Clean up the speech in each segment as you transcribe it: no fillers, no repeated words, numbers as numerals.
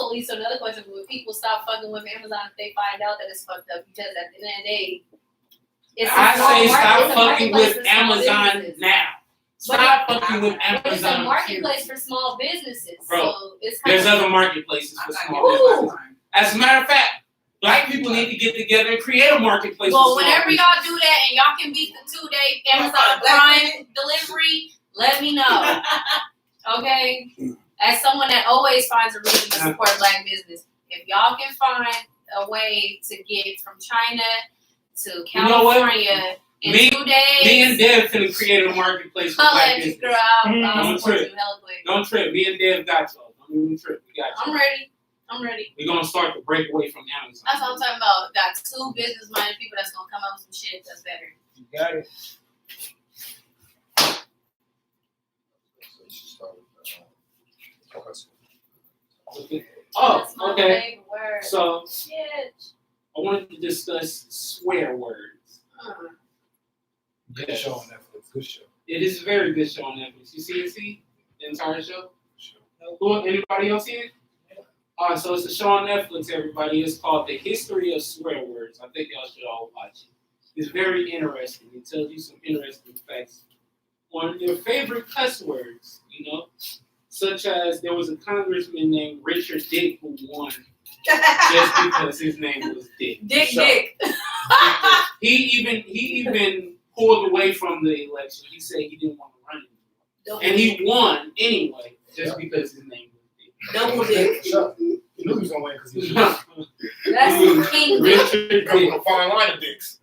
also leads to another question: will people stop fucking with Amazon if they find out that it's fucked up? Because at the end of the day, I say stop fucking with Amazon now. Stop fucking with Amazon. But it's a marketplace for small businesses. Bro, so it's there's other marketplaces for small businesses. As a matter of fact, black people need to get together and create a marketplace. Well, whenever y'all do that and y'all can beat the 2-day Amazon Prime delivery, let me know. Okay? As someone that always finds a reason to support black business, if y'all can find a way to get from China to California in 2 days. Me and Dev finna create a marketplace for black business. Girl, I'll support you hella quick. Don't trip. Me and Dev got you. Don't even trip. We got you. I'm ready. We're gonna start to break away from Amazon. That's what I'm talking about. Got 2 business-minded people that's gonna come up with some shit that's better. You got it. Oh, That's my okay. favorite word. So Shit. I wanted to discuss swear words. Good show on Netflix. Good show. It is a very good show on Netflix. You see the entire show? Cool. Anybody else see it? So it's a show on Netflix, everybody. It's called The History of Swear Words. I think y'all should all watch it. It's very interesting. It tells you some interesting facts on your favorite cuss words, you know? Such as there was a congressman named Richard Dick who won just because his name was Dick. Dick. He even pulled away from the election. He said he didn't want to run anymore. And he won anyway, just because his name was Dick. Double Dick. He knew he was gonna win because he That's King Dick. Richard come Dick. with a fine line of dicks.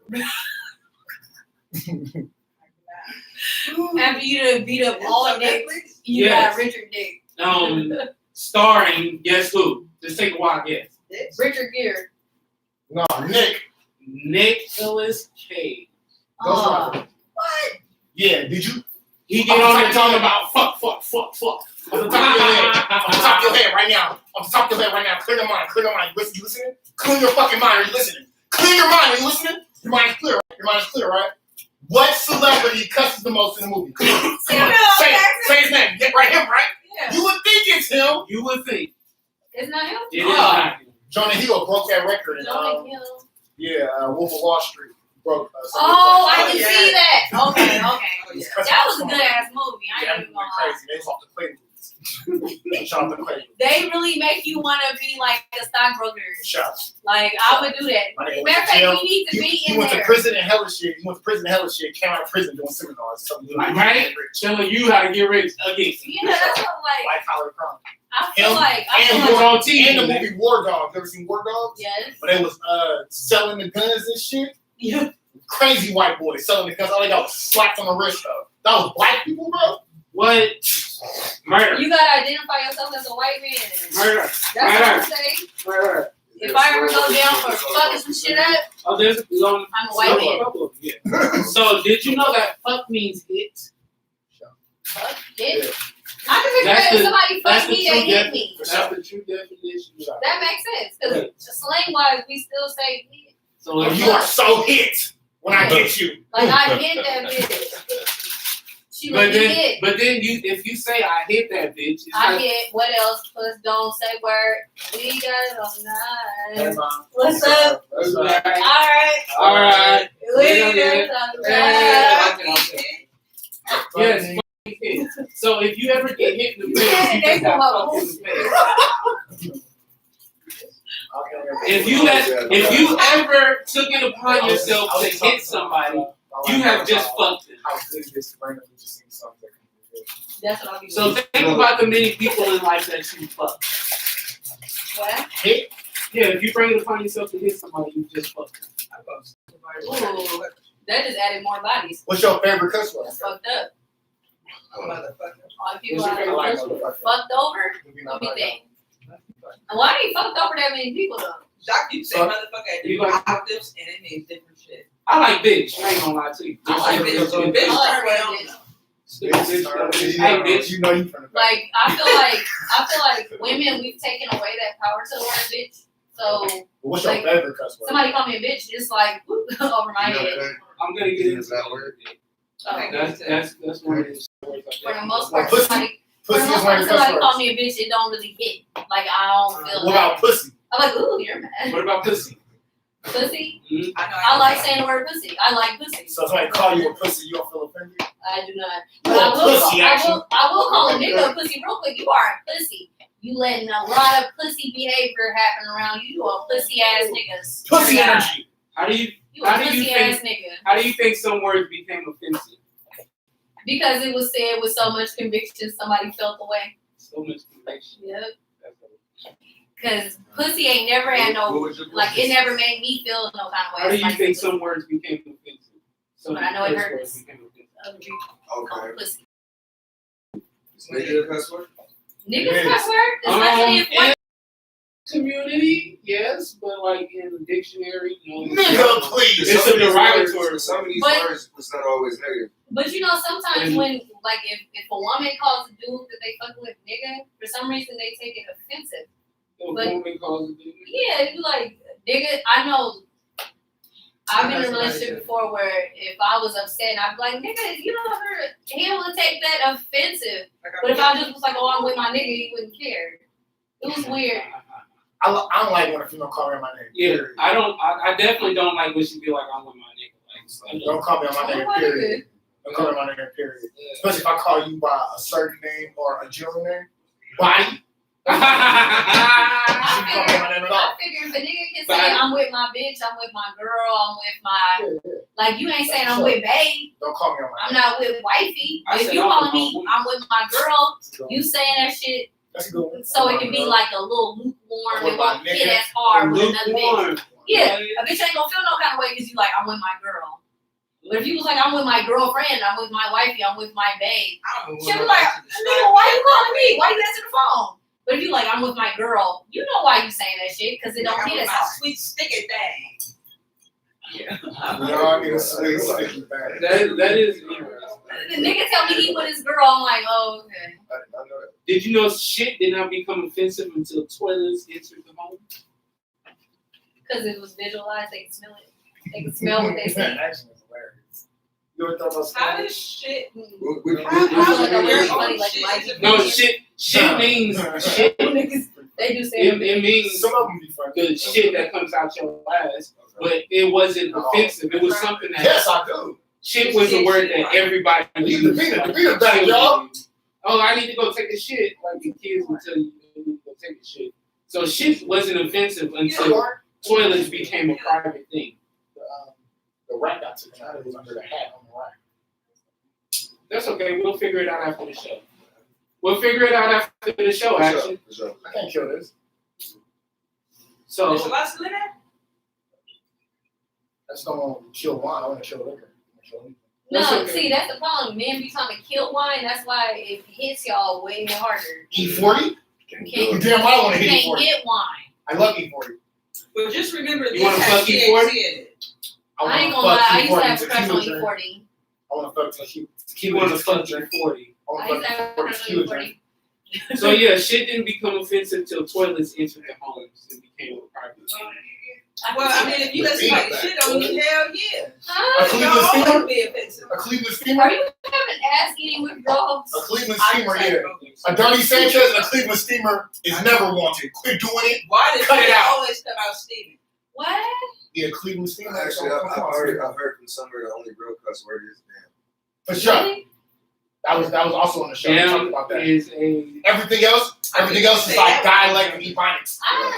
After you done beat up all dicks, you Yes. got Richard Dick. Starring, guess who? Just take a wild guess. Richard Gere. No, Nick. Nicolas Cage. Oh. Yeah, did you? He get on there talking about fuck. On the top of your head. On the top of your head right now. On the top of your head right now. Clear your mind. You listening? Clear your fucking mind. Are you listening? Clear your mind. Are you listening? Your mind is clear, right? Your mind is clear, right? What celebrity cusses the most in the movie? Come on. Say his name. Get right, him, right? Yeah. You would think it's him. You would think. It's not him? It is not him. Jonah Hill broke that record. Jonah Hill. Wolf of Wall Street broke. Oh, I can see that. Okay. That That was a good ass movie. I ain't even gonna lie. crazy. They was off the play movies. They shot off the play movies. They really make you want to be like a stockbroker. Shots. Like, I would do that. My nigga went Matter of to fact, jail. you need to be He in went to there. prison and hella shit. Came out of prison doing seminars. Right? Telling you how to get rich again. Yeah, that's what, like, White collar crime. I feel Him like, And the movie War Dogs. You ever seen War Dogs? yes. But they was selling the guns and shit. Yeah. Crazy white boys selling the guns. All they got was slapped on the wrist though. That was black people, bro. What? Murder. You gotta identify yourself as a white man. Murder. That's what I'm saying. Murder. If I ever go down for fucking some shit up, Oh, there's I'm a white man. Yeah. So did you know that fuck means hit? Fuck it. I can figure out if somebody fucked me, they hit me. That's the true definition. That makes sense. Because slang wise, we still say hit. So Oh, you are so hit when I get you. Like, I hit that bitch. She let me hit. But then if you say I hit that bitch, it's I like, hit. What else? Plus, don't say word. We got it on Hey, nine. Mom. What's up? That's right. All right. We Yeah, yeah. got it Yeah, on okay. nine. Yes, fucking hit. So if you ever get hit in the face, you They just got come up fucked in the face. If you ever took it upon yourself to hit somebody, you have just fucked them. How good it is to randomly just see something. That's what I'll be So doing. think about the many people in life that you fucked. What? Hit? Yeah, if you bring it upon yourself to hit somebody, you just fucked them. Ooh, that just added more bodies. What's your favorite cuss word? That's fucked up. All the people What's your out favorite there cuss word? fucked over. Let me think. Why ain't fucked over that many people though? Doc, you say motherfucker at You different like- octaves and it means different shit. I like bitch. I ain't gonna lie to you. I like bitch too. Bitch, I like turn me on bitch. though. Stupid bitch. Hey, bitch. You know you from the Like I feel like women, we've taken away that power to the word bitch. So What's your like, favorite cuss word? somebody call me a bitch, just like whoop, over my head. I'm gonna get into that word. Okay. That's one of the words. For the most Like part, pussy? somebody Pussy is one of When the somebody cuss call words. me a bitch, it don't really hit. Like I don't feel What that. about pussy? I'm like, ooh, you're mad. What about pussy? Pussy? I I like saying the word pussy. I like pussy. So if somebody call you a pussy, you don't feel offended? I do not. You But a pussy, I will call a nigga a pussy real quick. You are a pussy. You letting a lot of pussy behavior happen around you. You a pussy ass niggas. Pussy energy. How do you You a How do you pussy think- ass nigga. How do you think some words became offensive? Because it was said with so much conviction, somebody felt the way. So much conviction. Yep. That's Cause pussy ain't never had no, like it never made me feel no kind of way. How do you Somebody think said some words became offensive? Some But I know it curse hurts. words became offensive. other people call Okay. it pussy. Is nigga a cuss word? Niggas It is. cuss word, especially if in white. community, yes, but like in the dictionary, no. Nigga, please. It's Some a of these derogatory words- word. Some of these But- words was not always negative. But you know, sometimes And- when like if a woman calls a dude that they fucking with nigga, for some reason they take it offensive. If a but- woman calls it nigga. Yeah, you like nigga. I know. I've been in a relationship before where if I was upset, and I'd be like, nigga, you know, he would take that offensive. But if I just was like, oh, I'm with my nigga, he wouldn't care. It was weird. I don't like when a female call me my name. Yeah, Period. I definitely don't like when she be like, I'm with my nigga. Like, Don't call me on my Oh, name, my period. nigga. Don't call me on my name, period. Especially if I call you by a certain name or a general name. Body. You shouldn't call me on my name at all. I figure if a nigga can say I'm with my bitch, I'm with my girl, I'm with my like you ain't saying I'm with babe, Don't call me on my I'm name. not with wifey. I If said you I'm calling with my me woman. I'm with my girl, That's a good you one. saying that shit That's a good one. so it can be like a little lukewarm, With it my won't hit nigga. as hard with another bitch. Lukewarm. Yeah, a bitch ain't gonna feel no kind of way because you like, I'm with my girl. But if you was like, I'm with my girlfriend, I'm with my wifey, I'm with my babe, she'll be like, nigga, why you calling me? Why you answering the phone? But if you like, I'm with my girl, you know why you saying that shit because it don't hit as hard. Sweet sticky thing. Yeah. We all need a sweet sticky bag. That is interesting. The nigga tell me he with his girl, I'm like, oh, okay. I did not know that. Did you know shit did not become offensive until toilets entered the home? Because it was visualized, they can smell it. They can smell what they see. Actually, it's hilarious. You ever thought about How smelling? does shit? How like a really funny, like, Shit. No, shit means shit. Niggas, they do say It means Some of them be funny. the shit that comes out your ass, but it wasn't offensive. It was something that Yes, I do. shit was a word that everybody You used. the beat it, like, the beat it back, y'all. Oh, I need to go take a shit. Like the kids would tell you, you need to go take a shit. So shit wasn't offensive until toilets became a private thing. The rack got taken out. It was under the hat on the rack. That's okay. We'll figure it out after the show. We'll figure it out after the show, actually. For sure. I can't kill this. So There's a lot still in there? I just don't want to kill wine. I want to kill liquor. I wanna kill anything. That's No, okay. see, that's the problem. Men be trying to kill wine. That's why it hits y'all way harder. E40? You You can't, damn right I want to you hit can't E40. hit wine. I love E40. But just remember You this wanna has fuck THC E40? in it. I ain't gonna lie. I used to have a crush on E40. E40. I want to fuck tequila. you want to fuck your 40. I want I to used to have a fuck crush on tequila. E40. So yeah, shit didn't become offensive till toilets entered the homes and became a private thing. Well, I mean, if you let somebody shit on you, hell yeah. A Huh? Cleveland It'll steamer? always be offensive. A Cleveland Are steamer? you having ass eating withdrawals? A Cleveland I steamer, just yeah. like, A Donnie Sanchez and a Cleveland steamer is never wanted. Quit doing it. why does Cut it it out. always come out Steven? What? Yeah, Cleveland steamer. Actually, I've heard from somewhere the only real cuss word is damn. For sure. Really? That was also on the show. We talked Damn about that. is a Everything else is like dialect and ebonics. Ah,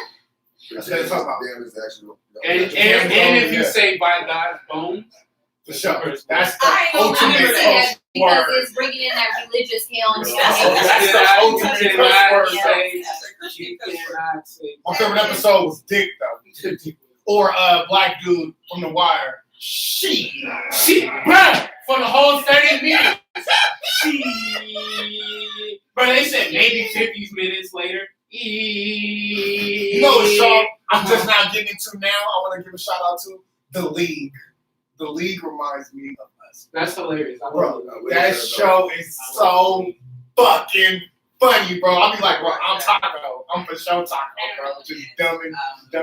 That's what it's talking about. Damn is the actual. and if you say by God's bones, For sure. That's the I ain't gonna ultimate remember see that. cuss that because word. it's bringing in that religious hell and Yeah. shit. That's the you ultimate cuss cannot word. say, That's a Christian you cuss word. cannot say. My favorite episode was Dick, though. Or black dude from The Wire. She. Bruh, for the whole 30 minutes. But they said maybe 50 minutes later. You know what show I'm just not getting into now? I want to give a shout out to The League. The League reminds me of us. That's hilarious. I Bro, love that show is so fucking funny, bro. I'll be like, bro, I'm Taco. I'm for sure Taco, bro. Just dumb and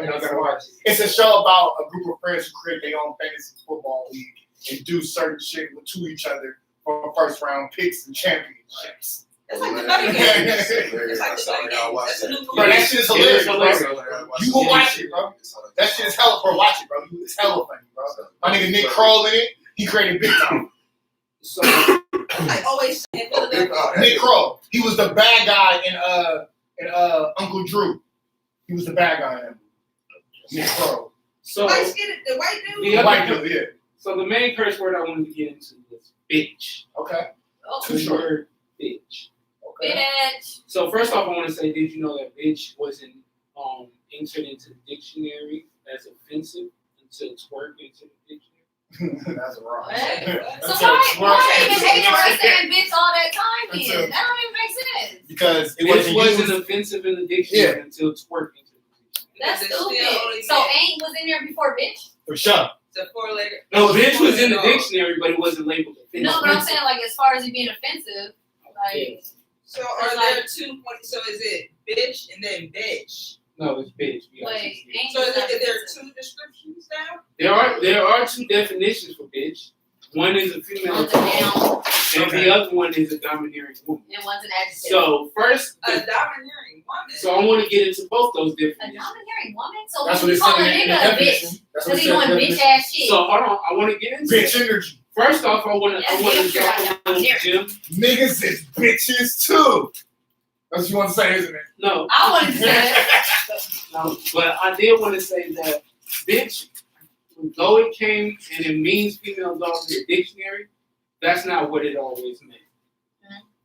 I gotta watch it. It's a show about a group of friends who create their own fantasy football league and do certain shit to each other for first round picks and championships. That's like the Nutty Game. It's like the Nutty Game. That's a new movie. Bro, that shit is hilarious, bro. You will watch it, bro. That That shit is hella, bro. Watch it, bro. It's hella funny, bro. My nigga Nick Kroll in it. He created Big Time. So I always say Nick Kroll. He was the bad guy in Uncle Drew. He was the bad guy in that movie. Nick Kroll. so White skin, the white dude. the The white other, dude, yeah. so the main curse word I wanted to get into was bitch. Okay. Oh, Too The short. word bitch. Okay. bitch. So first off, I want to say, did you know that bitch wasn't entered into the dictionary as offensive until twerk into the dictionary? That's wrong. What? That's So why even hate her saying bitch all that time That's then? a- That don't even make sense. Because it Bitch wasn't wasn't offensive in the dictionary until twerk into the dictionary. That's It's still stupid. only So bitch. ain't was in there before bitch? for sure. It's a four-letter. No, bitch was in the dictionary, but it wasn't labeled offensive. No, but I'm saying like as far as it being offensive, like So are there 2 points? So is it bitch and then bitch? No, it's bitch. wait, ain't So is not there offensive. 2 descriptions now? There are two definitions for bitch. One is a female One's a noun and the other one is a domineering woman. and one's an adjective. So first, A domineering woman. so I want to get into both those A definitions. domineering woman? So That's when what you it call a said in the nigga a bitch, definition. That's what because it he said in doing the bitch definition. ass shit. So hold on, I want to get into Bitch it. energy. First off, I want That's to damn sure drop I a don't little hear. gem. Niggas is bitches too. That's what you want to say, isn't it? No, I wanted to say that. no, but I did want to say that bitch, though it came and it means female dog in the dictionary, that's not what it always meant.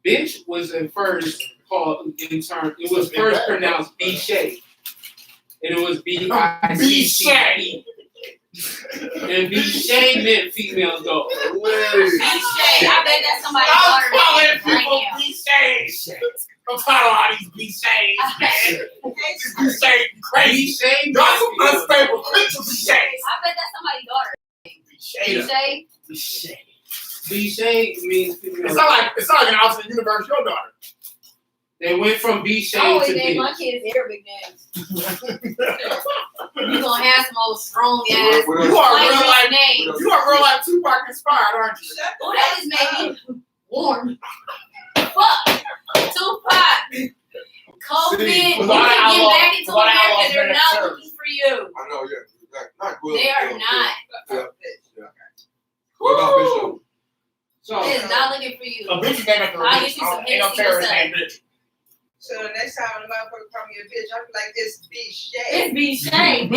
Bitch was at first called in turn. It was first pronounced B-Shay, and it was B-I-C-C-E. And B-Shay meant female dog. Hilarious. I bet that's somebody's I'm daughter calling name right people now. B-Shays. I'm tired of all these B-Shays, man. These B-Shays crazy. B-Shay Y'all some meant female unstable dog. creatures, B-Shays. I bet that's somebody's daughter. B-Shay. You say? B-Shay. B-Shay means female It's dog. not like an alternate universe, your daughter. They went from B-Shay I always to name my bitch. kids Arabic names. You gonna have some old strong ass What You else? are real white life. names. You are real life Tupac inspired, aren't you? Shut Oh, that just made me warm. Fuck. Tupac. COVID. See, You a lot of can get outlaws- back into a lot of America. outlaws They're been not at looking for you. I know, yeah. Not good. They are not. What about Woo. Bishop? So, They is not looking for you. A bitch is named after a I'll bitch. get you some Ain't no Hennessy terrorist yourself. named bitch. So the next time the motherfucker call me a bitch, I'll be like, it's B-Shay. It's be shame.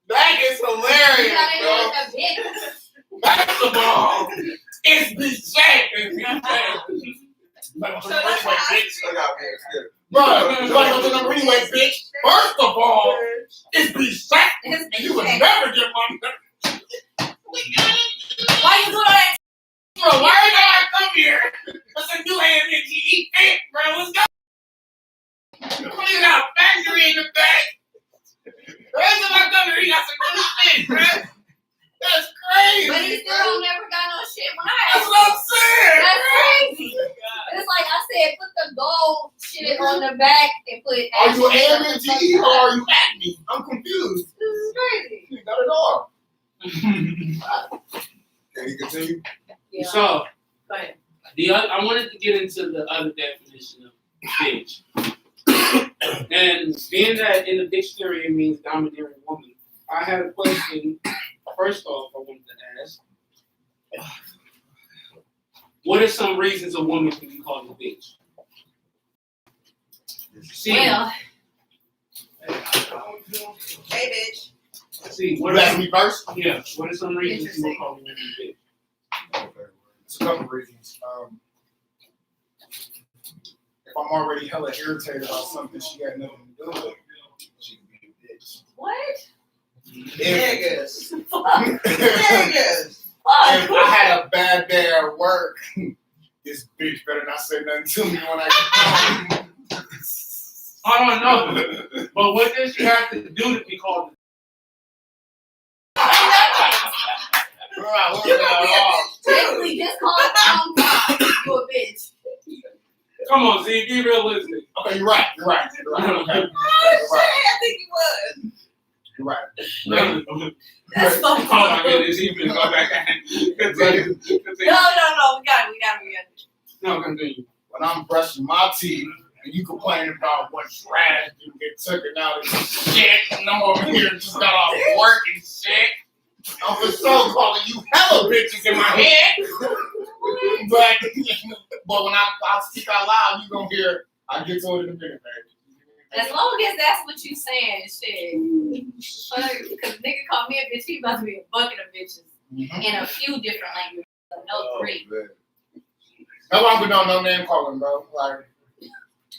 That is You hilarious, gotta bro. know it's a bitch. Basketball. It's B-Shay. It's B-Shay. Like, So that's anyway, how bitch. I got being scared. Bro, you gotta go to the number anyway, bitch. First of all, it's B-Shay. It's And you would B-Shay. never get money. Why you doing all that? Bro, why you gotta come here? It's a new AMG E8, bro. Let's go. We got a factory in the back. Every time I come here, he got some new shit, bro. That's crazy. But he still bro. don't never got no shit when I That's asked. what I'm saying. That's bro. crazy. It's like I said, put the gold shit on the back and put. Are you Ashley on the AMG or front. are you Acme? I'm confused. This is crazy. You got it all. Can he continue? Yeah. so Go ahead. I wanted to get into the other definition of bitch. And being that in the dictionary it means domineering woman, I had a question. First off, I wanted to ask, what are some reasons a woman can be called a bitch? See, Well, Hey, bitch. see, what You are asked me first? yeah, what are some reasons people Interesting. call a woman a bitch? It's a couple of reasons. If I'm already hella irritated about something she had nothing to do with, she can be a bitch. what? If, Niggas. Fuck. Niggas. if Fuck. I had a bad day at work, this bitch better not say nothing to me when I get home. I don't know, but what does she have to do to be called? Right, look You at gonna be a that bitch too. Basically, just call it wrong time. You a bitch. Come on, Z, be realistic. all. Okay, you're right. You're right. You're right. Okay. Oh, shit. I think he was. You're right. No. That's so Oh my goodness, you can go back and continue. No, we got it. No, continue. When I'm brushing my teeth and you complain about what trash you get taken out of shit, and I'm over here just got off work and shit. I'm for sure calling you hella bitches in my head. but when I speak out loud, you gonna hear, I get to it in a minute, baby. As long as that's what you saying, shit. Because nigga called me a bitch, he about to be a bucket of bitches in a few different languages. No three. Man. That's why we don't know name calling, bro. Like,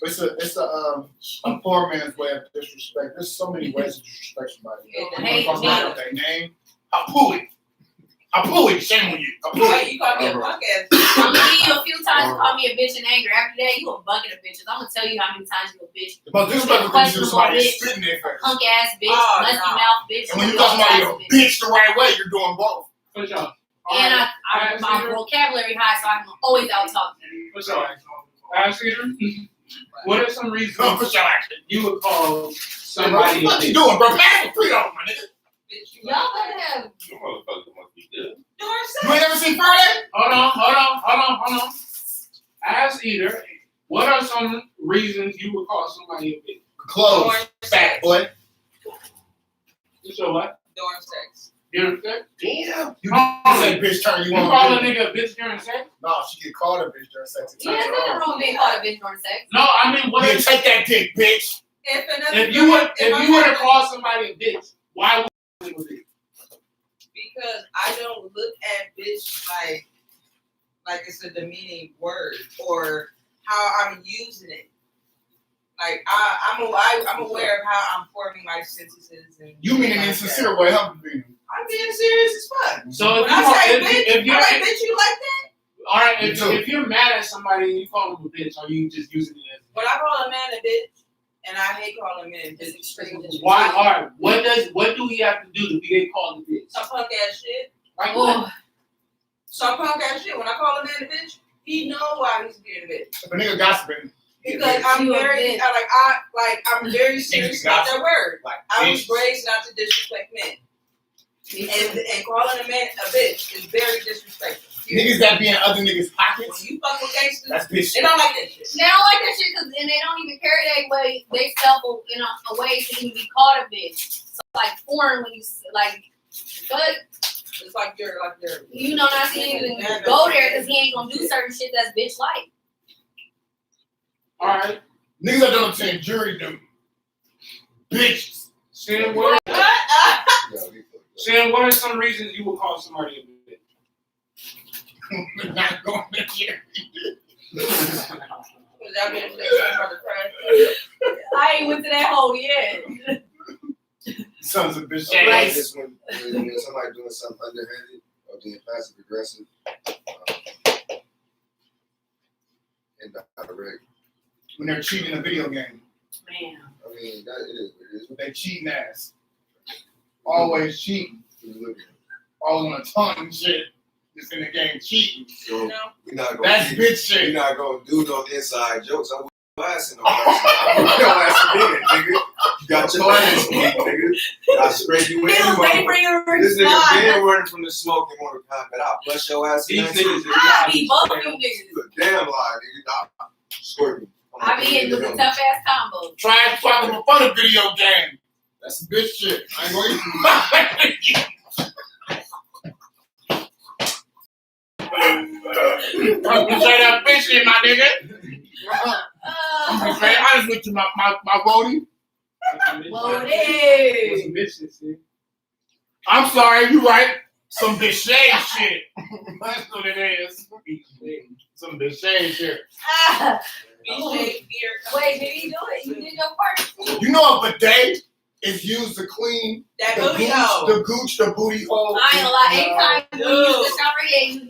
it's a poor man's way of disrespect. There's so many ways to disrespect somebody. Yeah, You hate wanna call somebody me. out their name? Apui, shame on you. Wait, you call me a Alright. punk ass. I'm gonna give you a few times to call me a bitch in anger. After that, you a bucket of bitches. I'm gonna tell you how many times you a bitch. The most disrespectful thing to do is somebody spit in their face. Punk ass bitch, Oh, musty no. mouth bitch. And when you call somebody a bitch the right way, you're doing both. For sure. And my vocabulary high, so I can always out talk you. For sure. Ash Eater, what are some reasons No, for sure, actually. you would call Hey, bro, somebody a what you bitch? doing, bro? Pass the free on my nigga. Bitch, you Y'all better have. You motherfucker must be good. You ain't never seen Friday? Hold on. Ash Eater, what are some reasons you would call somebody a bitch? Clothes, fat boy. You sure what? During sex. During sex? Damn. You Oh, say bitch turn you You on. call a nigga a bitch during sex? No, she get called a bitch during sex. It Yeah, turns there's her nothing on. wrong with being called a bitch during sex. No, I mean, what Yeah, if, take that dick, bitch. if you would have called somebody a bitch, why would you call them a bitch? Because I don't look at bitch like it's a demeaning word or how I'm using it. Like I'm aware of how I'm forming my sentences and You mean an like insincere way, huh? that. I'm being serious as fuck. So When I say bitch, if you're I'm like, bitch, you like that? all right, Me too. if you're mad at somebody and you call them a bitch, are you just using it as When I call a man a bitch, and I hate calling men It's bitch. extreme. why? All right, what do we have to do to get called a bitch? Some punk ass shit. Like what? Oh, Some punk ass shit. When I call a man a bitch, he know why he's being a bitch. If a nigga gossiping, Because I'm You a very, bitch. I'm very serious about that word. like, I was bitch. raised not to disrespect men, and calling a man a bitch is very disrespectful. Niggas that be in other niggas' When pockets, you fuck with gangsters, that's bitch they shit. don't like that shit. they don't like that shit because and they don't even carry that way. They self in a way to even be called a bitch. So like foreign when you like, but It's like you're you know not seeing even go there because he ain't gonna do certain shit that's bitch like. All right, Niggas that don't attend jury duty. Bitches. Sam, what? Yeah, we fucked up. Sam, what are some reasons you would call somebody a bitch? We're not going to jury. Because I've been I ain't went to that hole yet. Sons of bitch. I Right. Shit. just when somebody doing something underhanded or being passive aggressive, and direct. When they're cheating in a video game. Man. I mean, that it is what it is. With they cheating ass. Always cheating. You look at it. All on the tongue and shit. Just in the game cheating. So No. we're not gonna That's do- bitch we're shit. not gonna do no inside jokes. I wouldn't ass in no ass. I wouldn't your ass again, nigga. You got your ass beat, nigga. I spray you in. He was waiting for motherfucker. you to This nigga respond. been running from the smoke and want to pop it out. Bust your ass in. These niggas is I be both of you niggas. You a damn lie, nigga. Nah, squirt me. I be hitting with a tough ass combo. Trash talking before the video game. That's some bitch shit. I ain't gonna eat. I'm gonna say that bitch shit, my nigga. I'm gonna say honest with you, my roadie. Whoa, What's hey. some bitch shit, see? I'm sorry, you right. Some bitch shit. That's what it is. Some bitch shit. Ah. BJ beer. Wait, did he do it? You did your part. You know a bidet is used to clean That the booty hole. the booty hole. I ain't gonna lie. Anytime you use the shower head, you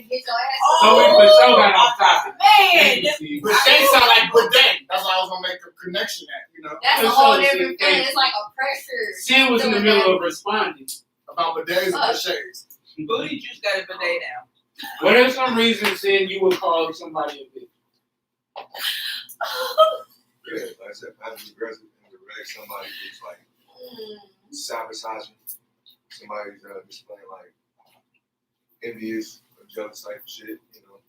get your ass. So we for sure got off topic. Man, See, Bidet sound like bidet. That's why I was gonna make a connection at, you know, that's a For whole sure, different see, feeling. It's like a pressure. Sam was in the middle of responding. about bidets and bidets. Booty juice got a bidet now. What are some reasons saying you would call somebody a bitch? Yeah, like I said, passive aggressive and direct somebody who's like sabotaging. somebody's displaying like envious or jealous type of shit, you know.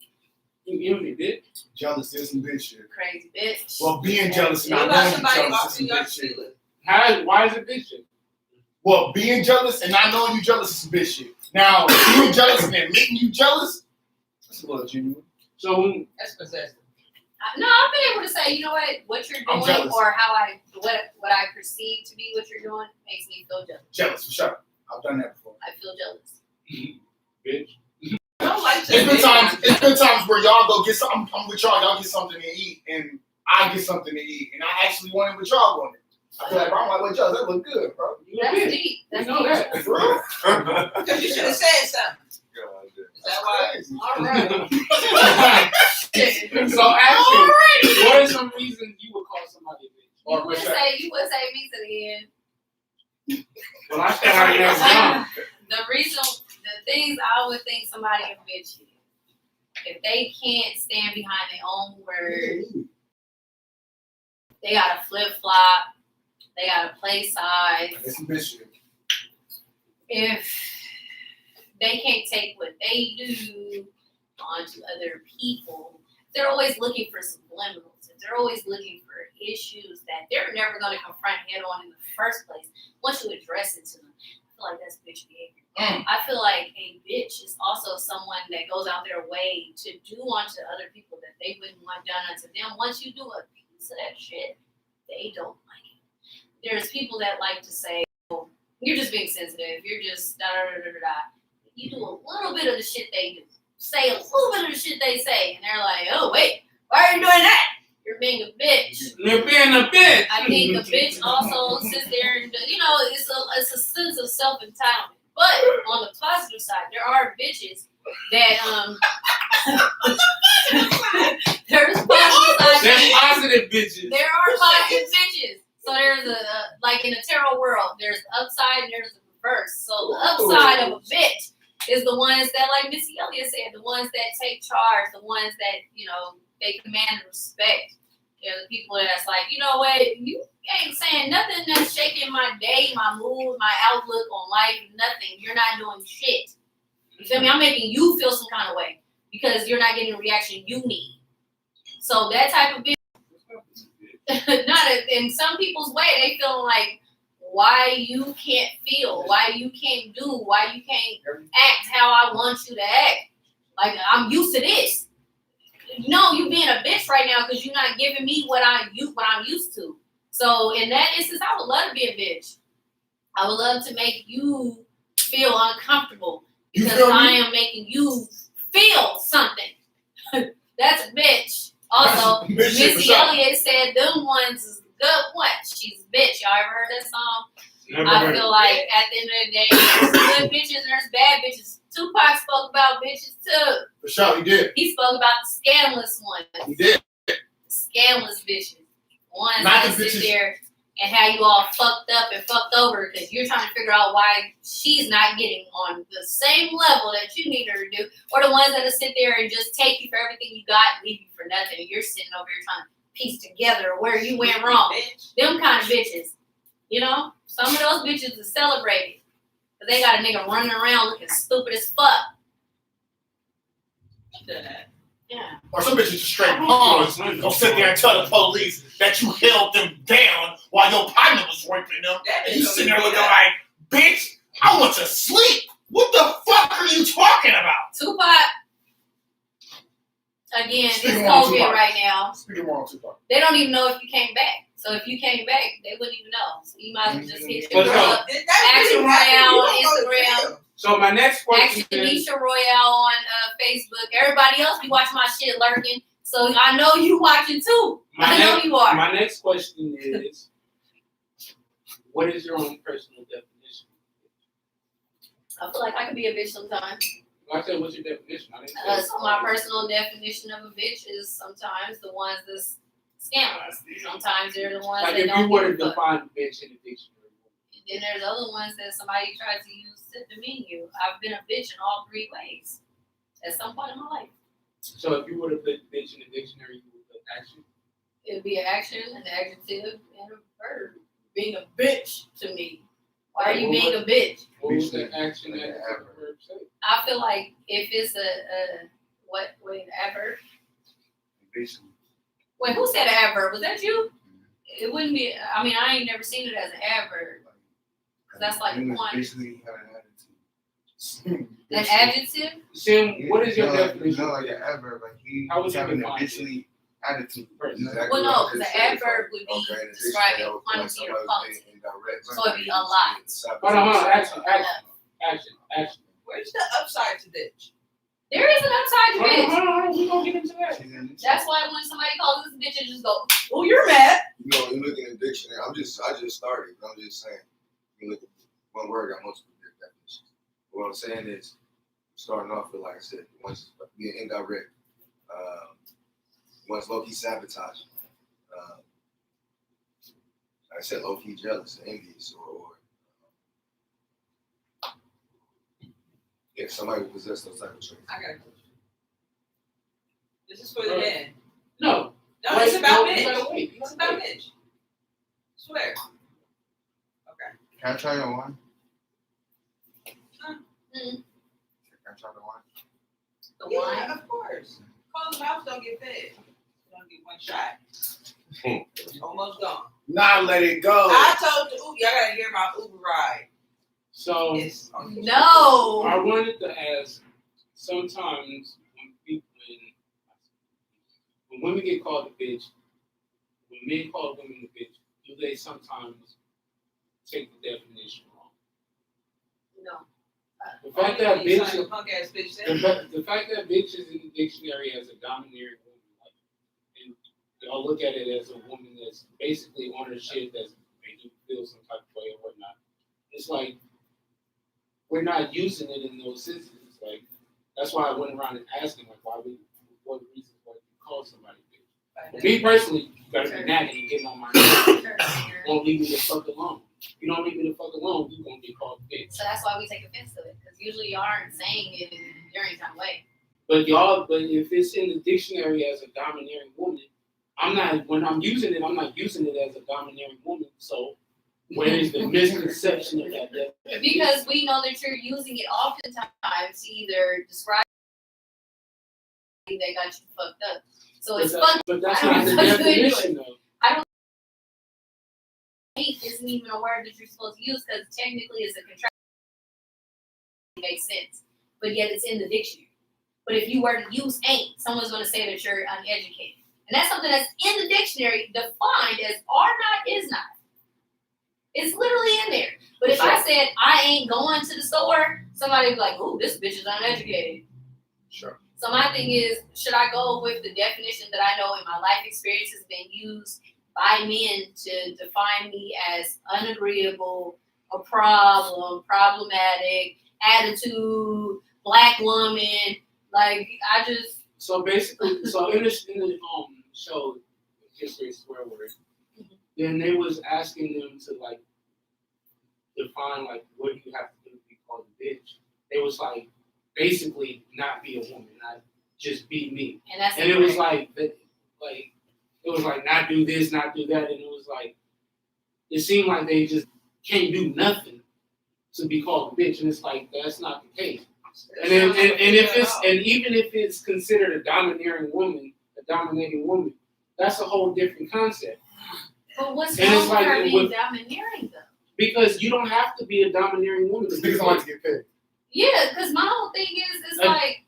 You envy, bitch. Jealous is some bitch shit. Crazy bitch. Well, being jealous and What not about knowing you somebody jealous is offering some your bitch shit. feelings? Why is it bitch shit? Well, being jealous and not knowing you jealous is some bitch shit. Now, being jealous and admitting you jealous, that's a little genuine. So when That's possessive. No, I've been able to say, you know what you're I'm doing, jealous. or what I perceive to be what you're doing makes me feel jealous. Jealous, for sure. I've done that before. I feel jealous. bitch. I don't like to It's been times where y'all go get something. I'm with y'all get something to eat, and I get something to eat, and I actually want it with y'all wanted. I feel like, bro, I'm like, wait, y'all, that look good, bro. You a That's bitch. deep. We That's know deep. that. For real? Because you should have said something. God, Is that why? Crazy. All right. So actually, what are some reasons you would call somebody a bitch? You Or would respect? say me to the end. Well, I said already that's wrong. The things I would think somebody a bitch is, if they can't stand behind their own word, they gotta flip flop, they gotta play sides. It's some bitch shit. If they can't take what they do onto other people, they're always looking for subliminals. If they're always looking for issues that they're never going to confront head on in the first place, once you address it to them, I feel like that's bitch behavior. I feel like a bitch is also someone that goes out their way to do unto other people that they wouldn't want done unto them. Once you do a piece of that shit, they don't like it. There's people that like to say, oh, you're just being sensitive, you're just da-da-da-da-da. You do a little bit of the shit they do. Say a little bit of the shit they say, and they're like, oh, wait, why are you doing that? You're being a bitch. You're being a bitch. I think a bitch also sits there and, it's a sense of self-entitlement. But on the positive side, there are bitches that, there's positive sides. There's positive bitches. There are positive bitches. So there's like in a tarot world, there's the upside and there's the reverse. So the upside of a bitch is the ones that, like Missy Elliott said, the ones that take charge, the ones that, they command respect. They're the people that's like, you know what, you ain't saying nothing that's shaking my day, my mood, my outlook on life, nothing. You're not doing shit. You feel me? I'm making you feel some kind of way because you're not getting the reaction you need. So that type of bitch, in some people's way, they feel like, why you can't feel, why you can't do, why you can't act how I want you to act. Like, I'm used to this. No, you being a bitch right now because you're not giving me what I'm used to. So in that instance, I would love to be a bitch. I would love to make you feel uncomfortable because I am making you feel something. That's a bitch. Also, Missy Elliott said them ones is good ones. She's a bitch. Y'all ever heard that song? I feel like at the end of the day, there's good bitches and there's bad bitches. Tupac spoke about bitches too. For sure, he did. He spoke about the scandalous ones. He did. The scandalous bitches. Ones Not that the sit bitches. there and have you all fucked up and fucked over because you're trying to figure out why she's not getting on the same level that you need her to do. Or the ones that sit there and just take you for everything you got and leave you for nothing. And you're sitting over here trying to piece together where you went wrong. Them kind of bitches. Some of those bitches are celebrated. But they got a nigga running around looking stupid as fuck. Yeah. Or some bitches just straight pawns. Go sit there and tell the police that you held them down while your partner was raping them. And you sitting there looking like, bitch, I want to sleep. What the fuck are you talking about? Tupac, again, it's Speaking wrong, COVID Tupac. right now. Speaking wrong, Tupac. They don't even know if you came back. So if you came back, they wouldn't even know. So you might as well just hit What's them up? up. Action Royale on Instagram. So my next question Action is, Nisha Royale on Facebook. Everybody else be watching my shit lurking. So I know you watching too. I know you are. my next question is, what is your own personal definition? I feel like I could be a bitch sometimes. I said, what's your definition? I didn't say So my personal definition of a bitch is sometimes the ones that's scandalous. Sometimes they're the ones like that if don't you were to give a fuck. define bitch in a dictionary. Then there's other ones that somebody tries to use to demean you. I've been a bitch in all three ways at some point in my life. So if you were to put bitch in the dictionary, you would put action. It would be an action, an adjective, and a verb. Being a bitch to me Why are you being a bitch? What was the action that the verb said? I feel like if it's a adverb. Basically. Wait, who said an adverb? Was that you? It wouldn't be. I mean, I ain't never seen it as an adverb. That's like Humans one. basically have an attitude. An adjective. Sim, what is your No, definition? No, like an adverb. Like How would he's you having an define it? habitually attitude. Exactly. Well, no, because an adverb would be describing quantity or quality. So it'd be a lot. Hold on. Action. Where's the upside to bitch? There is an upside to bitch. Hold on. We gonna get into that. That's why when somebody calls us a bitch, it just go, "Oh, you're mad." You know, you look in the dictionary. I just started. I'm just saying. You look at one word, got multiple definitions. What I'm saying is, starting off with, like I said, once being indirect, once low key sabotage. Like I said, low key jealous, envious, or if somebody possesses those type of traits. I got a question. This is for the men. No. No, it's about you bitch. gotta wait. It's about bitch. Swear. Okay. Can I try your one? Mm. Can I try the one? The Yeah, wine. of course. Closed mouths don't get fed. You don't get one shot. It's almost gone. Nah, let it go. I told the Uber, y'all gotta hear my Uber ride. So It's No. I wanted to ask. Sometimes when women get called a bitch, when men call women a bitch, do they sometimes take the definition wrong? No. The fact that Only when you bitch, say a punk ass bitch the, said. the fact that bitch is in the dictionary as a domineering woman, like, and I'll look at it as a woman that's basically on her shit that's making you feel some type of way or whatnot. It's like we're not using it in those senses. Like that's why I went around and asking like what reasons why you call somebody bitch. For me personally, you gotta be nagging and getting on my nerves. Won't leave me the fuck alone. If you don't leave me the fuck alone, you gonna get called bitch. So that's why we take offense to it, because usually y'all aren't saying it in any kind of way. But if it's in the dictionary as a domineering woman, when I'm using it, I'm not using it as a domineering woman. So where is the misconception of that definition? Because we know that you're using it oftentimes to either describe that got you fucked up. So it's fun. But that's I don't not the know what to do definition though. Hate isn't even a word that you're supposed to use because technically it's a contraction. It makes sense, but yet it's in the dictionary. But if you were to use ain't, someone's going to say that you're uneducated, and that's something that's in the dictionary defined as are not, is not. It's literally in there. But if I said I ain't going to the store, somebody would be like, "Ooh, this bitch is uneducated." Sure. So my thing is, should I go with the definition that I know in my life experience has been used by men to define me as unagreeable, a problem, problematic, attitude, black woman? Like I just So basically, in the show, History of Swear Words, then they was asking them to like define like what do you have to do to be called a bitch. They was like basically not be a woman, not just be me. and that's And it was like it was like not do this, not do that, and it was like it seemed like they just can't do nothing to be called a bitch, and it's like that's not the case. And even if it's considered a domineering woman, a dominating woman, that's a whole different concept. But what's And wrong it's with like her it being was- domineering though? Because you don't have to be a domineering woman to be Niggas don't like to get paid. Yeah, because my whole thing is it's like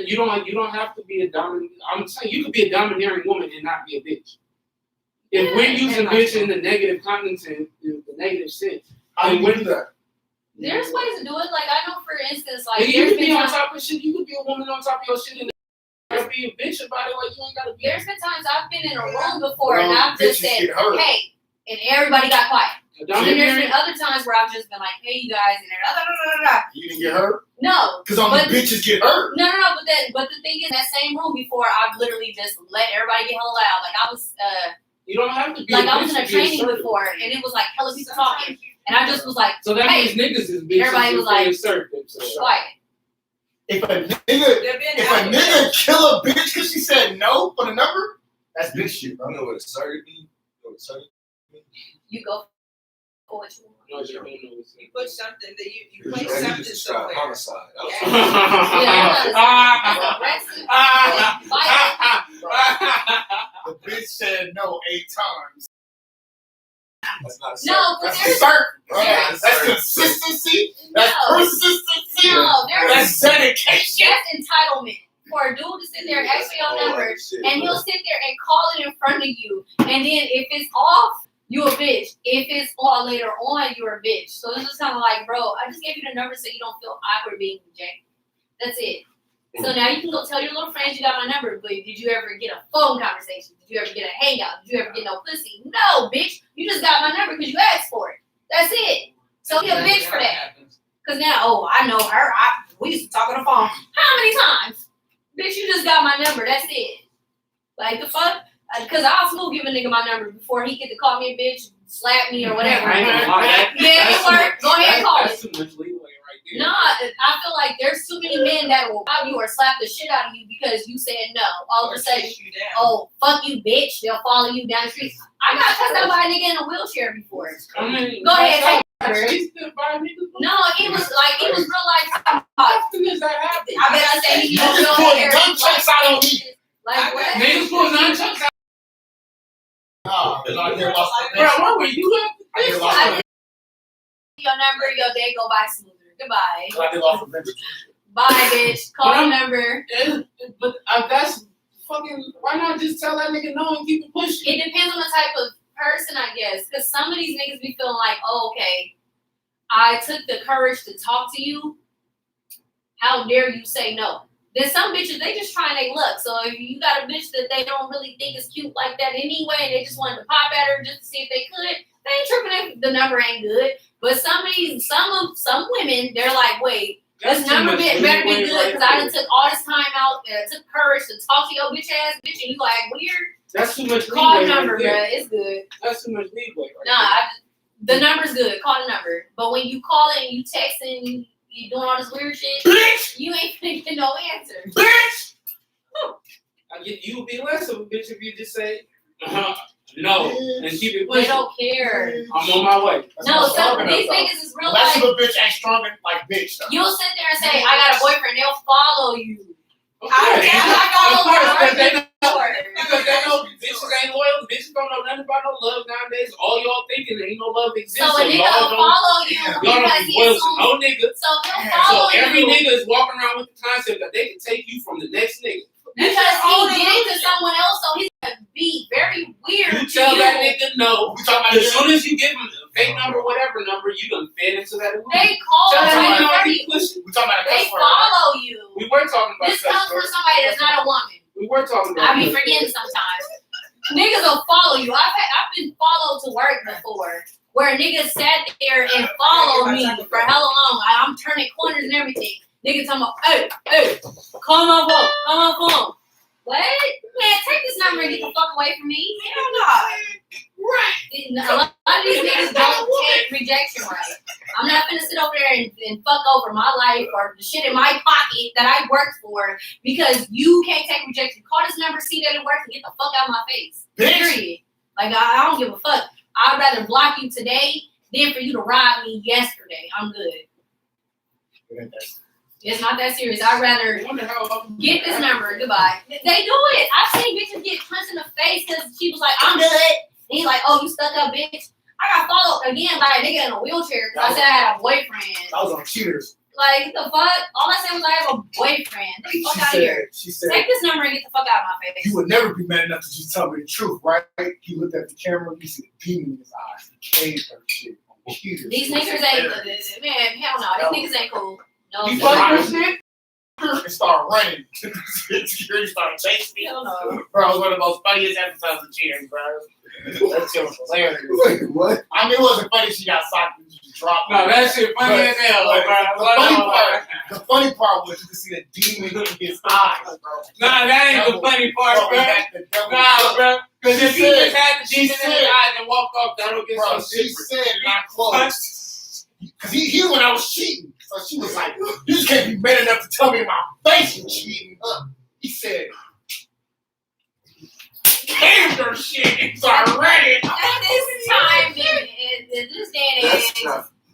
you don't have to be a dominant. I'm saying you could be a domineering woman and not be a bitch. If we're using bitch in the negative content, the negative sense, How do you do that? there's ways to do it. Like I know, for instance, like you there's could be been on times, top of shit. You could be a woman on top of your shit and gotta be a bitch about it. Like you ain't gotta be. there's been times I've been in a room before and I've Bitches just said, get hurt. "Hey," and everybody got quiet. A And then there's domineering. been other times where I've just been like, "Hey, you guys," and they're da. You didn't get hurt? No, Because only But- bitches get hurt. no. But the thing is, that same room before, I've literally just let everybody get hella loud. Like I was, You don't have to be. like a I bitch was in a to be training assertive. before, and it was like hella people talking, and I just was like, So that Hey. means niggas is bitches. Everybody was like, assertive. So. quiet. If a nigga They've been If out a there. nigga kill a bitch because she said no for the number, that's bitch shit, bro. You know what assertive means? You know what assertive You go for what you want. No, you don't know what's You put something that you You place ready something to try somewhere. homicide. Yeah. Aggressive. The bitch said no 8 times. That's not No, but That's there's certain. there's- That's consistency. That's no, persistency. no, there's That's dedication. that's entitlement for a dude to sit there and ask for your number, and he'll sit there and call it in front of you, and then if it's off, you a bitch. If it's on later on, you're a bitch. So it's just kind of like, bro, I just gave you the number so you don't feel awkward being rejected. That's it. So now you can go tell your little friends you got my number, but did you ever get a phone conversation? Did you ever get a hangout? Did you ever get no pussy? No, bitch. You just got my number because you asked for it. That's it. So be a bitch for that. Because now, oh, I know her. We used to talk on the phone. How many times? Bitch, you just got my number. That's it. Like, the fuck? Because I'll smooth give a nigga my number before he get to call me a bitch, slap me, or whatever. I ain't gonna lie, Yeah, it worked. Go ahead and call it. That's too much leeway right there. No, I feel like there's too many men that will rob you or slap the shit out of you because you said no. All of a sudden, chase you down. oh, fuck you, bitch. They'll follow you down the street. I got cussed out by a nigga in a wheelchair before. I mean, Go ahead, take I it. chased it by niggas. No, he was real life. How often does that happen? I bet I say he You goes just on put there. gun checks out on me. Like what? Niggas pull nunchucks out. Nah, I get lost the Bro, where were you at? I get lost I the your number, your day go by smoother. Goodbye. I get lost the bench. Bye, bitch. Call your number. But that's fucking. Why not just tell that nigga no and keep it pushing? It depends on the type of person, I guess. Because some of these niggas be feeling like, oh, okay, I took the courage to talk to you. How dare you say no? Then some bitches, they just trying their luck. So if you got a bitch that they don't really think is cute like that anyway, and they just wanted to pop at her just to see if they could, they ain't tripping if the number ain't good. But some women, they're like, wait, this number better be good because I done took all this time out, took courage to talk to your bitch ass bitch, and you like weird. That's too much Call the leeway number, right bruh. there. It's good. That's too much leeway right Nah, the number's good. Call the number. But when you call it and you texting, you doing all this weird shit, Bitch! you ain't gonna get no answer. Bitch! You would be less of a bitch if you just say no and keep it They pushing. don't care. I'm on my way. That's No, not some strong enough, these though. niggas is real Less like of a bitch ain't strong like bitch. Though. you'll sit there and say, I got a boyfriend, they'll follow you. Of I course, because they know bitches ain't loyal. Bitches don't know nothing about no love nowadays. All y'all thinking ain't no love exists. So a nigga y'all will don't, follow you y'all because don't be he loyal to assumes. no nigga. So he'll Yeah. follow So every you nigga is walking around with the concept that they can take you from the next nigga. because he did it to someone else. So he's gonna be very weird. You tell that nigga no. We talking about As soon as you give him a fake number, whatever number, you done fed into that illusion. They call Tell that nigga no, you. keep pushing. We talking about a They cuss word. Right? follow you. We were talking about This comes from somebody that's not a woman. We were talking about I be forgetting sometimes. Niggas will follow you. I've been followed to work before, where niggas sat there and followed me for hella long. I'm turning corners and everything. Niggas talking about, hey, call my phone. What? Man, take this number and get the fuck away from me. Hell no. Right. A lot of these niggas don't take rejection right. I'm not gonna sit over there and fuck over my life or the shit in my pocket that I worked for because you can't take rejection. Call this number, see that it works, and get the fuck out of my face. Bitch. Period. Like, I don't give a fuck. I'd rather block you today than for you to rob me yesterday. I'm good. It's not that serious. I'd rather I wonder how get this number. Goodbye. They do it. I've seen bitches get punched in the face because she was like, I'm good. And he's like, oh, you stuck up, bitch. I got followed again by a nigga in a wheelchair because I said I had a boyfriend. I was on cheaters. Like, the fuck? All I said was I have a boyfriend. Get the fuck out of here. She said, Take this number and get the fuck out of my face. you would never be man enough to just tell me the truth, right? He looked at the camera, you see a demon in his eyes. He caved her shit on cheaters. These niggas ain't, man, hell no. These niggas ain't cool. No, You sir. fuck her shit? And started running. Security started chasing me. Hell no. Bro, it was one of the most funniest episodes of Cheers, bro. That shit was hilarious. Wait, what? I mean, it wasn't funny she got socked and just dropped. No, that shit funny as hell, But bro. the funny part was you could see the demon in his eyes, bro. Nah, that ain't the funny part, Bro, bro. the devil. Nah, bro. Because She if he said- just had the she demon in his said- eyes and walked off, that'll get Bro, something she different. said, and I quote, because he when I was cheating. So she was like, you just can't be man enough to tell me in my face you cheating. He said, caved her shit and started running. At this time, in this day and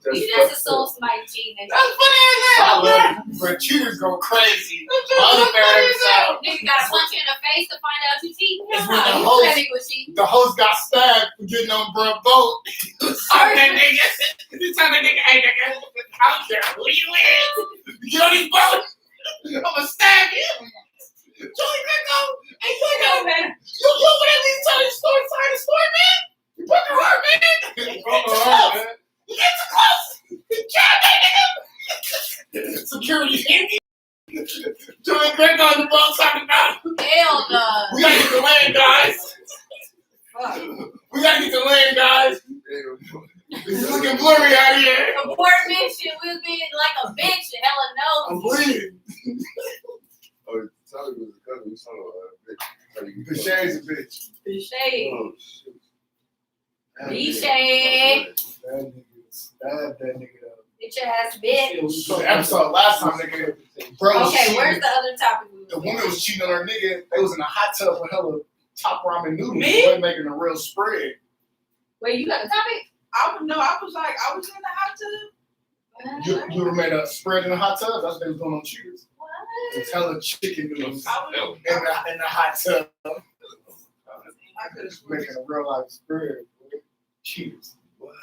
You just assume somebody cheating. That's funny as hell. I love it. But cheaters go crazy. My other favorite episode. Nigga gotta punch you in the face to find out you cheating. It's Hell when no, the you host- that nigga was cheating. The host got stabbed for getting on bruh boat. Sorry, that nigga. You tell that nigga, hey nigga, I don't care who you is. You get on this boat, I'ma stab you. Joey Greco, hey you know, man. You whatever you tell your story, sorry the story, man. You broke her heart, man. You broke her heart, man. You get too close. Jab that nigga. Security hit me. Joey Greco on the boat talking about. Hell no. We gotta get the land, guys. We gotta get the land, guys. It's looking blurry out here. Support mission will be like a bitch. Hella no. I'm bleeding. Oh, Tommy was a cousin. We saw a bitch. The shade's a bitch. The shade. Oh, shit. The shade. That nigga stabbed that nigga up. Bitch ass bitch. The episode last time, nigga. Bro was Okay, cheating. where's the other topic? The woman was cheating on her nigga. They was in a hot tub with hella top ramen noodles. Me? They wasn't making a real spread. Wait, you got a topic? I was in the hot tub. You ever made a spread in a hot tub? That's what they was doing on Cheers. What? It's hella chicken noodles I was in the hot tub. I could have Making a real life spread. Cheers. What?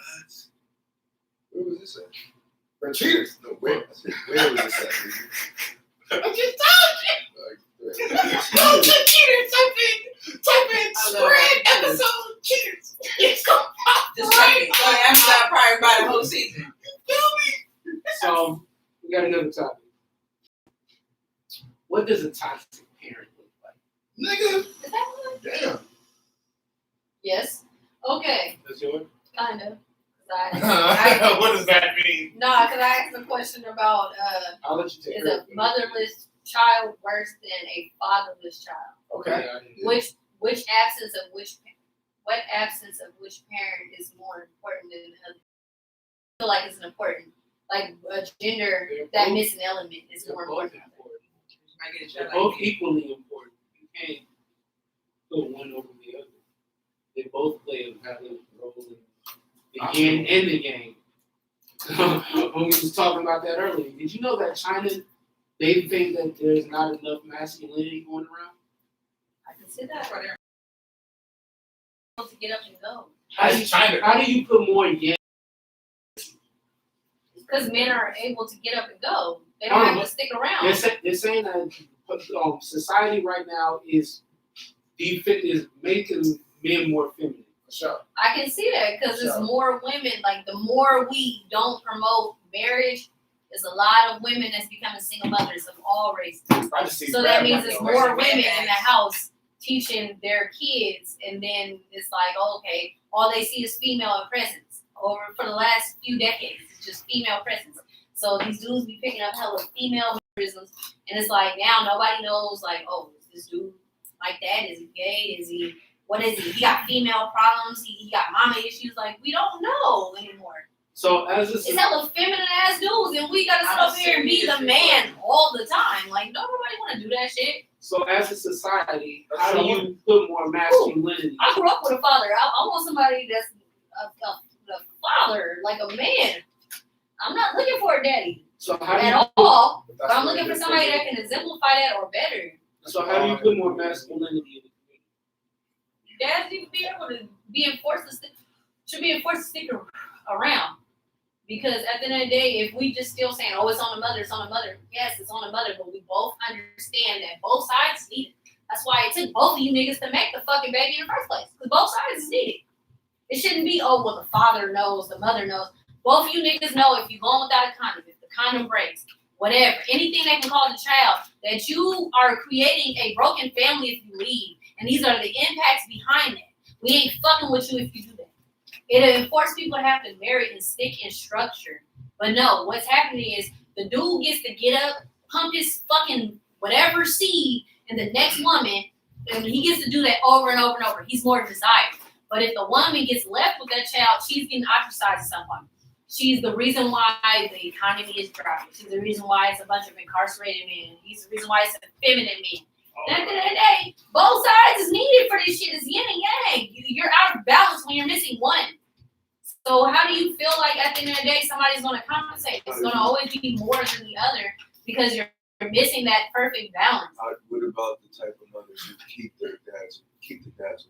Where was this at? For Cheers. No, where was this at? I just told you. Go to Cheers. Type in I love spread it. episode Cheers. It's gonna pop just right. So after that, probably about the whole season. So we got another topic. What does a toxic parent look like? Nigga. Is that one? Damn. Yes. Okay. That's yours? Kind of. What does that mean? No, because I asked a question about I'll let you take is it. a motherless child worse than a fatherless child? Okay. What absence of which parent is more important than the other? I feel like it's an important, like a gender, that missing element is They're more both important. important. Might get a They're shot both like equally important. You can't put one over the other. They both play a valid role in the yin and the yang. When we was talking about that earlier, did you know that China, they think that there's not enough masculinity going around? I can see that. To get up and go. That's China. How do you put more yang? Because men are able to get up and go. They don't have to stick around. They're saying that society right now is making men more feminine. For sure. I can see that because Sure. it's more women. Like the more we don't promote marriage, there's a lot of women that's becoming single mothers of all races. I just see So that Brad means right it's now. more women in the house teaching their kids, and then it's like, okay, all they see is female presence. Over for the last few decades, it's just female presence. So these dudes be picking up hella female mannerisms, and it's like now nobody knows, like, oh, is this dude like that? Is he gay? Is he, what is he? He got female problems. He got mama issues. Like, we don't know anymore. So as a It's hella feminine ass dudes, and we gotta sit I'm up here and be the man all the time. Like, don't nobody wanna do that shit. So as a society, how do you put more masculinity? I grew up with a father. I want somebody that's a father, like a man. I'm not looking for a daddy So how do at you all, But but that's I'm what looking it for is. somebody that can exemplify that or better. put more masculinity in the community? Dads need to be able to be enforced to stick around. Because at the end of the day, if we just still saying, oh, it's on the mother, it's on the mother. Yes, it's on the mother, but we both understand that both sides need it. That's why it took both of you niggas to make the fucking baby in the first place. Because both sides is needed. It shouldn't be, oh, well, the father knows, the mother knows. Both of you niggas know if you're going without a condom, if the condom breaks, whatever, anything that can cause a child, that you are creating a broken family if you leave. And these are the impacts behind that. We ain't fucking with you if you do that. It'll force people to have to marry and stick in structure. But no, what's happening is the dude gets to get up, pump his fucking whatever seed in the next woman, and he gets to do that over and over and over. He's more desired. But if the woman gets left with that child, she's getting ostracized at some point. She's the reason why the economy is dropping. She's the reason why it's a bunch of incarcerated men. He's the reason why it's a feminine man. At the end of the day, both sides is needed for this shit. It's yin and yang. You're out of balance when you're missing one. So how do you feel like at the end of the day somebody's gonna compensate? It's gonna always be more than the other because you're missing that perfect balance. What about the type of mothers who keep the dads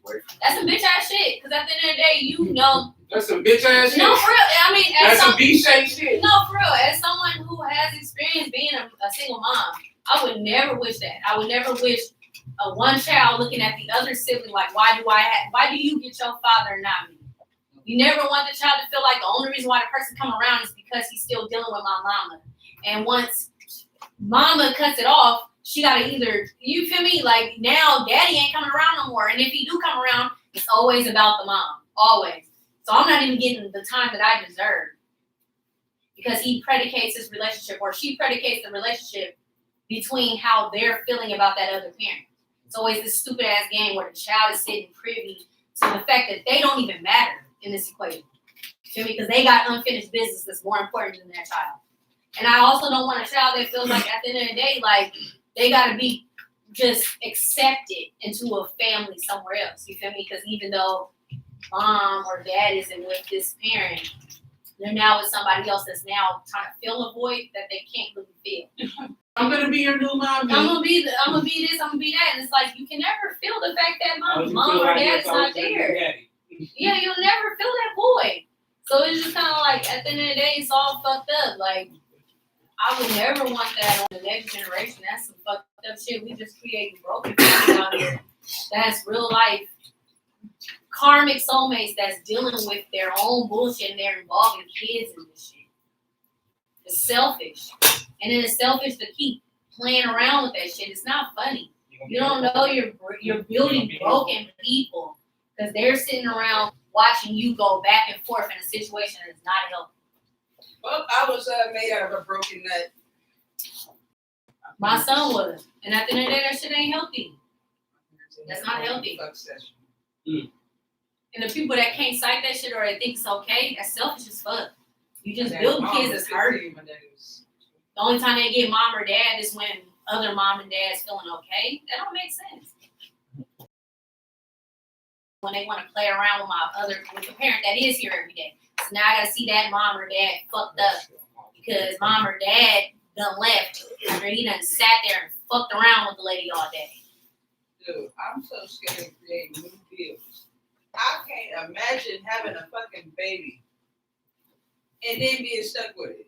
away from That's some bitch ass shit. Because at the end of the day, you know. That's some bitch ass shit. No, for real. I mean, That's some B-shaped shit. No, for real. As someone who has experience being a single mom, I would never wish that. I would never wish a one child looking at the other sibling like, why do you get your father and not me? You never want the child to feel like the only reason why the person come around is because he's still dealing with my mama. And once mama cuts it off, she gotta either, you feel me? Like now daddy ain't coming around no more. And if he do come around, it's always about the mom. Always. So I'm not even getting the time that I deserve. Because he predicates his relationship or she predicates the relationship between how they're feeling about that other parent. It's always this stupid ass game where the child is sitting privy to the fact that they don't even matter in this equation. You feel me? Because they got unfinished business that's more important than their child. And I also don't want a child that feels like at the end of the day, like they gotta be just accepted into a family somewhere else. You feel me? Because even though mom or dad isn't with this parent, they're now with somebody else that's now trying to fill a void that they can't really fill. I'm gonna be your new mom. I'm gonna be this, I'm gonna be that. And it's like you can never feel the fact that mom or dad is not there. Yeah, you'll never feel that void. So it's just kind of like at the end of the day, it's all fucked up. Like I would never want that on the next generation. That's some fucked up shit. We just creating broken families out here. That's real life karmic soulmates that's dealing with their own bullshit and they're involving kids in this shit. It's selfish. And then it's selfish to keep playing around with that shit. It's not funny. You don't know you're building broken people because they're sitting around watching you go back and forth in a situation that's not healthy. Well, I was made out of a broken nut. My son was. And at the end of the day, that shit ain't healthy. That's not healthy. And the people that can't cite that shit or they think it's okay, that's selfish as fuck. You just building kids that's hurt. The only time they get mom or dad is when other mom and dad's feeling okay. That don't make sense. When they want to play around with the parent that is here every day. So now I gotta see that mom or dad fucked up because mom or dad done left after he done sat there and fucked around with the lady all day. Dude, I'm so scared of creating new bills. I can't imagine having a fucking baby and then being stuck with it.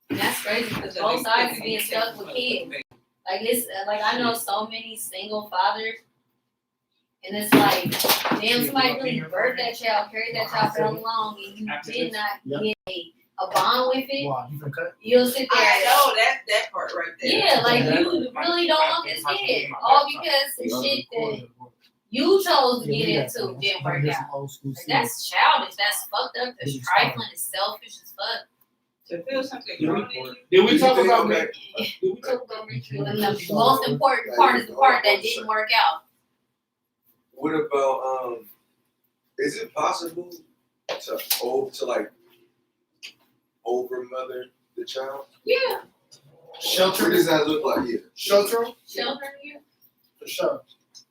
And that's crazy because both sides is being stuck with kids. Like it's like I know so many single fathers, and it's like, damn, somebody really birthed that child, carried that child for long, and you did not get a bond with it. You'll sit there. I know that part right there. Yeah, like you really don't want this kid, all because the shit that you chose to get into didn't work out. Like, that's childish. That's fucked up. That's trifling. It's selfish as fuck. To feel something growing in you. Did we talk about me? And the most important part is the part that didn't work out. What about is it possible to like over mother the child? Yeah. Shelter? What does that look like here? Shelter? Shelter you. For sure.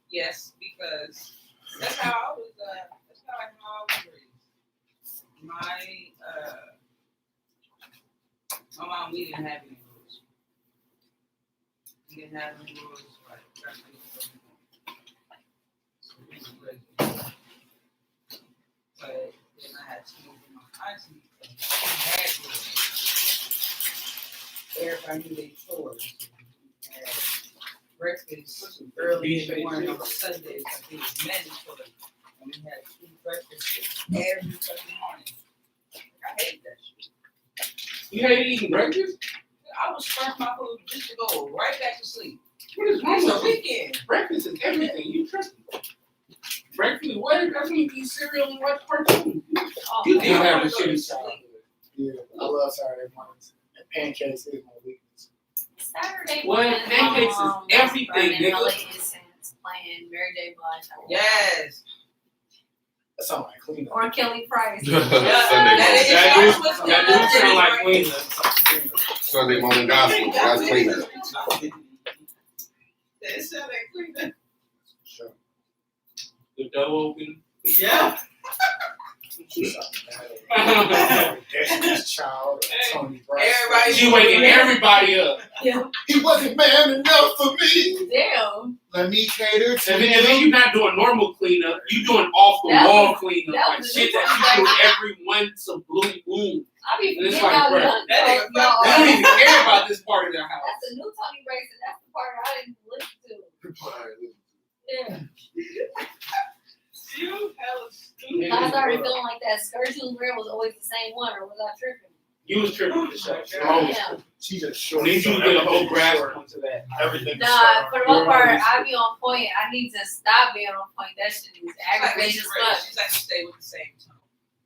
Yes, because that's how I was. That's how I was raised. My mom, we didn't have any rules. We didn't have any rules. Right? So we were raised. But then I had two of my aunties that had rules. Everybody knew their chores. We had breakfast early in the morning on Sundays. I think it was mandatory. And we had to eat breakfast every fucking morning. I hate that shit. You hated eating breakfast? I would start my food just to go right back to sleep. What is wrong It's with a you? weekend. Breakfast is everything. You tripping. Breakfast, what? That's when you eat cereal and watch cartoons. You did have a shitty childhood. Yeah, I love Saturday mornings. And pancakes is my weakness. Saturday Well, morning, pancakes is my mom everything, burning nigga. LA incense, playing Mary J. Blige. Yes. That sounds like clean up. Or Kelly Price. Sunday That do sound like cleaner. Sunday morning gospel. That's cleaner. That sound like cleaner. Sure. the door open. Yeah. Destiny's Child, Tony Braxton. Everybody- She waking everybody up. He wasn't man enough for me. Damn. Let me cater to And then him. you're not doing normal cleanup. You doing off the That wall was- cleanup, that like was shit the that you new do every once a blue moon. I be And it's forgetting like, how bruh, young that nigga y'all fucked They are. don't even care about this part of their house. That's the new Tony Braxton. That's the part I didn't listen to. Yeah. You hella stupid. I started feeling like that skirt you was wearing was always the same one, or was I tripping? You was tripping for sure. Yeah. She just short. Need you to so get a whole everything is grasp short. onto that. Everything is Nah, short. for the most part, I be on point. I need to stop being on point. That shit is Like aggravating as Rachel Ray, fuck. she's like to stay with the same tone.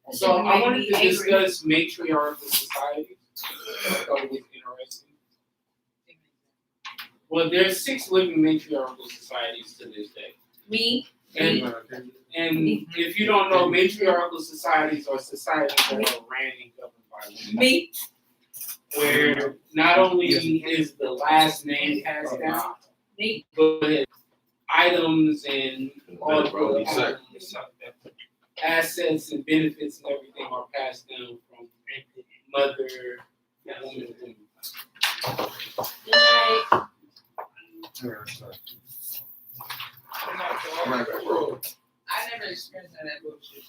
That shit So I make wanted me to angry. discuss matriarchal societies. I thought it was interesting. Well, there's 6 living matriarchal societies to this day. Me, And if you don't know, matriarchal societies are societies that are ran and governed by women. me, Where not only is the last name passed down, me. but items and all Bro, you suck. the assets and benefits and everything are passed down from mother, woman, woman. Good night. I'm not gonna roll. I never experienced that bullshit.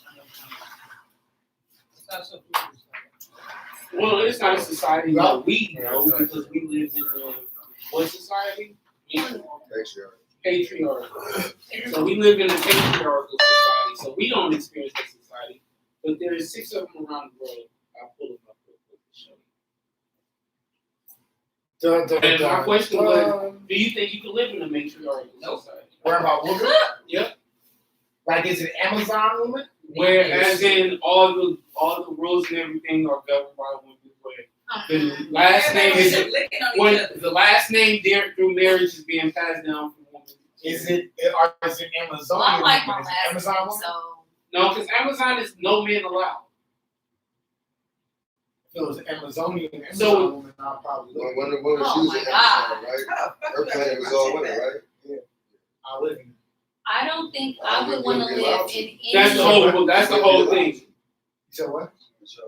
It's not so cool. Well, it's not a society that we know because we live in what society? Patriarchal. So we live in a patriarchal society. So we don't experience that society. But there are 6 of them around the world. I'll pull them up real quick to show you. And my question was, do you think you could live in a matriarchal society? Where about women? Yep. Like, is it Amazon woman? Where, as in, all the rules and everything are governed by women. Where the last name Everybody is was licking on each when other. the last name there through marriage is being passed down from woman. Is it Amazon? Well, I like my Is it last Amazon name, woman? so No, because Amazon is no men allowed. If it was Amazonian Amazon So- woman, I'll probably When live. when the woman Oh she was my in God. Amazon, right? How the fuck Her you planet gotta was do all that? women, right? I'll live in I don't think I would want to You'd be live allowed to. in any. That's the whole thing. You said what? So,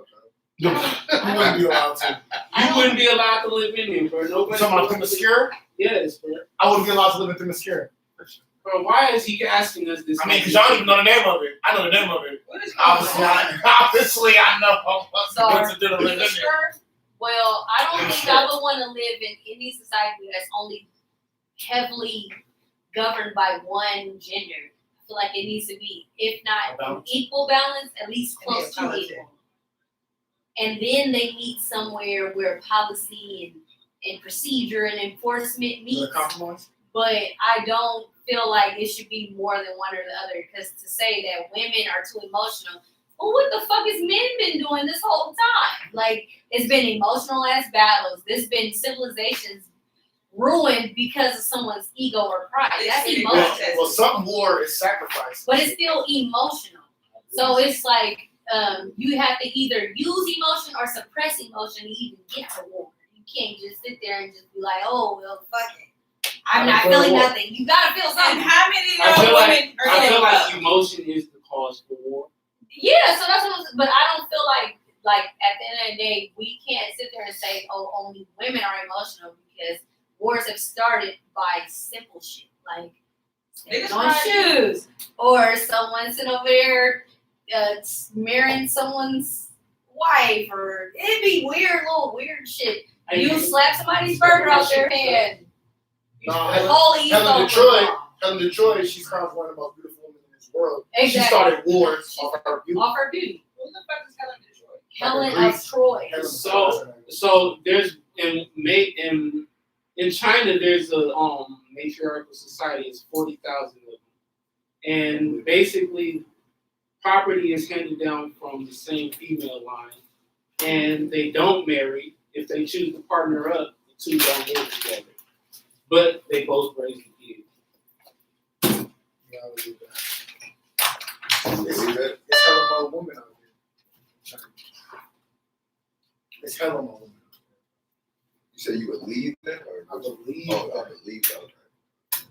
You wouldn't be allowed to. You wouldn't be allowed to live in there, bro. You Nobody. talking about Themyscira? Yes, bro. I wouldn't be allowed to live in Themyscira. Bro, why is he asking us this? I mean, because y'all don't even know the name of it. I know the name of it. What is going Obviously, on? I know Sorry. what's to do to live in there. Sure. Well, I don't think I would want to live in any society that's only heavily governed by one gender. I feel like it needs to be, if not an equal balance, at least close to equal. And then they meet somewhere where policy and procedure and enforcement Is it meet. a compromise? But I don't feel like it should be more than one or the other. Because to say that women are too emotional, well, what the fuck has men been doing this whole time? Like, it's been emotional ass battles. There's been civilizations ruined because of someone's ego or pride. That's emotional. Well, some war is sacrifice. But it's still emotional. So it's like you have to either use emotion or suppress emotion to even get to war. You can't just sit there and just be like, oh, well, fuck it. I'm not feeling nothing. You gotta feel And something. how many I feel women like are I feel in like emotion is the cause for war. Yeah, so that's what I'm saying. But I don't feel like at the end of the day, we can't sit there and say, oh, only women are emotional because wars have started by simple shit like stepping on shoes or someone sitting over there marrying someone's wife, or it'd be weird, little weird shit. You slap somebody's burger off their hand. No, Whole ego Helen was Detroit, gone. Helen Detroit, she's kind of one of the most beautiful women in this world. Exactly. She started wars off her beauty. Off her beauty. Who the fuck is Helen Detroit? Helen of Troy. Helen So there's in China there's a matriarchal society. It's 40,000 of them, and basically property is handed down from the same female line, and they don't marry. If they choose to partner up, the two don't live together, but they both raise the kids. Yeah, I would do you believe that? It's hella more women out here. It's hella more women. You said you would leave that, or I believe oh, I that. believe that.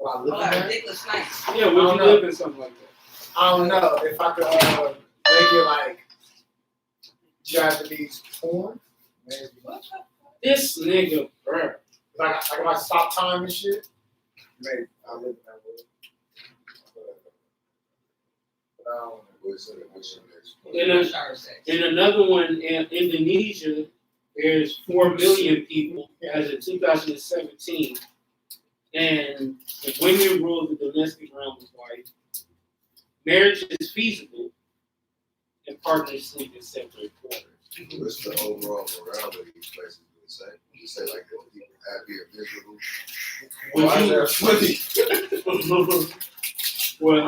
Well, I Oh, live like in that. ridiculous nights. Yeah, would you live in something like that? I don't know if I could make it like Japanese porn. Maybe. This nigga, bruh. Like I can like stop time and shit. Maybe I live in that world. But I don't know. What's your next point? In, a, Shower sex. in another one, in Indonesia, there's 4 million people as of 2017, and the women rule the domestic realm of life. Marriage is feasible, and partners sleep in separate quarters. What's the overall morale of these places? Would you say like that people happy or miserable? Well,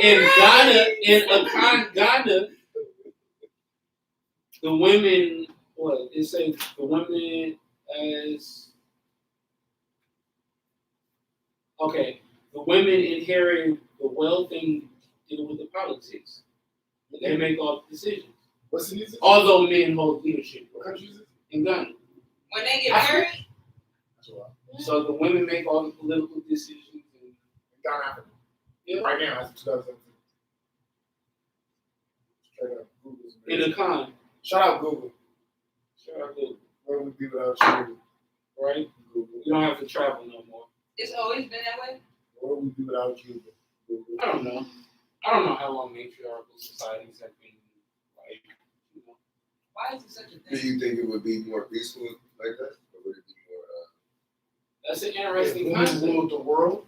in Ghana, in Accra, Ghana, the women, what it says, the women as okay, the women inherit the wealth and deal with the politics. They make all the decisions. What's the music? Although men hold leadership What country is it? in Ghana. When they get married, That's what So the women make all the political decisions. And, Ghana, Africa. yeah. Right now, it's 2017. Straight up, Google's In a con. Shout out Google. Shout out to, Where would we be without you? right? Google. You don't have to travel no more. it's always been that way. Where would we be without you? Google. I don't know. I don't know how long matriarchal societies have been like, you know. Why is it such a Do thing? you think it would be more peaceful like that? Or would it be more That's an If interesting women concept. ruled the world,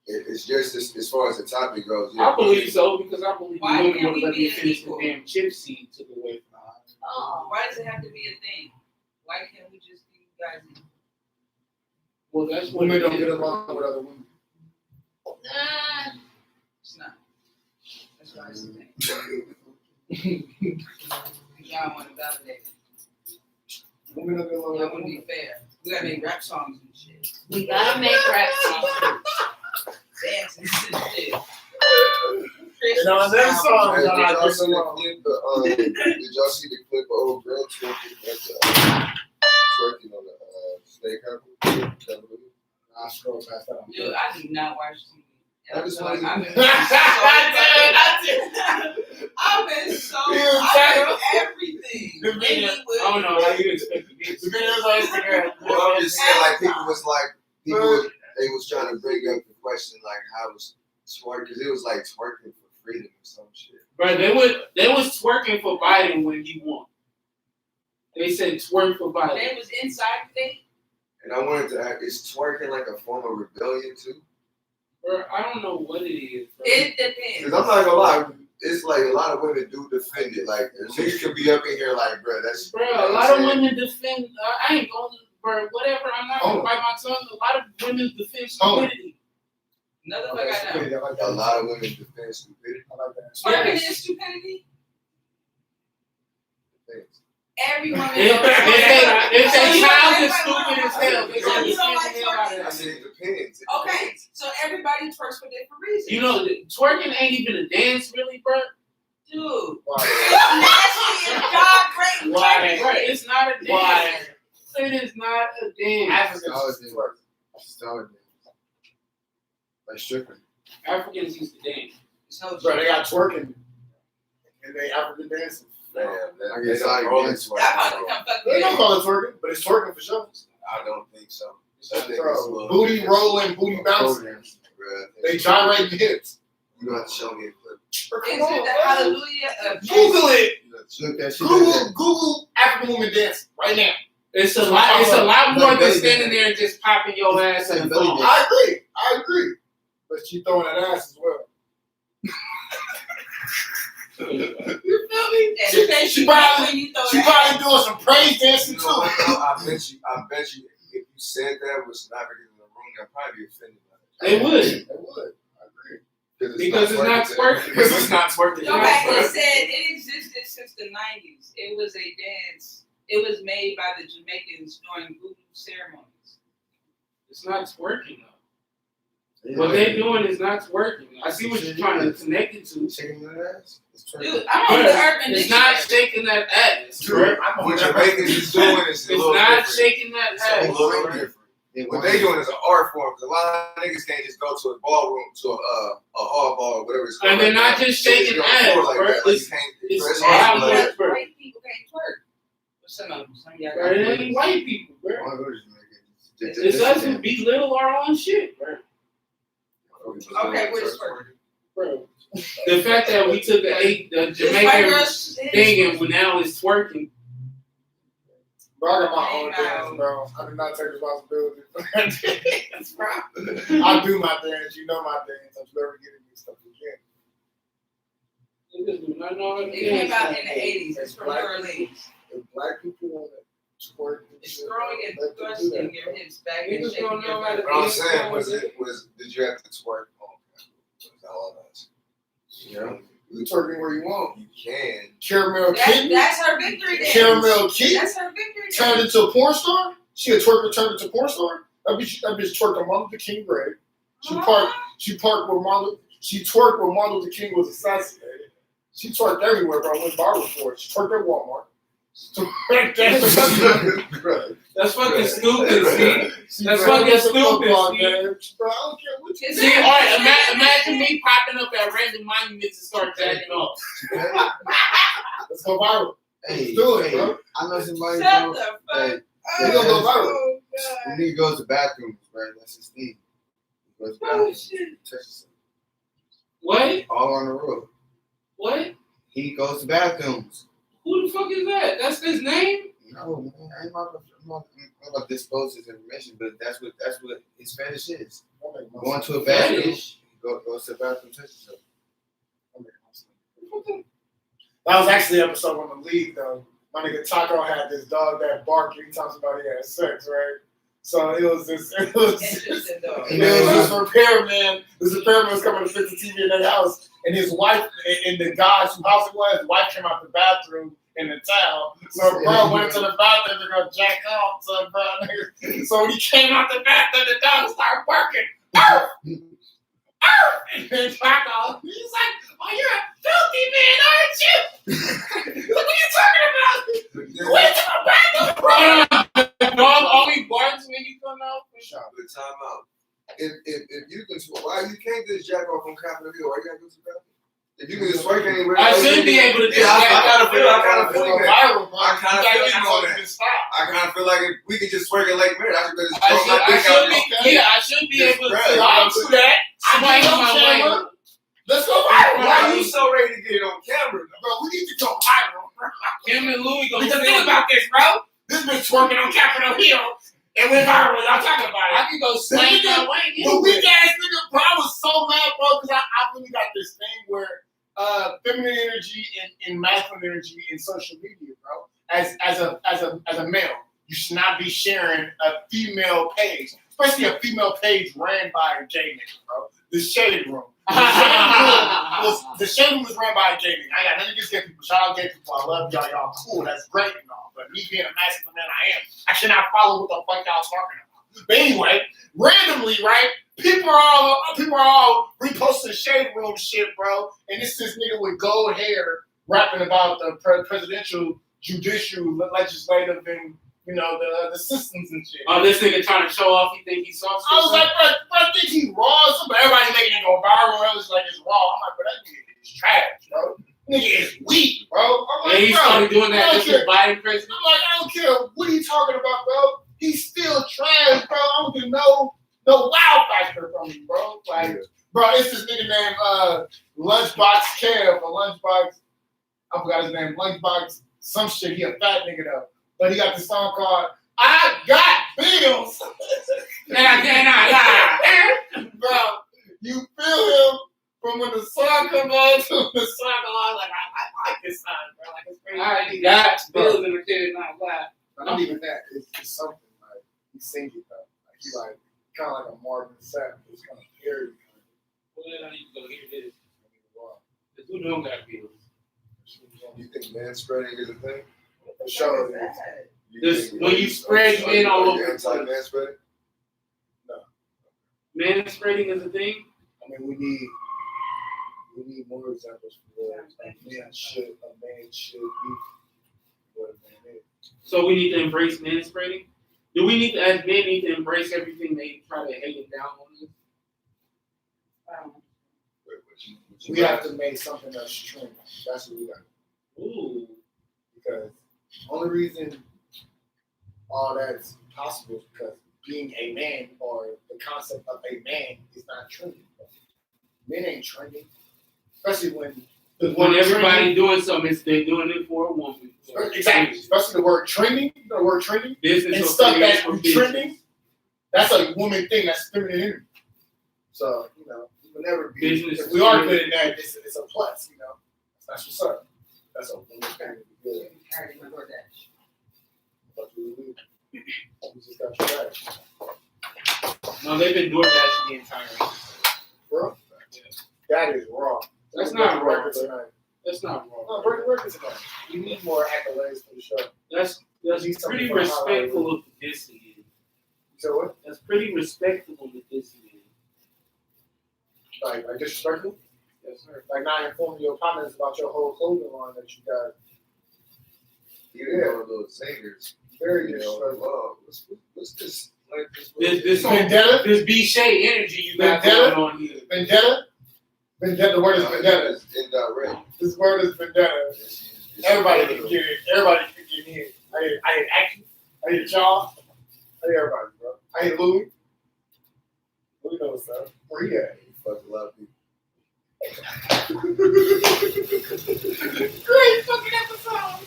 it's just as far as the topic goes. I believe so because I believe Why women can't would we let be me finish equal? the damn chip seed took away from us. Oh. Why does it have to be a thing? Why can't we just be guys? Well, that's what women it don't is. get along with other women. It's not. That's why it's a thing. Y'all want to validate it. Women don't get along with Y'all other want to be women. fair. We gotta make rap songs and shit. We gotta make rap songs. Dancing and shit. And on that song, Hey, y'all did y'all get see the along. clip? Did y'all see the clip of old girl twerking at the twerking on the state capitol? I scroll past that. Dude, I do not watch TV. I just I've wanted been to- I've been so You I do everything. The video- I don't know how you expect to be. The videos on Instagram. Well, I'm just saying, like people they was trying to bring up the question like how was twerk because it was like twerking for freedom or some shit. Bro, they was twerking for Biden when he won. They said twerk for Biden. They was inside the thing. And I wanted to ask, is twerking like a form of rebellion too? Bro, I don't know what it is, bro. It depends. Because I'm not gonna lie, it's like a lot of women do defend it. Like niggas could be up in here like, bro, that's Bro, you know a what lot I'm of saying? women defend. I ain't going to, bro, whatever. I'm not going to bite my tongue. A lot of women defend stupidity. Another Oh, fuck that's I know. stupidity. I like A that. lot of women defend stupidity. I like that. Twerking Yes. is stupidity. Things. Every woman If knows they So you child don't is like stupid as hell, they So gonna you don't defend like the hell out of I that. said it depends. It Okay, depends. so everybody twerks for different reasons. You know, twerking ain't even a dance, really, bro. Dude, Why? it's nasty and God great. Why? Bro, it's not a dance. Why? It is not a dance. Africans twerk. Like stripping. Africans used to dance. So Bro, they got twerking. And they African dancing. Man, I they guess don't I call it guess. twerking, that probably bro. come fuck They with don't me. call it twerking, but it's twerking for sure. I don't think so. I think it's a Bro, little booty different. rolling, booty bouncing. Bruh, I think They gyrate hips. you gonna have to show me a clip. Bro, Is come on, it the bro. hallelujah of Google it. You have to look that shit Google African women dancing right now. It's a lot more than standing there and just popping your ass in the Belly phone. dance. I agree. But she throwing that ass as well. You feel me? And She probably when you throw she that probably doing some praise dancing You too. know what, though? I bet you, if you said that with some Africans in the room, they'd probably be offended by that. They would. They would. I agree. Because it's not twerking. Because it's not twerking. Okay, it said it existed since the 90s. It was a dance. It was made by the Jamaicans during voodoo ceremonies. It's not twerking though. What they doing is not working. I see what you're trying to connect it to. Shaking that ass. It's Dude, I'm on the urban It's not shaking that ass, bro. What Jamaicans is doing is a It's little not different. shaking that It's a ass, little bro. different. What they doing is an art form. 'Cause a lot of niggas can't just go to a ballroom, to a hard ball or whatever it's called. And they're not just shaking They ass, be on the floor bro. Like that. Like It's- you can't, it's it's how hard it to works, let- bro. White people can't twerk. Some of them. Some of y'all Bro, got it ain't white people, bro. One of those Jamaicans. It's us who belittle our own shit, bro. Okay, which twerk? Bro. The fact that we took the This white Jamaican girl thing and now it's twerking. Bro, I got my own Hey, dance, now. bro. I do not take responsibility for that dance, bro. I do my dance. You know my dance. I'm never getting me stuff again. Niggas do not know how to It came dance. out in the 80s. It's from New Orleans. If black people want to twerk, and It's shit, throwing and let them do thrusting that, your bro. hips back and Niggas shaking don't know your how to back. What I'm saying did you have to twerk on all of us? You know, You twerking where you want. you can. Caramel kitten. That's her victory dance. Caramel kitten That's her victory turned dance. into a porn star. She a twerker turned into a porn star. That bitch twerked on Martin Luther King grave. She twerked where Martin Luther King was assassinated. She twerked everywhere, bro. Went viral for it. She twerked at Walmart. That's fucking stupid, see? She That's twerked fucking at the stupid, football see? game. Bro, I don't care what you See, all right, imagine me popping up at random monuments and start jacking off. Let's go viral. Hey, Do it, hey, bro. I know somebody Shut who the fuck hey, up. We gonna go viral. Oh, when God. he goes to bathrooms, right? That's his thing. He goes to Oh, bathrooms, shit. touches them. What? All on the road. What? He goes to bathrooms. Who the fuck is that? That's his name? No, man, I'm not about to disclose his information, but that's what his fetish is. Going to a bathroom, Fetish? goes to the bathroom, touches him. That was actually an episode on the league, though. My nigga Taco had this dog that barked every time somebody had sex, right? So it was Interesting, though. this repairman. This repairman was coming to fix the TV in their house, and his wife and the guy whose house it was, his wife came out the bathroom in the towel. So bro went into the bathroom to go jack off. So bro, nigga, so when he came out the bathroom, the dog started barking. Arf! Arf! And then Taco, he's like, "Oh, you're a filthy man, aren't you?" Look what you talking about. Went to the bathroom, bro. The dog only barks when you come out. But time out. If you can, why you can't just jack off on Capitol Hill? Why you gotta go to the bathroom? If you can just work anywhere, I should be able to do Yeah, I that. kinda feel It's that. going viral, bro. I kinda You gotta feel get you on something that. to stop. I kind of feel like if we could just work at Lake Mary, I should just throw my I dick should out. be, yeah, I should be able to. Right. I'll do that. Somebody I on my way. Let's go viral. Why are you so ready to get it on camera? Bro, we need to go viral, bro. Kim and Louis gonna Because film think it. about this, bro. This bitch working on Capitol Hill, and we're viral. Y'all talking about it. I can go slam that way. The weak ass nigga, bro, I was so mad, bro, because I really got this thing where feminine energy and masculine energy in social media, bro. As a male, you should not be sharing a female page, especially a female page ran by a gay nigga, bro. The Shade Room. The Shade Room was ran by a gay nigga. I got nothing against gay people. Shout out gay people. I love y'all. Y'all cool. That's great and all. But me being a masculine man I cannot follow what the fuck y'all talking about. But anyway, randomly, right? People are all reposting Shade Room shit, bro. And it's this nigga with gold hair rapping about the presidential, judicial, legislative, and the systems and shit. Oh, this nigga trying to show off. He think he's soft. I was like, bro, I think he raw. But everybody's making it go viral. It's like it's raw. I'm like, bro, that nigga is trash, bro. Nigga is weak, bro. I'm Yeah, like, he bro. started doing that I just don't with Biden president. I'm like, I don't care what are you talking about, bro. He's still trash, bro. I don't get no wow factor from him, bro. Like, bro, it's this nigga named Lunchbox Kev or Lunchbox. I forgot his name. Lunchbox some shit. He a fat nigga though, but he got this song called "I Got Bills." And I cannot lie. Bro, you feel him from when the song come on to when the song come on. Like I like this song, bro. Like it's crazy. I already got bills in the kid, not lie. Not even that. It's something like he sings it though. Like he like kind of like a Marvin Sapp. It's kind of scary. Well, I need to go hear this. Cause who don't got bills? You think man spreading is a thing? For sure. You This- think- when you spread men all over the anti man spreading? manspreading is a thing? I mean, we need more examples for a man should be what a man is. So we need to embrace manspreading? Do we need to, as men, need to embrace everything they try to hate it down on us? We have to make something that's true. That's what we got. Ooh. Because the only reason all that's possible is because being a man or the concept of a man is not trending. Men ain't trending. Especially When everybody doing something, they're doing it for a woman. Exactly. Especially the word trending. You know the word trending? Business And or stuff creation that's for business. trending, that's a woman thing, that's feminine energy. So, you will never be. Business If we are good at that, it's a plus, That's what's up. That's a woman thing to be good at. I already remember that. But we just got your back. No, they've been doing that the entire time. Bro, that is wrong. That's Break not the wrong. record tonight. That's not wrong. No, break the record tonight. We need more accolades for the show. That's Need something pretty for the highlight respectful of the dissing. So what? That's pretty respectful of the dissing. Like disrespectful? Yes, sir. Like not informing your partners about your whole clothing line that you got. Even though those singers, Very you disrespectful. know, what's this? Like This Vendetta? this B Shay energy you got Vendetta? going on here. Vendetta? Vendetta, the word is vendetta. It's indirect. This word is vendetta. It's Everybody can political. get it. Everybody can get in. I hate action. I hate y'all. I hate everybody, bro. I hate Louis. Louis knows stuff. Where he at? He fucked a lot of people. Great fucking episode.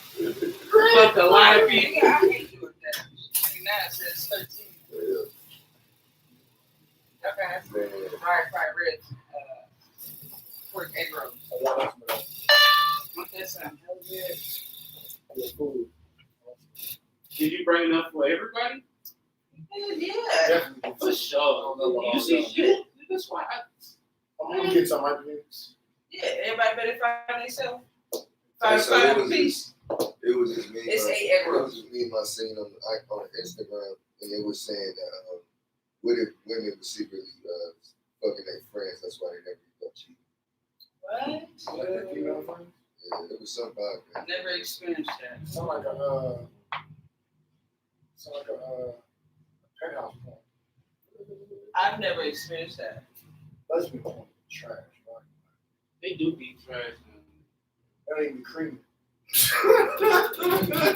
Fucked a lot of people. Yeah, I hate doing that. Now it says 13. Yeah, Okay. man. Fried ribs. Pork egg rolls. I want us to know. Want that sound hell good. Your food. Did you bring enough for everybody? Hell yeah. Definitely. For sure. You see shit? That's why I'm gonna get some right here. Yeah, everybody better find themselves. Yeah, so it Find a was piece. It was just me. It's my- 8 egg It rolls. was just me and my scene on Instagram, and it was saying that what if women were secretly fucking their friends? That's why they never got cheated. What? Like that female friend? Yeah, it was something about that. Never experienced that. Sound like a penthouse porn. I've never experienced that. Lesbian porn. Trash, right? they do be trash, man. That ain't even creamy.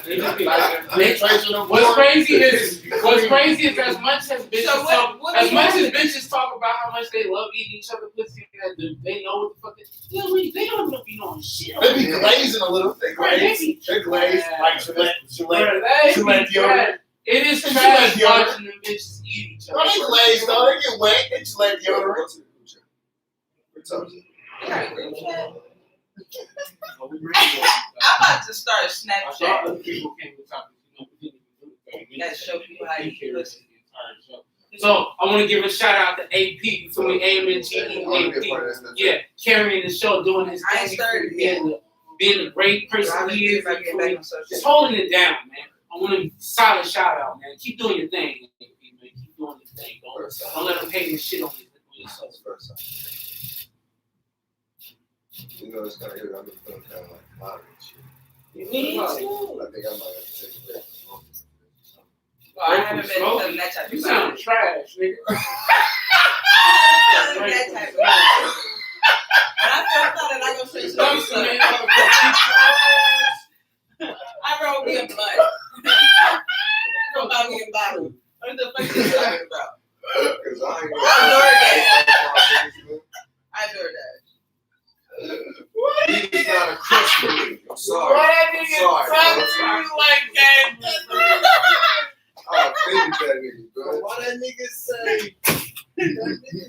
They just be Like, they- tracing them What's porn. crazy is as much as bitches So talk what as do much you as bitches talk about how much they love eating each other pussy, they know what the fuck they don't know be knowing shit. They be glazing a little. They Right, they glaze. be They glaze. Like Gillette. They Gillette be deodorant. trash. It is Gillette trash deodorant. watching them bitches eat each No, other. they glaze though. They get wet. They just let deodorant. Go to the future. What's up? You got a group chat? But we really don't. I'm about to start I saw Snapchat. other people came with topics, we didn't even do it. That show people how you listen. So I want to give a shout out to AP for me, AMNGE. Yeah, carrying the show, doing his I ain't thing, started yet. being a great So person I'm gonna he see is, if I get back on social just media. holding it down, man. I want a solid shout out, man. Keep doing your thing, AP, man. Keep doing your thing. Don't let them hate and shit on you. That's the first time. You know, it's kind of good. I've been feeling kind of like moderate shit. Me too. I think I might have to take a break. Well, I haven't been feeling that type You of sound trash, nigga. I haven't been that type of When I first started, I go straight to the Dumpster, sun. man. Motherfucker. I roll me a blunt. Don't buy me a bottle. What the fuck are you talking about? Because I ain't I adore that. He's not a Christian. I'm sorry. Why that nigga Sorry, talk bro. to you like that? I offended that nigga, bro. Why that nigga say? That nigga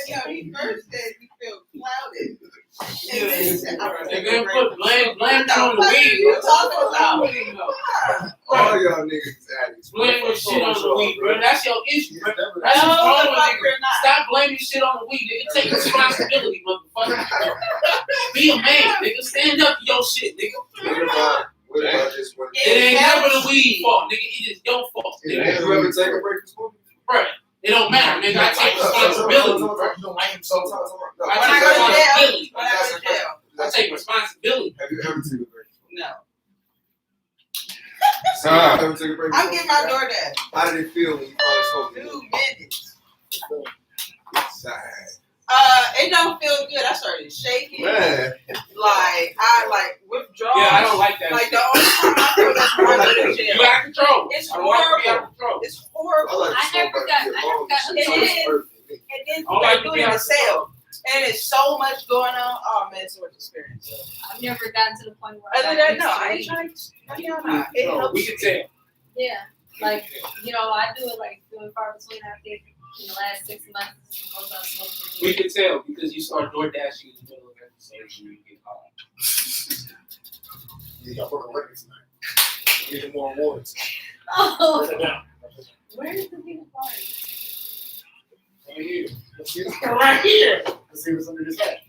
Yo, he first said he felt clouded. And then he said, And then put blame on the weed. You talking about? All y'all niggas addicts. Blame your shit on the weed, bro. That's your issue, bro. Never That's No, what's wrong the with fuck niggas. you're not. Stop blaming shit on the weed, nigga. Take responsibility, motherfucker. Be a man, nigga. Stand up for your shit, nigga. What about just when It ain't never the weed fault, nigga. It is your fault. You Nigga. ever take a break from smoking? Right. It don't matter, nigga. I take responsibility. You don't like him so much. When I go to jail, responsibility. when I go to jail, I take responsibility. Have you ever taken a break? no. So, you ever take a break? I'm getting my DoorDash. How did it feel when you finally smoked? 2 minutes. Sad. It don't feel good. I started shaking. Man. Like I like withdrawals. Yeah, I don't like that. Like the only time I feel that's when I go to jail. You out of control. It's I don't like to be out horrible. of control. It's horrible. I never got It is. And then I don't like they to do be it in out the of cell. And it's so much going on. Oh man, it's worth experience. I've never gotten to the point where Other I than got no, I ain't used to it. trying to. Hell no. It No, helps. we can tell. Yeah, like I do it like doing far between. I think in the last 6 months, I was smoking. We can tell because you start door dashing in the middle of episodes and you get home. You got broken records tonight. You get more awards. Oh, Write it down. where's the big party? Right here. Let's see what's right here. Let's see what's under this hat.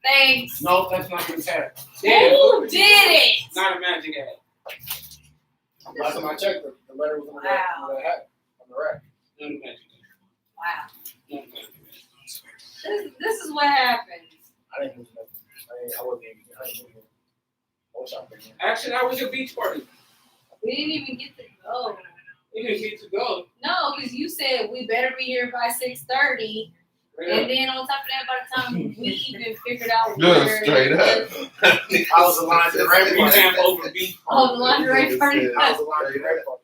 Thanks. No, that's not his hat. Who did it? Not a magic hat. Last time I checked, the letter was on the hat. On the rack. Not a magic hat. Wow. Not a magic hat. This is what happens. I didn't do nothing. I wasn't even. I didn't do anything. I wish I could. Actually, that was your beach party. We didn't even get to go. You didn't get to go. No, because you said we better be here by 6:30, and then on top of that, by the time we even figured out Yeah, where straight up. I was aligned to the right We part. ran over beach Oh, party. the lingerie party. I was aligned to the right part.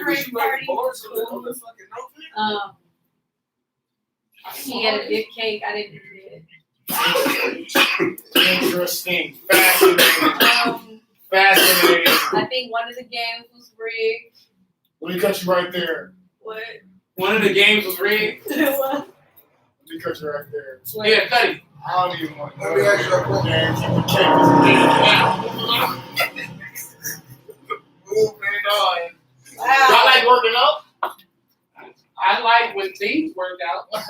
Lingerie party was cool. She had a big cake. I didn't do it. Interesting. Fascinating. Fascinating. I think one of the games was rigged. Let me cut you right there. What? One of the games was rigged. What? Let me cut you right there. Yeah, cut it. I don't even want to Let me ask you a question. Games, you can check this game out. Moving on. Wow. Y'all like working out? I like when things work out. Fuck.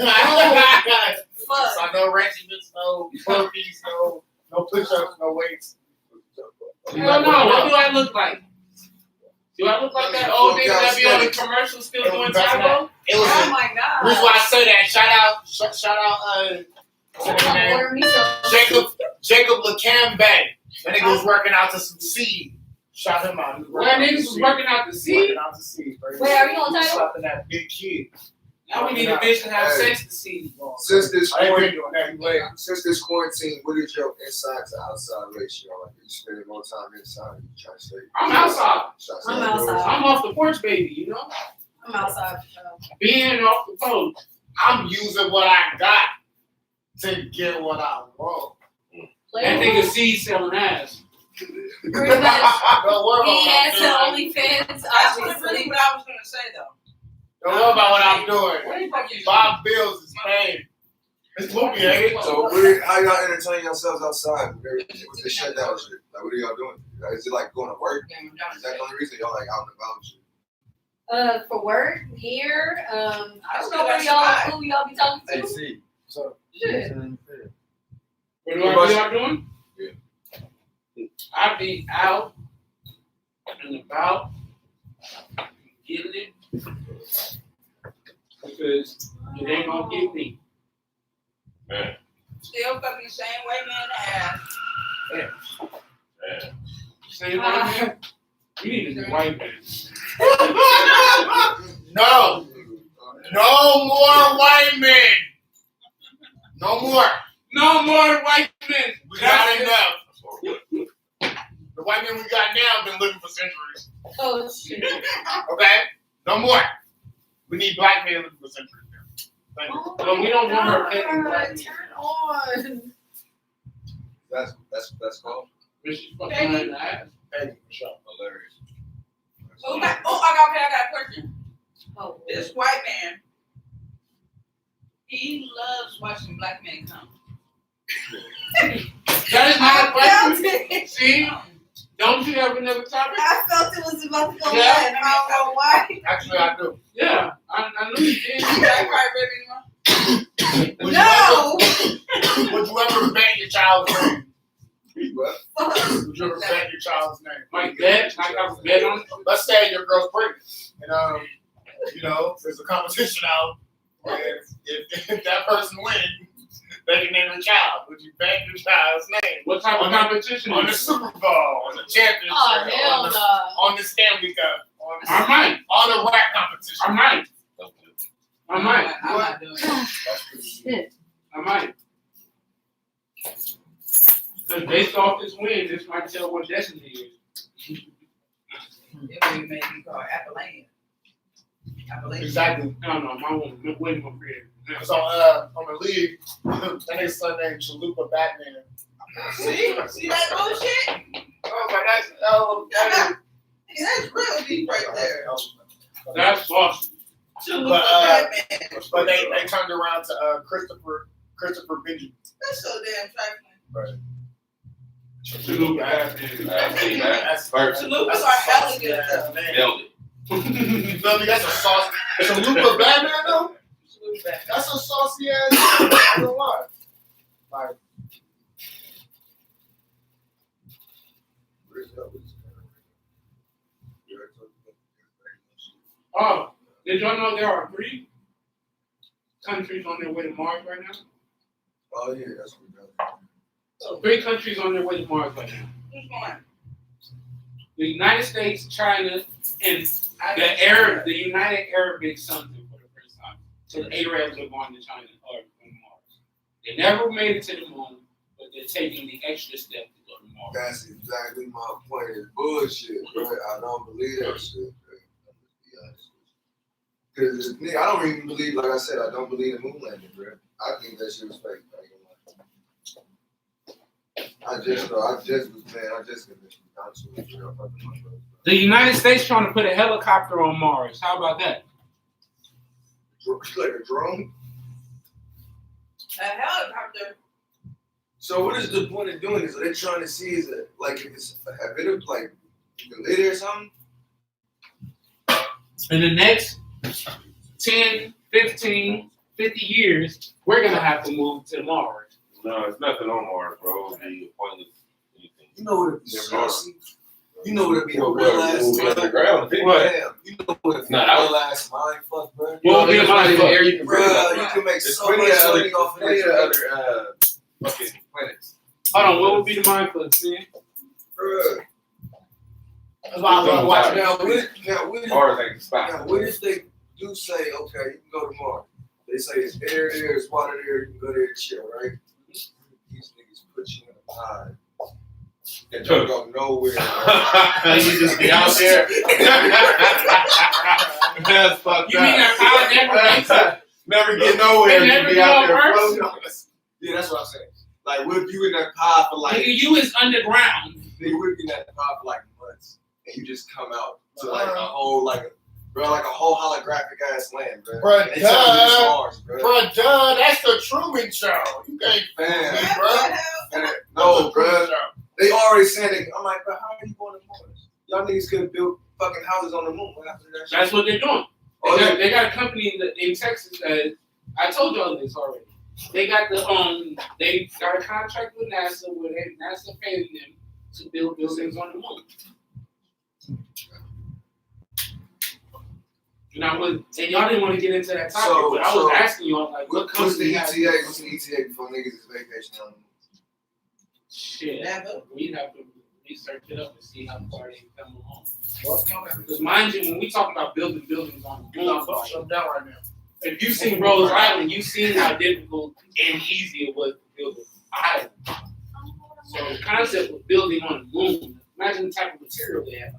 So no wrenchiness, no burpees, no push-ups, no weights. No, what do I look like? Do I look like that old nigga that be on the commercial still doing taco? It was Oh my god. the reason why I say that. Shout out, what's his name? Order me some. Jacob LeCambe. That nigga was working out to some seed. Shout him out. He was Where working out niggas to was seed. working out the seed? Working out to seed, bro. Wait, are you on title? Slapping that big kid. Now we need a bitch to have sex to see. Since this I ain't been quarantine, doing that. wait, since this quarantine, what is your inside to outside ratio? Like, are you spending more time inside? Or you trying to stay? I'm outside. I'm outside. I'm off the porch, baby, you know? I'm outside. Being off the porch. I'm using what I got to get what I want. That nigga seed selling ass. Pretty much. Don't worry He has to about what I'm doing. OnlyFans, That's really obviously. what I was gonna say though. Don't worry about what I'm What doing. the fuck you Bob Bills is paying. It's loopy, ain't it? So, how y'all entertain yourselves outside with the shutdown shit? Like, what are y'all doing? Is it like going to work? Is that the only reason y'all like out and about and shit? For work here, I don't know who y'all be talking to. see. So, Shit. What do I be doing? Yeah. I be out and about, getting it, because it ain't gonna get me. still fucking same way, man? Ass. Same white man. You need a new white man. no. No more white men. No more. No more white men. We got enough. The white men we got now have been living for centuries. Oh shit. Okay? No more. We need black men living for centuries now. Thank you. But we don't want her petting black men. Turn on. That's called But she's fucking her in the ass. Thank you for sure. hilarious. I got a question. Oh, This white man, he loves watching black men come. That is not a question. it. See? Don't you have another topic? I felt it was about to go Yeah. in. I don't know why. Actually, I do. Yeah, I knew you did. Black white baby, Would No. You ever bang your child's friend? What? Would you ever bet your child's name? Like bet, I got bet on it. Let's say your girl's pregnant, and there's a competition out, and if that person wins, they can name the child. Would you bet your child's name? What type of competition On the is it? Super Bowl, on the championship, Oh hell no. on the Stanley Cup, I might. on the rap competition. I might. I might. I'm not doing it. That's pretty good. Shit. I might. Because based off this win, this might tell what destiny is. It would make me call Appalachian. Appalachian. Exactly. No, my woman, way more creative. So on the league, that nigga's son named Chalupa Batman. See that bullshit? Oh my, That's real deep right there. That's saucy. But they turned around to Christopher Benjamin. That's so damn trifling. Salute that. That's First, Chalupas are elegant though. nailed it. You feel me? That's a sauce. Chalupa Batman though. That's a saucy ass. I don't lie. Like, Oh, did y'all know there are 3 countries on their way to Mars right now? Oh yeah, that's what we got. 3 countries on their way to Mars right now. Who's going? The United States, China, and the United Arabic something for the first time. So the Arabs are going to China or Mars. They never made it to the moon, but they're taking the extra step to go to Mars. That's exactly my point. It's bullshit, bro. I don't believe that shit. Because I don't even believe, like I said, I don't believe in moon landing, bro. I think that shit was fake. I just The United States trying to put a helicopter on Mars. How about that? like a drone. A helicopter. So what is the point of doing this? Are they trying to see is it like if it's a bit of like you can live there or something? In the next 10, 15, 50 years, we're going to have to move to Mars. No, it's nothing on Mars, bro. It'd be pointless. You know what it'd be Never saucy? You know what it'd be a Well, real ass underground. Damn, you know what it'd be Nah, a real ass mind fuck, bro? Well, There's not even air you can breathe. Bruh, you can make There's so plenty much of money off of plenty of that. other fucking planets. Hold on, what would be the mind fuck, man? Bruh. that's why I love watching. Mars ain't the spot. Now, what if they do say, okay, you can go to Mars? They say it's air there, it's water there, you can go there and chill, right? These niggas put you in a pod and don't go nowhere. You just be out there. That's fucked You mean that pod never makes it? Never get nowhere. They You never be get out off there Earth? floating on this. Yeah, that's what I'm saying. Like, what if you in that pod for like, Nigga, you is underground. they would be in that pod for like months, and you just come out to like a whole like a whole holographic ass land, bro. Bruh, They tell you it's duh. Mars, bro. Bruh, duh, that's the Truman Show. You can't Man, fool me, bruh. no, bro. They already said it. I'm like, bro, how are you going to Mars? Y'all niggas could have built fucking houses on the moon. What happened to that shit? That's what they're doing. Oh, They got a company in Texas that I told y'all this already. They got they got a contract with NASA where NASA paying them to build buildings on the moon. And y'all didn't want to get into that topic, but I was asking y'all like, what What's the company has ETA? What's the ETA before niggas is vacation on the moon? shit? Never. We'd have to research it up and see how far they come along. Because mind you, when we talk about building buildings on the moon, I'm shut down right now. if you've seen Rose Island, you've seen how difficult and easy it was to build an island. So the concept of building on the moon, imagine the type of material they have.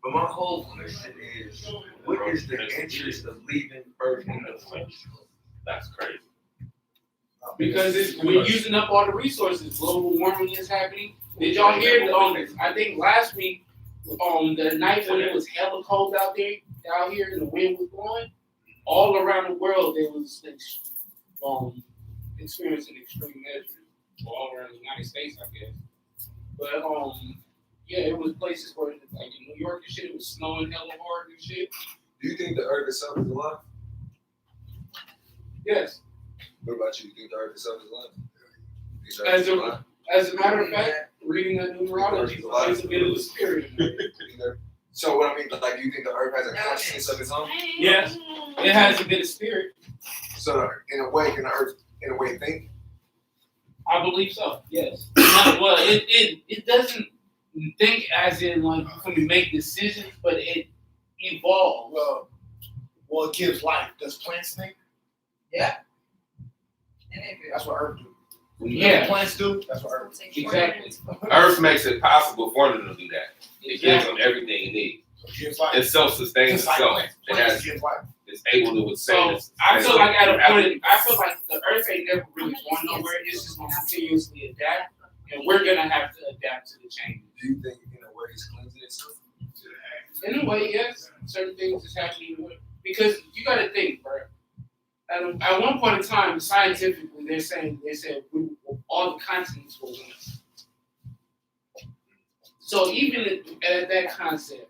But my whole question is, what is the interest of leaving Earth in the place? That's crazy. Because we're using up all the resources. Global warming is happening. Did y'all hear? I think last week, the night when it was hella cold out here, and the wind was blowing, all around the world they was experiencing extreme measures. All around the United States, I guess. But yeah, it was places where, like in New York and shit, it was snowing hella hard and shit. Do you think the Earth itself is alive? Yes. What about you? You think the Earth itself is alive? As a matter of fact, reading that numerology is a bit of a spirit. So what I mean, like, you think the earth has a consciousness of its own? Yes. It has a bit of spirit. So in a way, can the earth, in a way, think? I believe so. Yes. Well, it doesn't think as in like when we make decisions, but it evolves. Well, it gives life. Does plants think? Yeah. That's what Earth do. Yeah. Plants do. That's what Earth do. Exactly. Earth makes it possible for them to do that. It gives them everything it needs. It gives life. It self-sustains Just like itself. plants. It Plants has, give life. it's able to withstand. So I feel like at a point, I feel like the Earth ain't never really going nowhere. It's just gonna continuously adapt, and we're gonna have to adapt to the changes. Do you think, in a way, it's cleansing itself? In a way, yes, certain things is happening with because you got to think, bro. At one point in time, scientifically, they said all the continents were one. So even at that concept,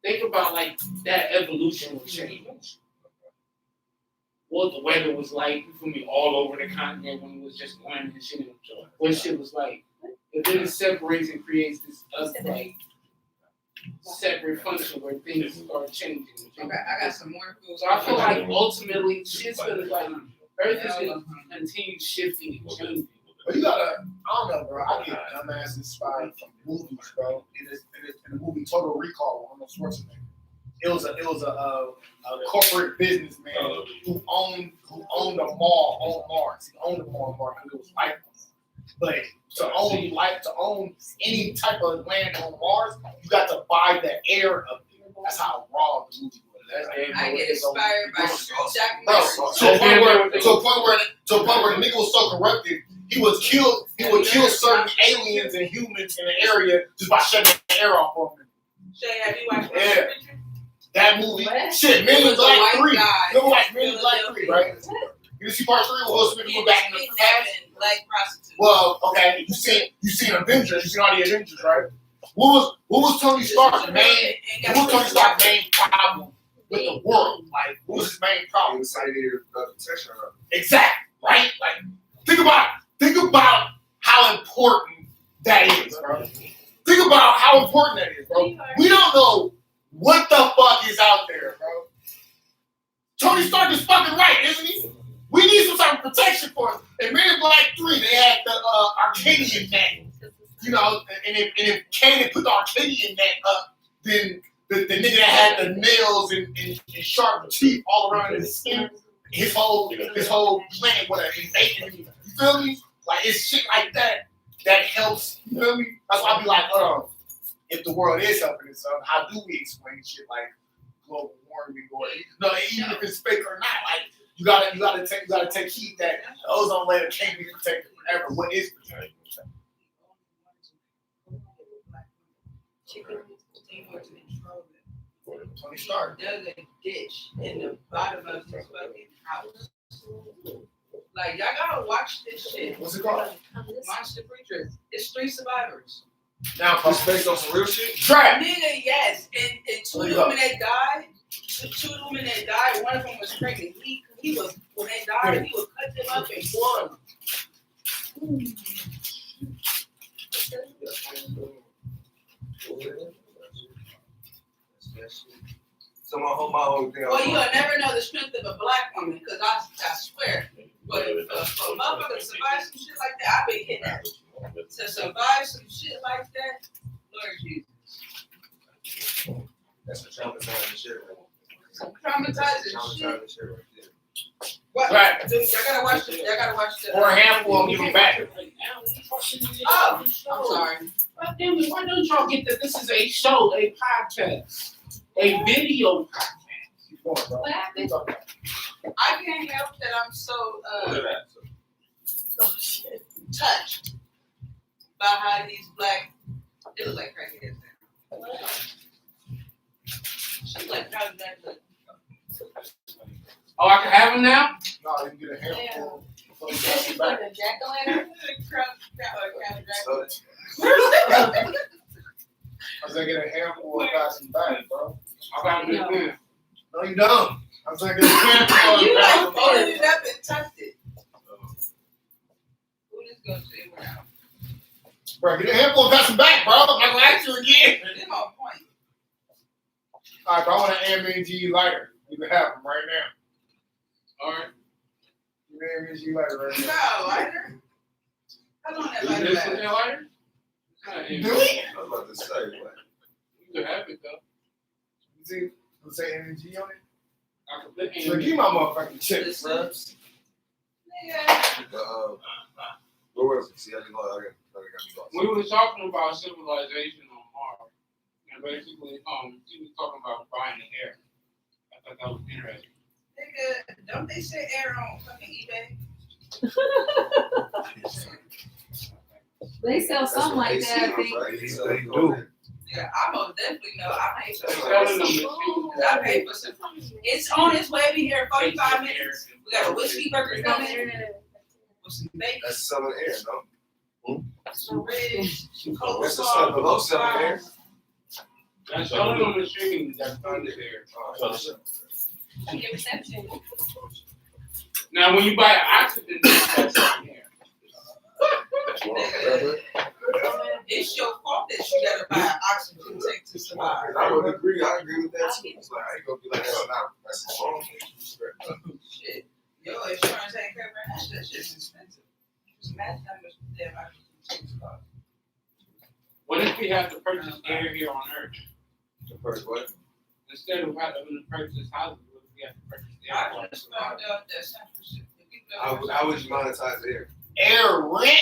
think about like that evolution change. What the weather was like for me all over the continent when it was just going and shit. What shit was like. But then it separates and creates this like separate function where things start changing. Okay, I got some more food. So I feel like ultimately shit's gonna like Earth is gonna continue shifting and changing. But you gotta, I don't know, bro. I get dumbass inspired from movies, bro. In the movie Total Recall, Arnold Schwarzenegger. It was a corporate businessman who owned a mall on Mars. He owned a mall on Mars because it was life. But to own any type of land on Mars, you got to buy the air of it. That's how raw the movie was. I get inspired by Jack Bro, to a point where the nigga was so corrupted, he would kill certain aliens and humans in the area just by shutting the air off of them. Shay, have you watched Yeah. That movie, shit, Men in Black 3. You ever watch Men in Black 3, right? You see part 3 where Will Smith went back in the past? Black prostitute. Well, okay, you seen Avengers, you seen all the Avengers, right? What was Tony Stark's main problem with the world? Like, what was his main problem? Protection. Exactly, right? Like, think about how important that is, bro. Think about how important that is, bro. We don't know what the fuck is out there, bro. Tony Stark is fucking right, isn't he? We need some type of protection for him. In Men in Black 3, they had the Arcadian net. You know, and if Kanan put the Arcadian net up, then the nigga that had the nails and sharp teeth all around his skin, his whole planet would have invaded him. You feel me? Like, it's shit like that helps. You feel me? That's why I be like, if the world is helping itself, how do we explain shit like global warming or even if it's fake or not? Like, you gotta take heed that the ozone layer can't be protected forever. What is protected? Tony Stark. There's a ditch in the bottom of this fucking house. Like, y'all gotta watch this shit. What's it called? Monster Creatures. It's 3 survivors. Now, It's based on some real shit? Draft. Nigga, yes. And two of the women that died, one of them was pregnant. He was, when they died, he would cut them up and boil them. So my whole thing. Well, you'll never know the strength of a black woman, because I swear. But for a motherfucker to survive some shit like that, I've been kidnapped. To survive some shit like that, Lord Jesus. That's the traumatizing shit right there. Some traumatizing shit. Traumatizing shit right there. What? Right. Dude, y'all gotta watch the. Or a handful of them give them back. Oh, I'm sorry. God damn it, why don't y'all get that? This is a show, a podcast, a video podcast. What happened? I can't help that I'm so touched by how these black. It looks like crackheads now. She's like, how does that look? Oh, I can have them now? No, you get a handful. You said she put a jack-o'-lantern? I was gonna get a handful of guys in back, bro. I got them in there. No, you don't. I was gonna get a handful You of guys like in folded back. it up and tucked it. Who this go to it now. Bro, get a handful and pass them back, bro. I'm not gonna ask you again. Them on point. All right, bro, I want an AMG lighter. You can have them right now. All right. Give me an AMG lighter right You now. got a lighter? How long that Is lighter this last? in that lighter? Do it? I was about to say, like, You can have it though. You see, let's say AMG on it. I can put So give my motherfucking chips, bro. Nigga. what was it? See, I got me lost. We were talking about civilization on Mars, and basically, she was talking about buying the air. I thought that was interesting. Nigga, don't they say air on fucking eBay? They sell something like that, I think. They do. Yeah, I most definitely know. I pay for They're selling them some. machines. I pay for some. It's on its way. Be here in 45 minutes. We got a whiskey burger coming with some bacon, That's selling air, no? some ribs, some coleslaw. What's the stuff below selling air? They're selling them machines that's under there. Get reception. Now, when you buy an oxygen tank, that's selling air. It's your fault that you gotta buy an oxygen tank to survive. I would agree. I agree with that too. It's like I ain't gonna be like that's not. That's wrong. Shit. Yo, insurance ain't covering that shit. That shit's expensive. Just imagine how much damn oxygen tanks cost. What if we have to purchase air here on Earth? The first what? Instead of having to purchase houses, what if we have to purchase air? I just found out that San Francisco. How would you monetize air? Air rent?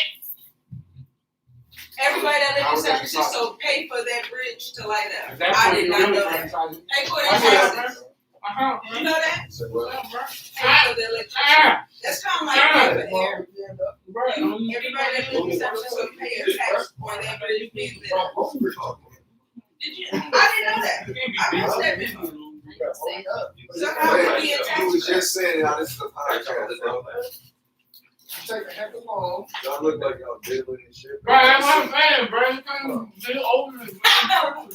Everybody that How lives in would San that be Francisco pay for that bridge to light up. That's I what did you're not really know that. franchising. Pay for I their said, taxes. uh-huh. You know that? So what? Pay for the electricity. Ah, That's kind of like pay for air. right. Everybody that lives in San Francisco pay a tax on that bridge being lit up. Did you? I didn't know that. I missed that memo. So how would we You attach was to just saying how this is a podcast, bro. You take a heck of long. Y'all look like y'all diddling and shit. Bro, that's what I'm saying, bro. You can't get over this, bro.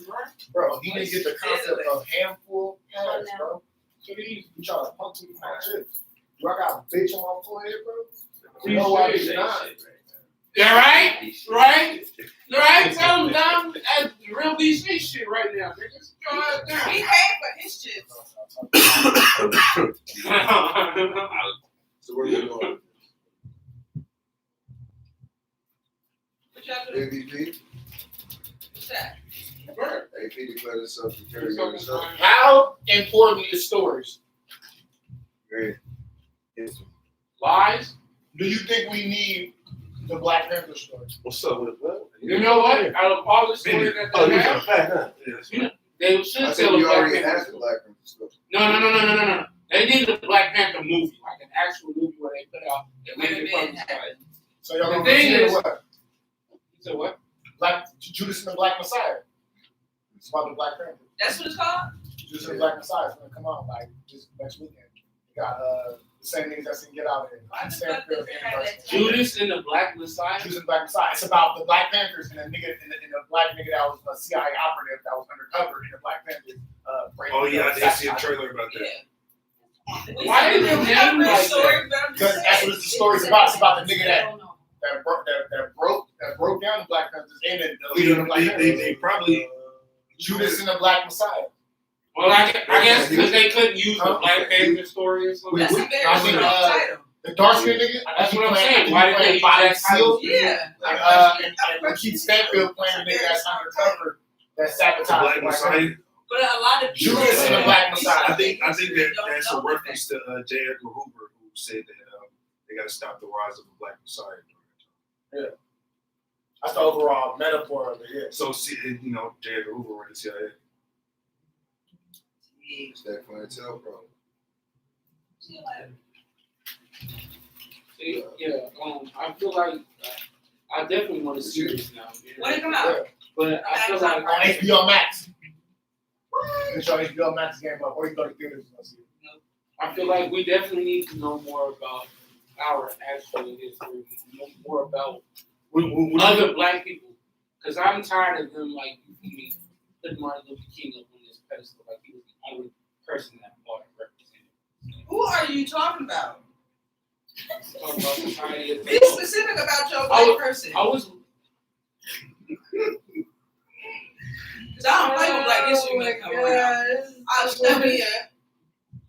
Bro, he didn't get the concept of handful pads, bro. Take it easy. You trying to punk me with my chips. Do I got a bitch on my forehead, bro? You No, I say did not. Yeah, right? Right? Right? Tell him down at real DC shit right now, nigga. Go out He there. paid for his chips. So where you going? What y'all do? MVP? What's that? AP declared itself to carry on itself. How important is stories? Great. Lies? Do you think we need the Black Panther story? What's up with it, bro? You know what? Out of all the stories that Oh, they you have, back, huh? Yes. they should I tell think a we Black already Panther had the story. Black Panther story. No. They need a Black Panther movie, like an actual movie where they put out the major publicized. So y'all The gonna thing see it is- or what? You said what? Black Judas and the Black Messiah. It's about the Black Panther. That's what it's called? Judas and the Black Messiah is gonna come out like just next weekend. We got the same niggas that's gonna get out of it. Why the fuck Stanfield does it have that University. Judas and the Black Messiah? Judas and the Black Messiah. It's about the Black Panthers and the nigga and the black nigga that was a CIA operative that was undercover in the Black Panthers. Oh yeah, I did see a trailer about that. Yeah. Why did they name like story, but I'm Because just that's saying. what the story's about. It's about the nigga I don't know. that broke down the Black Panthers and then the leader of the Black Panthers. They probably Judas and the Black Messiah. Well, I guess because they couldn't use the Black Panther story or something. That's a very I think, strong title. The dark skinned nigga. That's what I'm playing- saying. Why did they use that title? Yeah. And Lakeith Stanfield playing the nigga that's undercover that sabotaged the Black the Messiah. But a lot of people. Judas and the Black Messiah. I think that Don't that's a know reference to J. Edgar Hoover, who said that they got to stop the rise of the Black Messiah. That's the overall metaphor of it. Yeah. So see, you know, J. Edgar Hoover ran the CIA. It's that clientele problem. See, yeah, I feel like I definitely want to see this now. When it come out? But I feel like On HBO Max. You can show HBO Max game up, or you go to theaters and see it. I feel like we definitely need to know more about our actual history, know more about other Black people, because I'm tired of them like putting Martin Luther King up on this pedestal like he was the only person that fought and represented. Who are you talking about? Talk about society as Be a whole. specific about your I black person. I was Cause I don't play with Black History Month come around. I'll study it.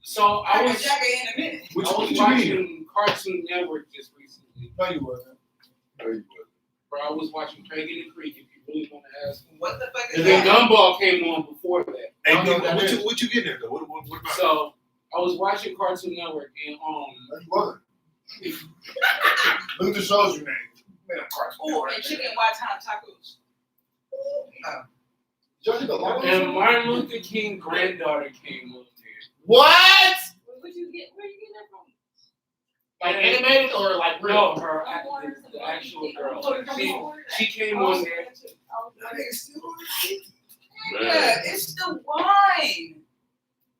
so I I was was Jackie in a minute. I was watching Cartoon Network just recently. No, you wasn't. No, you Bro, I was watching Craig and the Creek. If you really want to ask. What the fuck is And then that? Gumball came on before that. Hey, I don't know what that what is. what you getting there though? What about? So I was watching Cartoon Network and No, you wasn't. Look at the shows you named. Man, a cartoon. Oh, and chicken white time tacos. Judge the law. and Martin Luther King granddaughter came on there. What? Where you get that from? Like animated or like real? No, the actual girl. She came on there. Yeah, it's the wine.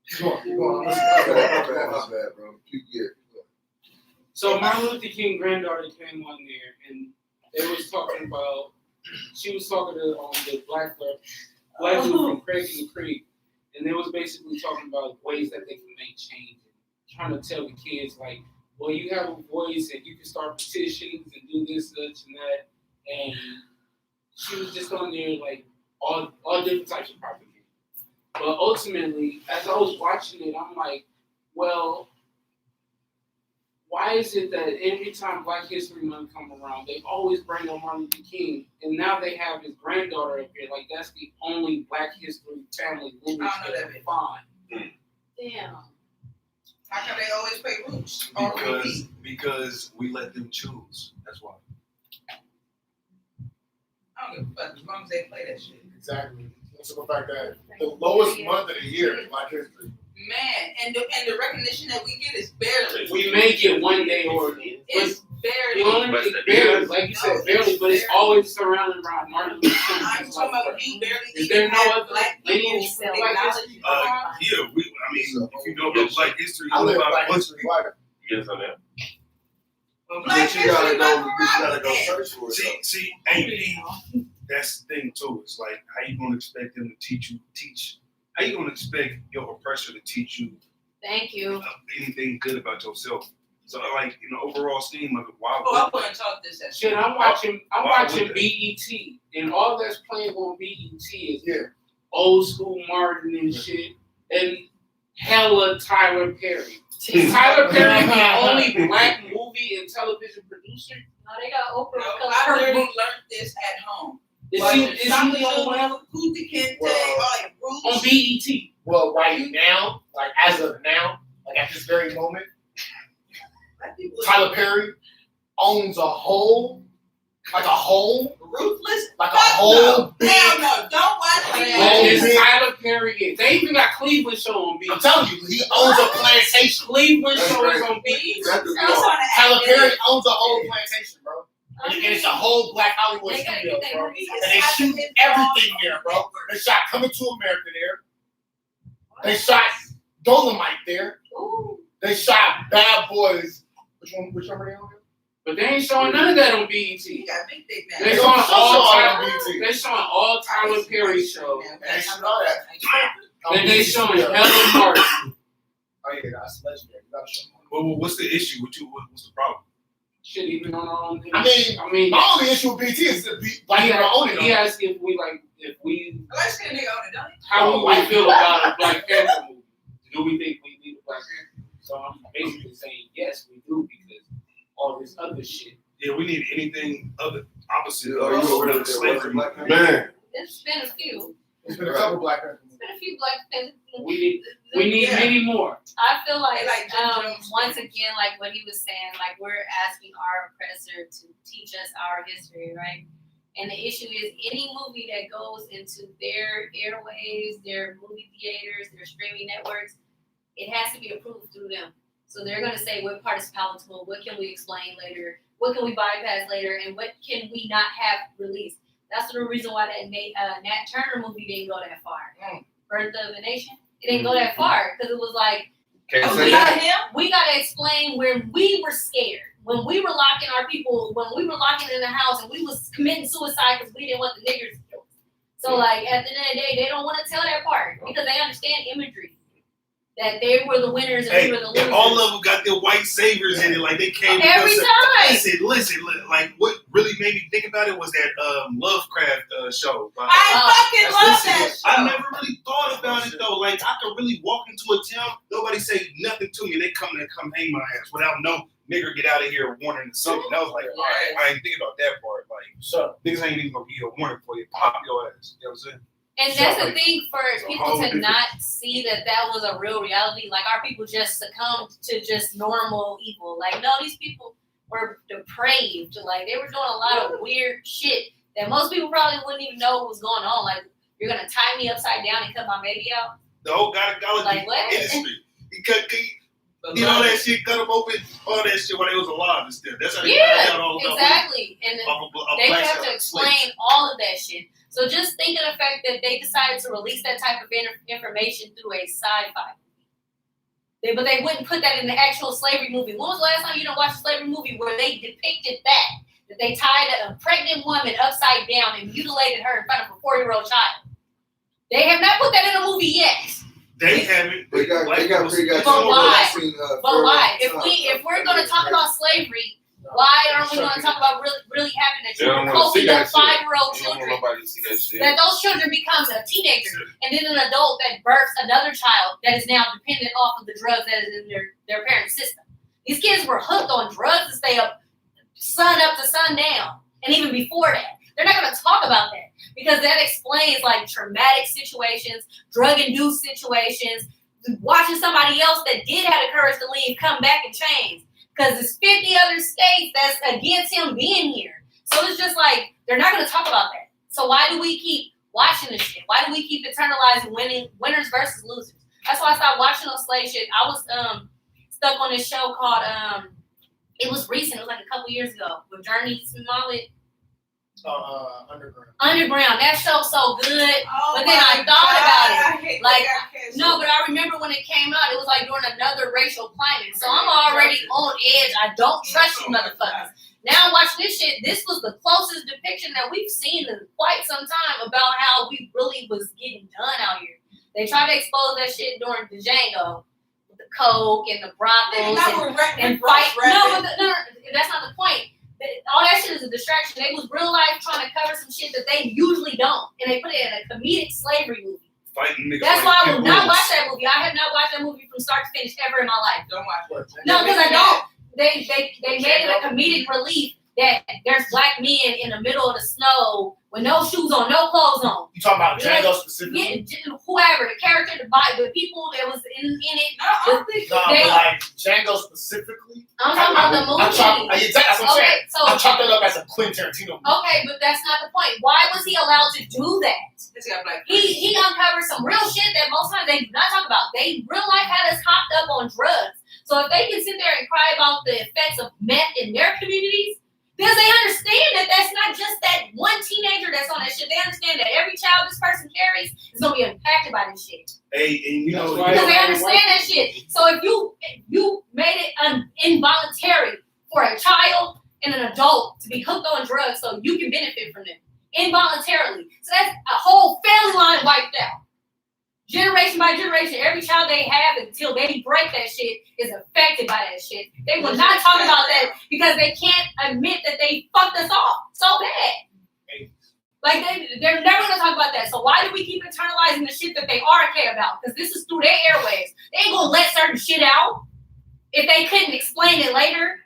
Keep going, keep going. My bad, bro. Keep getting. So Martin Luther King granddaughter came on there, and they was talking about. She was talking to the black dude from Craig and the Creek, and they was basically talking about ways that they can make change, and trying to tell the kids like, well, you have a voice and you can start petitions and do this, such, and that, and she was just on there like all different types of propaganda. But ultimately, as I was watching it, I'm like, well, why is it that every time Black History Month come around, they always bring on Martin Luther King, and now they have his granddaughter up here, like that's the only Black history family lineage I don't know they that can find. Damn. How come they always play roots on repeat? Because we let them choose. That's why. I don't give a fuck as long as they play that shit. Exactly. So the fact that the lowest month of the year is Black History. Man, and the recognition that we get is barely. We may get one day or It's the barely. only thing barely, like you said, barely, but it's always surrounded around Martin Luther King. I'm talking about you barely. Is there no other black people lineage who for Black acknowledge history? you. Yeah, I mean, if you don't know Black history, I all live about Black what's History White. Yes, on that. Well, Black But you gotta history go. month You around gotta with go that. search for it. see, AP, that's the thing too. It's like how you gonna expect them to teach? How you gonna expect your oppressor to teach you Thank you. anything good about yourself? So like in the overall scheme of it, why Oh, I would wouldn't talk this as Shit, I'm watching BET, and all that's playing on BET is Yeah. old school Martin and shit, and hella Tyler Perry. Is Tyler Perry the only black movie and television producer? No, they got Oprah. No, I literally learned this at home. Is he the only one Kunta Kinte, Well, like on Roots. BET? Well, right now, like as of now, like at this very moment, Black people Tyler Perry owns a whole, ruthless. like a Fuck whole no. big. Hell no, don't watch Oh, Is man. Tyler Perry in? They even got Cleveland show on I'm BET. telling you, he owns a plantation. Cleveland That's show is right. on BET. That's the He's law. on the Tyler act Perry there. owns a whole plantation, bro. And it's a whole Black Hollywood They gotta studio, get their bro. movies. And they shoot everything there, bro. They shot Coming to America there. They shot Dolomite there. Ooh. They shot Bad Boys. Which one were they on? But they ain't showing none of that on BET. He got big dick now. They They showing don't show all all Tyler. on BET. They showing all Tyler Perry shows. They shoot all that. And they showing Helen Martin. Oh yeah, that's legendary. You gotta show them. well, what's the issue with you? What's the problem? Shit, even on our own. I mean, my only issue with BT is that Black people own it. He asked if we Light skinned nigga on it, don't he? how we feel about a Black Panther movie. Do we think we need a Black Panther? So I'm basically saying yes, we do, because all this other shit. Yeah, we need anything other opposite Oh, you over there with slavery. Black Panther? Man, It's been a few. There's been a couple Black Panther It's movies. been a few Black Panther. We need Yeah. many more. I feel like They like Jim Jones. once again, like what he was saying, like we're asking our oppressor to teach us our history, right? And the issue is any movie that goes into their airwaves, their movie theaters, their streaming networks, it has to be approved through them. So they're gonna say what part is palatable, what can we explain later, what can we bypass later, and what can we not have released. That's the reason why that Nat Turner movie didn't go that far. Birth of a Nation, it didn't go that far because it was like, can't Oh, say we that. got him? we gotta explain when we were scared, when we were locking our people, when we were locking in the house, and we was committing suicide because we didn't want the niggers to kill us. So like at the end of the day, they don't want to tell that part because they understand imagery. that they were the winners and Hey, we were the losers. and all of them got their white saviors in it. Like they came Every together. time. Listen. Like what really made me think about it was that Lovecraft show. I fucking love that show. I never really thought about it though. Like I could really walk into a town, nobody say nothing to me, they come hang my ass without no nigger get out of here warning or something. I was like, all right, I ain't thinking about that part. Like, So niggas ain't even gonna be a warning for you. Pop your ass. You know what I'm saying? And So, that's the like, thing for it's a people whole to different- not see that was a real reality. Like our people just succumbed to just normal evil. Like no, these people were depraved. Like they were doing a lot of weird shit that most people probably wouldn't even know what was going on. Like you're gonna tie me upside down and cut my baby out. The whole gynecology Like, what? industry. You know that shit, cut them open, all that shit when they was alive and stuff. That's how they found out all about Exactly. And they black have to explain all of that shit. So just think of the fact that they decided to release that type of information through a sci-fi. But they wouldn't put that in the actual slavery movie. When was the last time you done watched a slavery movie where they depicted that they tied a pregnant woman upside down and mutilated her in front of a 4-year-old child? They have not put that in a movie yet. They haven't. They got Black pretty people- good. But why? Seen, But why? Farewell If we're gonna talk about slavery, why aren't we gonna talk about really happening that They don't children? wanna see Coaching that up shit. 5-year-old You don't want children. nobody to see that shit. That those children become a teenager and then an adult that births another child that is now dependent off of the drugs that is in their parents' system. These kids were hooked on drugs to stay up to sundown, and even before that. They're not going to talk about that because that explains like traumatic situations, drug-induced situations, watching somebody else that did have the courage to leave come back and change. Because there's 50 other states that's against him being here. So it's just like, they're not going to talk about that. So why do we keep watching this shit? Why do we keep internalizing winners versus losers? That's why I stopped watching those slave shit. I was stuck on this show called, it was recent, it was like a couple years ago, with Journey Smollett. Underground. That show's so good. Oh But then I thought about it. I hate Like, that kind of No, shit. but I remember when it came out, it was like during another racial climate. So I'm already on edge. I don't trust you motherfuckers. Now watching this shit, this was the closest depiction that we've seen in quite some time about how we really was getting done out here. They tried to expose that shit during the Django, with the coke and the brothels and fight. No, but no, that's not the point. All that shit is a distraction. They was real life trying to cover some shit that they usually don't, and they put it in a comedic slavery movie. Fighting niggas. That's like why I will not pitbulls. watch that movie. I have not watched that movie from start to finish ever in my life. Don't watch it. No, because I don't. They made it a comedic relief that there's black men in the middle of the snow with no shoes on, no clothes on. You talking about Yeah. Django specifically? Yeah, whoever, the character, the people that was in it. I don't think No, They- but like Django specifically. I'm talking about the movie. That's what I'm saying. Okay, so I chalk that up as a Quentin Tarantino movie. okay, but that's not the point. Why was he allowed to do that? it's got black He uncovered some real shit that most times they do not talk about. They real life had us hopped up on drugs. So if they can sit there and cry about the effects of meth in their communities, because they understand that that's not just that one teenager that's on that shit. They understand that every child this person carries is gonna be impacted by this shit. Hey, and you know, That's why- Because they understand that shit. So if you made it involuntary for a child and an adult to be hooked on drugs so you can benefit from them involuntarily. So that's a whole family line wiped out. Generation by generation, every child they have until they break that shit is affected by that shit. They will not talk about that because they can't admit that they fucked us off so bad. Like they're never gonna talk about that. So why do we keep internalizing the shit that they are care about? Because this is through their airwaves. They ain't gonna let certain shit out if they couldn't explain it later.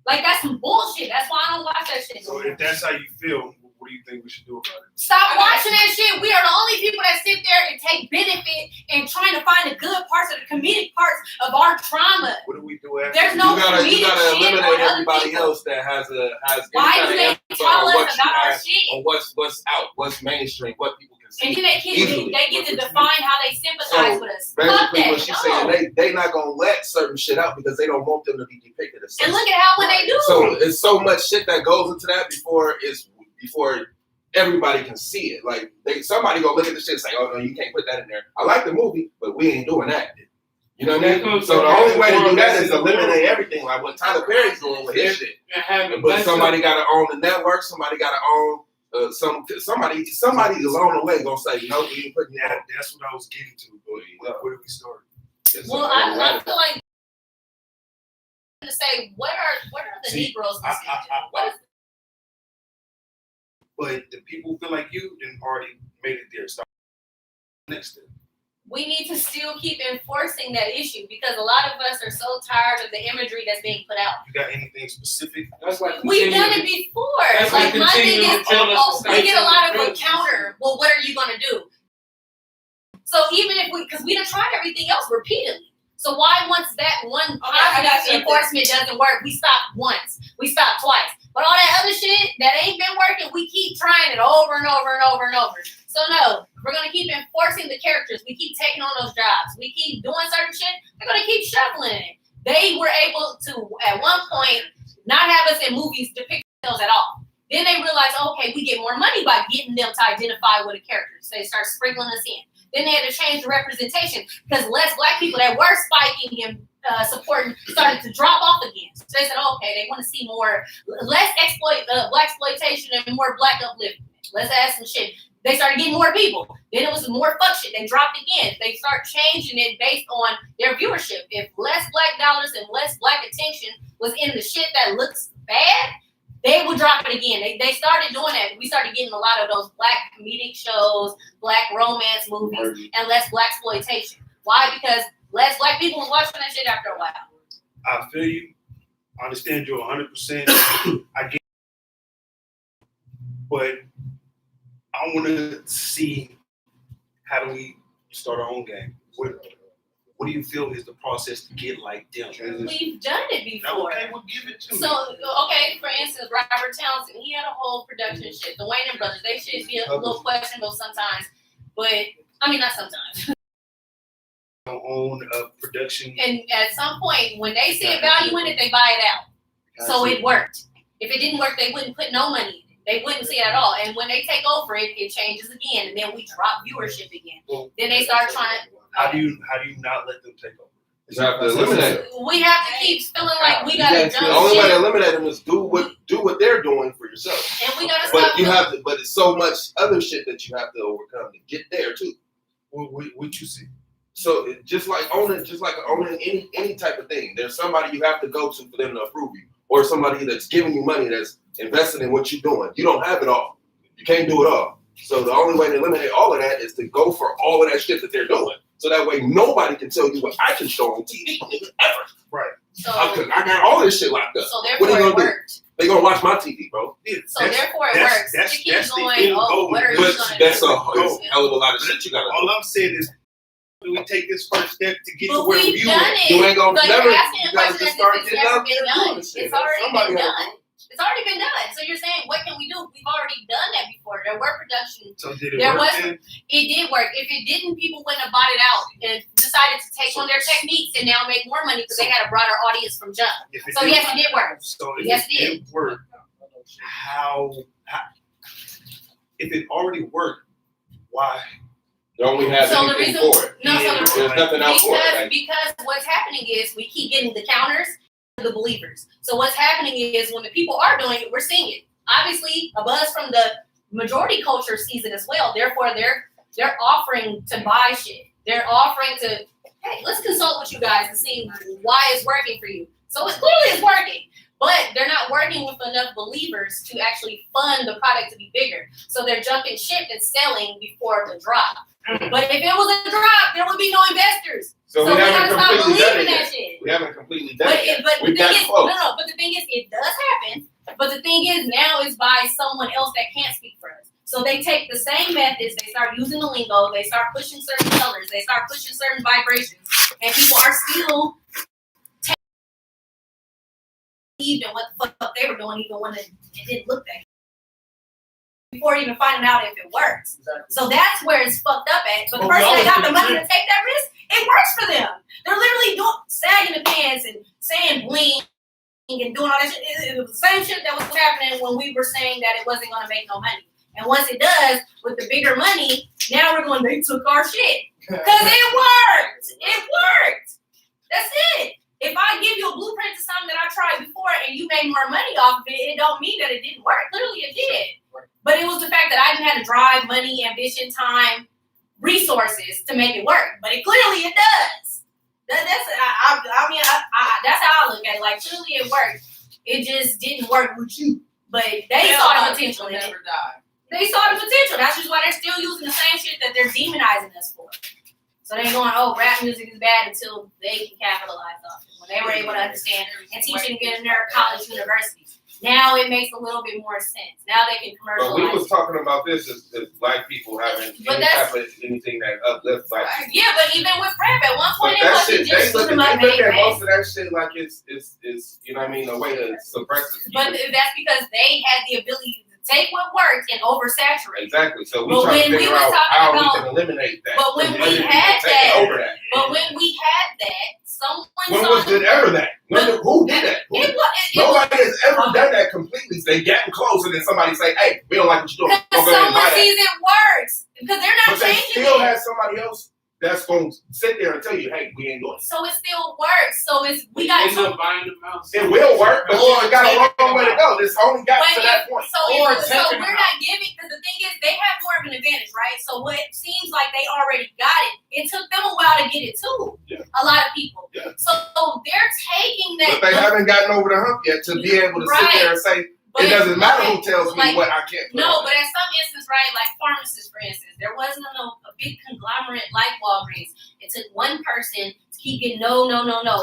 Like that's some bullshit. That's why I don't watch that shit. so if that's how you feel, what do you think we should do about it? Stop watching that shit. We are the only people that sit there and take benefit and trying to find the good parts of the comedic parts of our trauma. What do we do after? There's no You gotta comedic shit eliminate on other everybody people. else that has Why any do they kind of info tell on us what you about our have, shit? on what's out, what's mainstream, what people can see. And then they Easily. get to define how they sympathize So, with us. Fuck Basically, that. what she's No. saying, they not gonna let certain shit out because they don't want them to be depicted as And such. look at how when they do. So it's so much shit that goes into that before everybody can see it. Like somebody gonna look at the shit and say, "Oh no, you can't put that in there." I like the movie, but we ain't doing that. You know what I mean? So the only way to do that is eliminate everything, like what Tyler Perry's doing with his shit. And having But somebody got to own the network. Somebody got to own somebody along the way gonna say, "No, we ain't putting that." That's what I was getting to. But where do we start? It's Well, I feel like to say what are the See, Negroes I- listening to? What is But the people feel like you then already made it there. Stop next to it. we need to still keep enforcing that issue because a lot of us are so tired of the imagery that's being put out. You got anything specific? That's like We've done it before. That's Like like my thing continuing is, to tell us to we get a lot of stay a counter. Well, what are you gonna do? So even if because we done tried everything else repeatedly. So why once that one I got positive enforcement doesn't work, we stop once, we stop twice. But all that other shit that ain't been working, we keep trying it over and over and over and over. So no, we're gonna keep enforcing the characters. We keep taking on those jobs. We keep doing certain shit. They're gonna keep shuffling it. They were able to at one point not have us in movies depict themselves at all. Then they realized, okay, we get more money by getting them to identify with the characters. So they start sprinkling us in. Then they had to change the representation because less black people that were spiking and supporting started to drop off again. So they said, okay, they want to see more, less black exploitation and more black upliftment. Let's add some shit. They started getting more people. Then it was more fuck shit. They dropped again. They start changing it based on their viewership. If less black dollars and less black attention was in the shit that looks bad, they would drop it again. They started doing that. We started getting a lot of those black comedic shows, black romance movies, and less black exploitation. Why? Because less black people was watching that shit after a while. I feel you. I understand you 100%. I get, but I want to see how do we start our own game. What do you feel is the process to get like them? We've done it before. Okay, we'll give it to So, okay, for instance, Robert Townsend, he had a whole production shit. The Wayne brothers, they should be a little questionable sometimes, but I mean, not sometimes. Own production. And at some point, when they see a value in it, they buy it out. So it worked. If it didn't work, they wouldn't put no money in it. They wouldn't see it at all. And when they take over it, it changes again, and then we drop viewership again. Well, Then they start trying to. How do you not let them take over? You have to eliminate them. We have to keep feeling like we gotta The only way to eliminate them is do what they're doing for yourself. and we gotta But stop. you have to. But it's so much other shit that you have to overcome to get there too. What you see? So just like owning any type of thing, there's somebody you have to go to for them to approve you, or somebody that's giving you money that's invested in what you're doing. You don't have it all. You can't do it all. So the only way to eliminate all of that is to go for all of that shit that they're doing. So that way nobody can tell you what I can show on TV ever. Right. So, I got all this shit locked up. so What are therefore you it gonna do? worked. They gonna watch my TV, bro. So therefore it works. That's You keep the going, end oh, goal. what are you But gonna that's do? a hell of a lot of shit you gotta do. All I'm saying is, do we take this first step to get to But where we've you done at? it. You ain't gonna But never. you're asking a You gotta question just as start if it's getting never out been there and done. doing this shit. It's already Somebody been gotta done. It's already been done. So you're saying, what can we do? We've already done that before. There were productions. So did it There work was- then? It did work. If it didn't, people wouldn't have bought it out and decided to take on their techniques and now make more money because they had a broader audience from jump. If it So did- yes, it did work. So if Yes, it it did work, how if it already worked, why? Don't we have So the anything reason- for it? No, so the There's nothing else for it. Like, because what's happening is we keep getting the counters to the believers. So what's happening is when the people are doing it, we're seeing it. Obviously, a buzz from the majority culture sees it as well. Therefore, they're offering to buy shit. They're offering to, hey, let's consult with you guys and see why it's working for you. So it clearly is working. But they're not working with enough believers to actually fund the product to be bigger. So they're jumping ship and selling before the drop. But if it was a drop, there would be no investors. so So we we gotta haven't stop completely done believing it that yet. shit. We haven't completely done But it yet. but the We thing got is, close. but the thing is, it does happen. But the thing is, now it's by someone else that can't speak for us. So they take the same methods, they start using the lingo, they start pushing certain colors, they start pushing certain vibrations, and people are still even what the fuck they were doing, even when it didn't look that good. Before even finding out if it works. So that's where it's fucked up at. But the But we person that got always the do money it. to take that risk, it works for them. They're literally doing sagging the pants and saying bling and doing all that shit. It was the same shit that was happening when we were saying that it wasn't gonna make no money. And once it does, with the bigger money, now we're going, they took our shit. Cause it worked. It worked. That's it. If I give you a blueprint to something that I tried before and you made more money off of it, it don't mean that it didn't work. Clearly it did. But it was the fact that I didn't have to drive, money, ambition, time, resources to make it work. But it clearly it does. That's how I look at it. Like, clearly it worked. It just didn't work with you. But they saw the potential in it. Never die. They saw the potential. That's just why they're still using the same shit that they're demonizing us for. So they're going, oh, rap music is bad until they can capitalize off it. When they were able to understand and teach it in their college universities. Now it makes a little bit more sense. Now they can But commercialize. we was talking about this as black people having But any type of anything that uplifts black people. Yeah, but even with rap, at one But point it that wasn't shit, just they look shoot 'em up, at bang, bang. most of that shit like it's you know what I mean, a way to suppress it. But that's because they had the ability to take what worked and oversaturate. Exactly. So we But trying to when we figure was out talking how about- we can eliminate that. But when So we can had take that- over that. But when we had that, someone When saw was it ever that? Who did that? Who? It was. Nobody has ever done that completely. They getting close and then somebody say, "Hey, we don't like what you're doing. Because Go ahead and buy someone that." sees it works. Because they're not But they changing still it. have somebody else that's going to sit there and tell you, "Hey, we ain't doing it." So it still works. So we got End two. up buying them out. It will work, but you got a long way to go. This only got But to that point. So Or we're taking them not giving, because the thing is, they have more of an advantage, right? So what seems like they already got it took them a while to get it too. Yeah. A lot of people. Yeah. So they're taking that. But they haven't gotten over the hump yet to be able to sit Right. there and say, But- "It doesn't matter who but, tells me like, what I can't." put No, on." but at some instance, right, like pharmacists, for instance, there wasn't a big conglomerate like Walgreens. It took one person to keep getting no,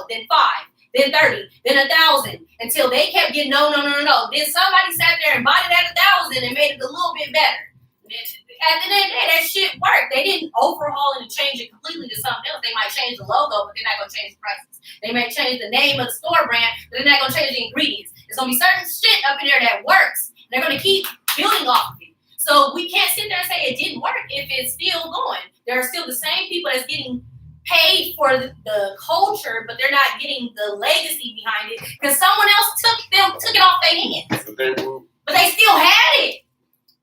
then 5, then 30, then 1,000, until they kept getting no. Then somebody sat there and bought it at 1,000 and made it a little bit better. At the end of the day, that shit worked. They didn't overhaul and change it completely to something else. They might change the logo, but they're not gonna change the prices. They may change the name of the store brand, but they're not gonna change the ingredients. There's gonna be certain shit up in there that works. They're gonna keep building off of it. So we can't sit there and say it didn't work if it's still going. There are still the same people that's getting paid for the culture, but they're not getting the legacy behind it because someone else took it off their hands. But they will- But they still had it.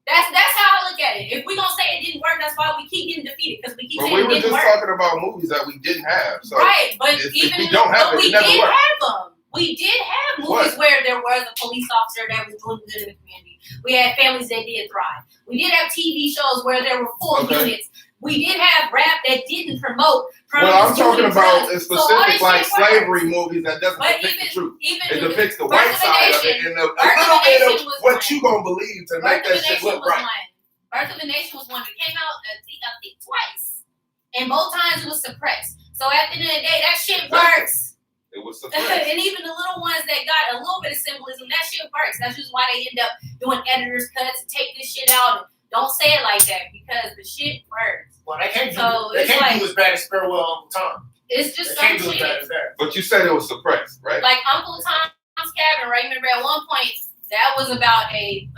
That's how I look at it. If we gonna say it didn't work, that's why we keep getting defeated because we keep But saying we it were didn't just work. talking about movies that we didn't have. So Right, but if even we don't have but it, we it never did worked. have them. We did have movies where there was a police officer that was doing good in the community. We had families that did thrive. We did have TV shows where there were full Okay. units. We did have rap that didn't promote. Well, I'm talking about drugs. in So all this specific like shit works. slavery movies that doesn't But depict the truth. even It the depicts the Birth white of a side of it Nation- and a Birth of a little bit Nation of was what one. you gonna believe to Birth make of a that shit Nation look was right. one. Birth of a Nation was one that came out I think twice, and both times it was suppressed. So at the end of the day, that shit works. It was And suppressed. even the little ones that got a little bit of symbolism, that shit works. That's just why they end up doing editor's cuts and take this shit out. And don't say it like that because the shit works. Well, they can't do, So they it's can't like- do as bad as Farewell Uncle Tom. It's They just can't some do as bad shit. as that. But you said it was suppressed, right? Like Uncle Tom's Cabin, right? Remember at one point that was about a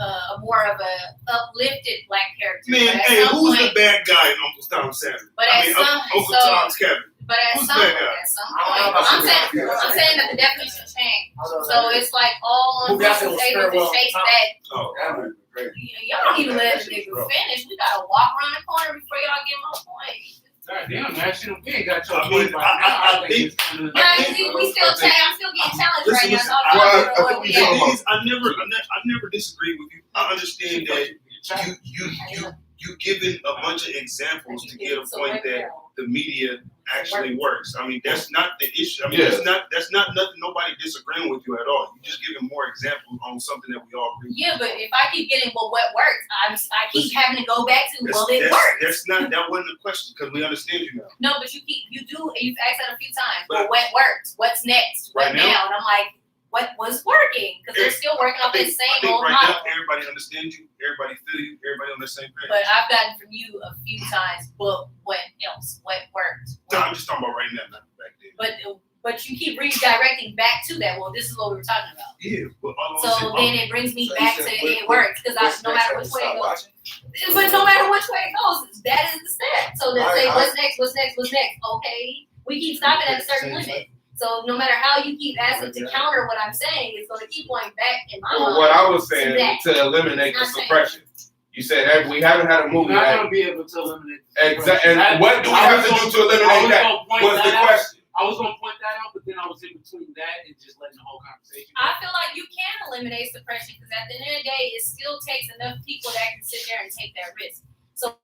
more of a uplifted black character. Man, But at hey, some who's point- the bad guy in Uncle Tom's Cabin? But I at mean, some Uncle so- Tom's Cabin. But at Who's some that point, guy? I don't know about I'm saying that the definition changed. I don't know. So it's like all Movie I said was able to Farewell chase Tom. that. Oh, That was crazy. Y'all don't even let That the shit's nigga rough. finish. We gotta walk around the corner before y'all get my point. God damn, that shit okay. Got your I mean, point right now. I think- it's kind of- Yeah, think- see, we still I'm still getting challenged Listen, right now. listen, So I'm well, talking I about think what we we talking at. about- Please, I never disagree with you. I understand that you given a bunch of examples to get a point that the media actually works. I mean, that's not the issue. I mean, Yeah. that's not nothing. Nobody disagreeing with you at all. You just giving more examples on something that we all agree with. Yeah, but if I keep getting what works, I keep having to go back to it works. That wasn't the question because we understand you now. No, but you've asked that a few times. But- But what works? What's next? What Right now? now? And I'm like, what was working? Because they're still working off that I same think old right model. now everybody understands you. Everybody feel you. Everybody on the same page. But I've gotten from you a few times, but what else? What worked? No, I'm just talking about right now, not back then. But you keep redirecting back to that. Well, this is what we were talking about. Yeah, but all I'm So saying- then it brings me So you back said to what- it works because what's no next matter that which we way it stop goes. watching? But no matter which way it goes, that is the step. So then All say right, what's next? What's next? What's next? Okay, we keep stopping at a certain limit. So no matter how you keep asking to counter what I'm saying, it's going to keep going back in my Well, mind. what I was saying That. to eliminate the I'm saying. suppression. You said that we haven't had a You're movie not that gonna be able to eliminate. exactly. And what do we have to do to eliminate that? Was the question? I was gonna point that out, but then I was in between that and just letting the whole conversation go. I feel like you can eliminate suppression because at the end of the day, it still takes enough people that can sit there and take that risk. So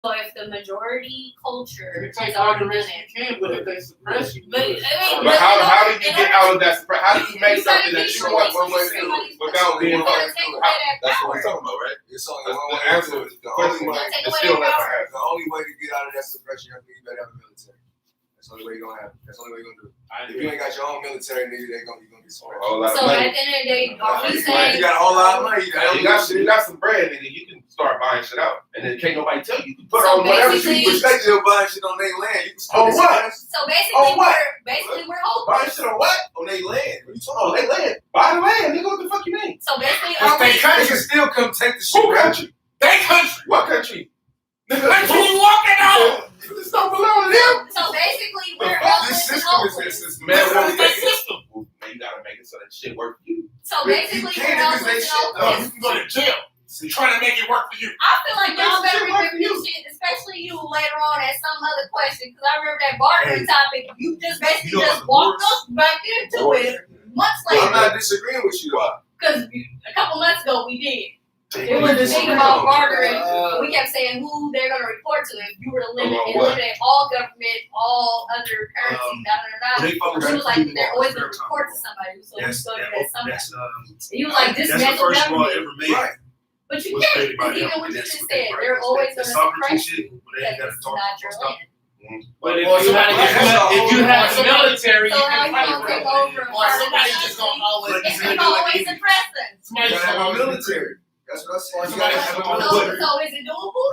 So if the majority culture You is take all the already risk done you can, but if they suppress you, But I mean, But how do you in get order- out of that? How do you make You gotta something that be you want one way to somebody's do without being You gotta part? take away that That's power. what we're talking about, right? It's only That's one the way. answer. The Question only mark. way. Take It's away still that never power. happened. The only way to get out of that suppression, you better have a military. That's the only way you're gonna have. That's the only way you're gonna do it. I If you ain't got your own military, nigga, you're gonna be A suppressed. whole lot of So money. at the end of the day, are we You saying got a whole lot of money. You got some bread, nigga. You can start buying shit out, and then can't nobody tell you. You can put So on whatever basically- you But they still buying shit on their land. You can still On get what? suppressed. So basically, Oh, what? we're buying hopeless. shit on what? On their land. What you talking Oh, they land. Buy the land, nigga. What the fuck you mean? So basically, about? are we? They can still come take the shit. Who country? They country. What country? Nigga, Country you walking on. This don't belong to them. So basically, we're The fuck? hopeless This and system is hopeless. this system. Man, That's what the we make it. system. Well, man, you gotta make it so that shit work for you. So You basically, we're can't because they hopeless and shit. No, hopeless. you can go to jail. Trying to make it work for you. I feel like y'all This better shit work for review shit, especially you later on at some other question, because I remember that bartering topic. You just basically You know just what walked the us back into it months I'm later. not disagreeing with you though. Because a couple months ago we did. It was the thing about bartering. We kept saying who they're gonna report to if you were to eliminate all government, all other currencies, When they focus He on was like, freedom they're of always prayer gonna time, report to somebody, so That's we go to that somebody. that's He was like, that's the dismantle first law government. ever made. Right. But you Was can't, created by because them, even what and you that's just what they said, write. they're always That gonna sovereignty suppress shit, you, where they that ain't gotta this is talk not your stuff. land. But if Or you somebody have, gets- if you have the military, So you how can you fight gonna for take it. over? Or somebody just gonna always. It's gonna always suppress us. You Somebody just gotta have gonna a always military. That's what I said. Or You somebody gotta have a has a military. So is it doable?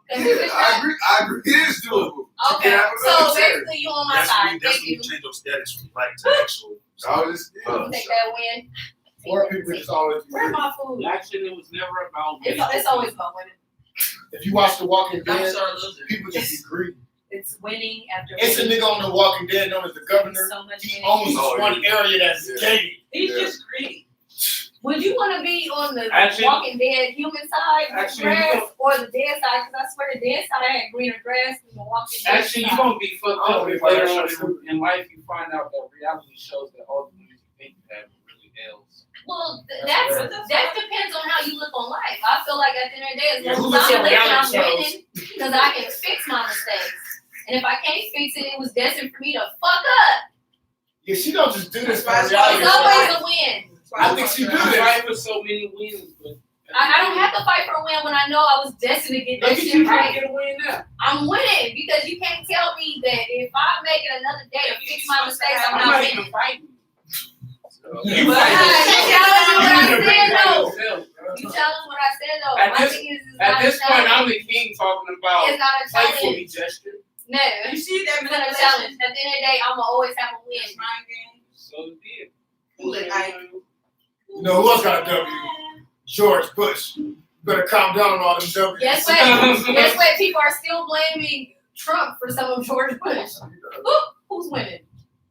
Cause if Yeah, it's I not, agree. I agree. It is doable. okay, You have a so military. basically you on my That's side, when thank you you. change your status from black to actual. I was just, You take that win. Or people just always. Where's my food? Black shit, it was never about It's always about winning. If you watch The Walking I'm Dead, sure loser. people just be greedy. It's winning after It's a winning. nigga on The Walking Dead known as the governor. So much He winning. owns this Oh, one area that's yeah. gated. He's Yeah. just greedy. Would you want to be on the Actually- Walking Dead human side with Actually, grass you or the dead side? Because I swear the dead side had greener grass than the Walking Dead Actually, you're side. gonna be fucked I don't up if think later that's on in life you find out that reality shows that all the movies you think you have are really L's. Well, that depends on how you look on life. I feel like at the end of the day, as Yeah, who long looks as I'm at living, reality I'm shows? winning because I can fix my mistakes. And if I can't fix it, it was destined for me to fuck up. Yeah, she don't just do this for That's So why it's reality. always a win. I think she You do this. fight for so many wins, but I don't have to fight for a win when I know I was destined to get that look at shit you trying right. to get a win now. I'm winning because you can't tell me that if I make it another day to fix my mistakes, I'm I'm not not winning. even fighting. You But fight. you challenge what I You said though. yourself, bro. You challenge what I said though. At My this- thing is, it's At not this a point, challenge. I'm the king talking about It's not a fight for challenge. me gesture. No, You see that it's not a challenge. At the end of the day, I'ma always have a win. mind game? So be it. You know who else got a W? George Bush. You better calm down on all them W's. Guess what? Guess what? People are still blaming Trump for some of George Bush. Who's winning?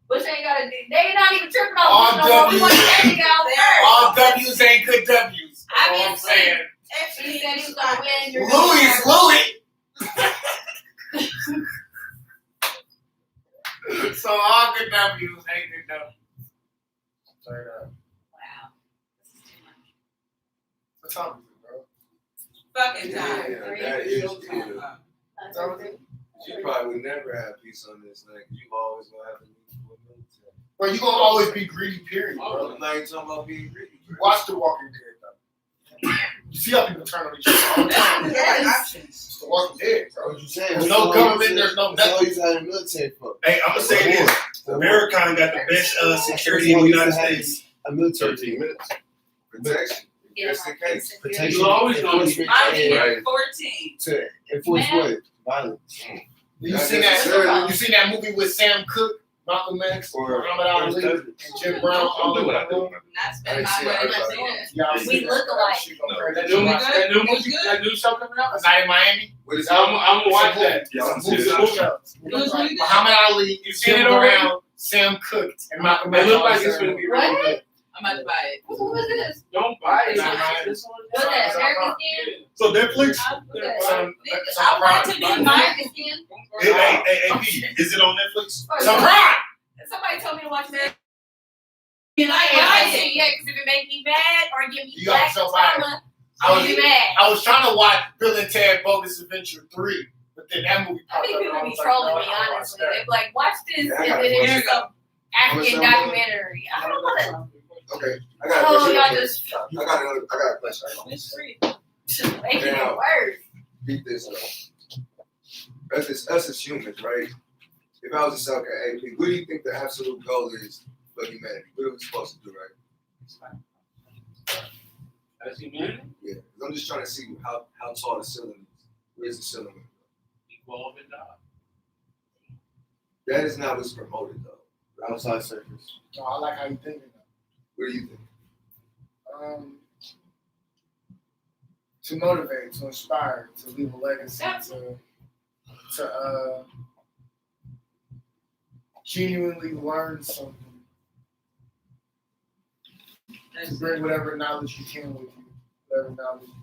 Bush ain't got to. They're not even tripping All off Bush no more. We W's. want that nigga out there. All W's ain't good W's. I That's all I'm saying. He said he was gonna win. You're Louis is Louis. So all good W's ain't good W's. Sorry, Wow. what time is it, bro? Fucking Yeah, time. that is good. That's okay. You probably would never have peace on this thing. You always gonna have to leave for a military. Bro, you gonna always be greedy, period, bro. I'm not even talking about being greedy. Watch The Walking Dead, though. You see how people turn on each other all the time. Yes. It's The Walking Dead, bro. What you saying? There's no government, there's no That's all nothing. he's had in the military for. Hey, I'm gonna say this: Americon got the best security in the United States. A military 13 minutes. protection. Yeah, Just in case. protection. You always gonna be Mine is Right. 14. To enforce Man. what? Violence. You Not seen that? necessarily. You seen that movie with Sam Cooke, Malcolm X, Or- Muhammad Ali, and Jim Brown? I'll do what I do. Not spend I my see it. money I on see that. Y'all We seen look that? alike. She gonna No. crack That that new, shit out. that new show coming out? Night in Miami. What is I'm gonna watch that. Yeah, I'm It's a movie serious. show. It was really good. Muhammad Ali, You seen Jim it already? Brown, Sam Cooke, and Malcolm X. It look all like the it's same gonna be movie. really good. I'm about to buy it. Who is this? Don't buy it. Nah, This one. What's that? It's American on Skin? So Netflix. It's on- it's on I want Prime. to be American mine. Skin? Hey, P, is it on Netflix? It's on Prime. Somebody told me to watch that. You I like ain't buy watched it. it yet because if it make me mad or give me You got black yourself out. trauma, You mad? I was trying to watch Bill and Ted Bogus Adventure 3, but then that movie I popped think up. people and I be was like, trolling no, me, I don't honestly. watch They're like, watch this, Yeah, I and got then a it's some African What's up, documentary. I don't know. Okay, I got a Oh, question. y'all just I got a question. It's free. making it Now- worse. Beat this up. Us as humans, right? If I was a sucker AP, what do you think the absolute goal is for humanity? What are we supposed to do, right? As humanity, Yeah. 'Cause I'm just trying to see how tall the ceiling is. Where's the ceiling? evolve and die. That is not what's promoted though. The outside surface. No, I like how you thinking. What do you think? To motivate, to inspire, to leave a legacy, to genuinely learn something, to bring whatever knowledge you can with you, whatever knowledge you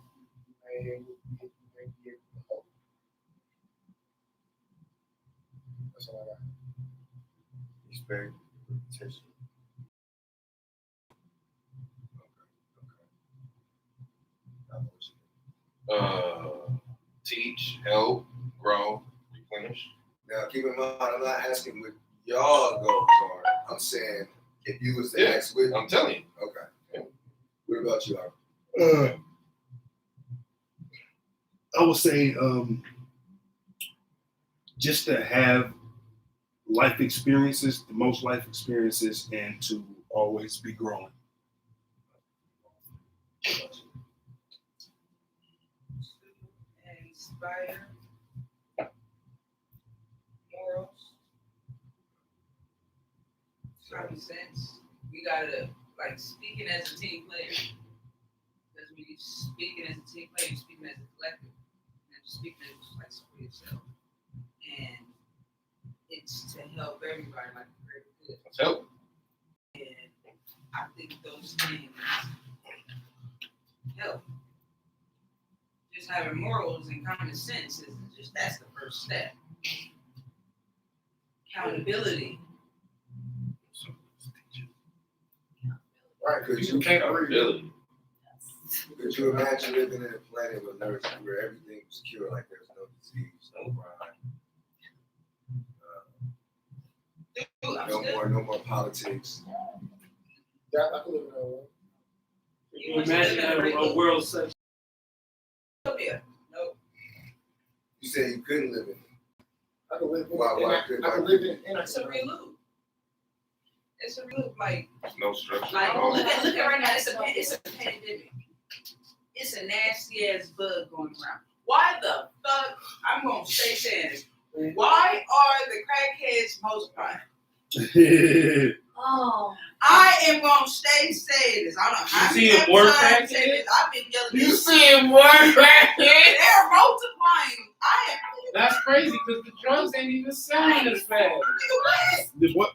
may be able to hold. That's all I got. Respect, attention. Teach, help, grow, replenish. Now keep in mind, I'm not asking what y'all goals are. I'm saying if you was to Yeah. ask what. I'm telling you. Okay. What about you, Art? I would say just to have life experiences, the most life experiences, and to always be growing. Inspire. Morals. Common sense. We gotta, like, speaking as a team player. Because when you're speaking as a team player, you're speaking as a collective. And you're speaking as like for yourself. And it's to help everybody, like the greater good. Let's help. And I think those things help. Just having morals and common sense is just, that's the first step. Accountability. Right, because you can't breathe. Accountability. Could you imagine living in a planet where everything was secure, like there's no disease, no crime, Dude, I'm no still, more politics? Yeah, I can live in that world. You imagine a world such. yeah. Nope. You say you couldn't live in it. I can live in Why it. I can live in It's a real loop. It's a real, like, No structure. Like, no. look at right now. It's a pandemic. It's a nasty ass bug going around. Why the fuck? I'm gonna stay saying this. Why are the crackheads multiplying? Oh, I am gonna stay saying this. I don't know how You many see more times I crackheads? say this. I've been yelling. You this. see more crackheads? They're multiplying. I am. That's crazy because the drugs ain't even selling as fast. What?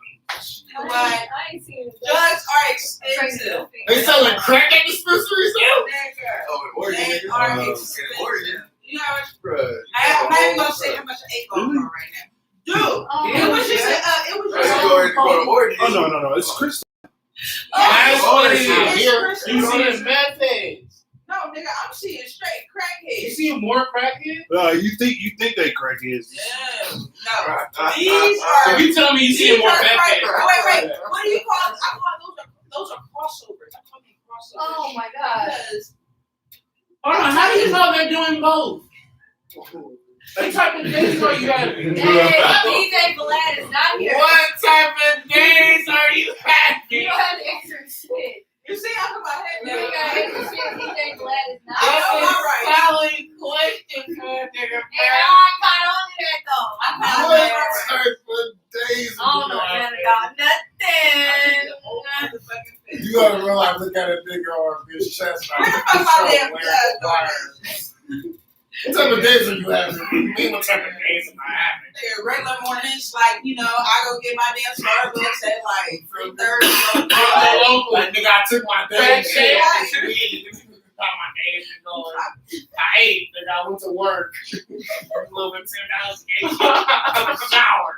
But I ain't seen it. drugs are expensive. They selling crack at dispensaries now? Oh, in They Oregon, are in expensive. Oregon, You know how much? bruh. I'm not even gonna say how much an 8 ball are right now. Dude, Oh, it was just it was That's just the Oregon, go to Oregon. Oh no! It's Chris. That's what it It's is. Christmas. You see meth heads. No, nigga, I'm seeing straight You crackheads. see more crackheads? You think they crackheads? Yeah, no. These are. So you tell me you see These more are meth crack- heads. Wait. What do you call? I call those are crossovers. I call them crossovers. Oh my god. Because Hold on, how do you know they're doing both? What type of days are you having? Hey, DJ Vlad is not here. What type of days are you You having? don't have to answer shit. you see, I'm my head You now. ain't gotta answer shit. DJ Vlad is not I here. know my rights. Solid question, nigga. And I caught on to that though. I caught on to What that. type of days? I don't know nothing about nothing. You gotta realize, look at a nigga or a bitch chest. Where the fuck my damn wires? What type of days are you having? Me, what type of days am I having? Nigga, regular mornings, like, you know, I go get my damn Starbucks at like 3:30. Like, nigga, I took my day. Crack shit. Got my days and going. I ate, nigga, I went to work. A little bit $10 a day. Took a shower.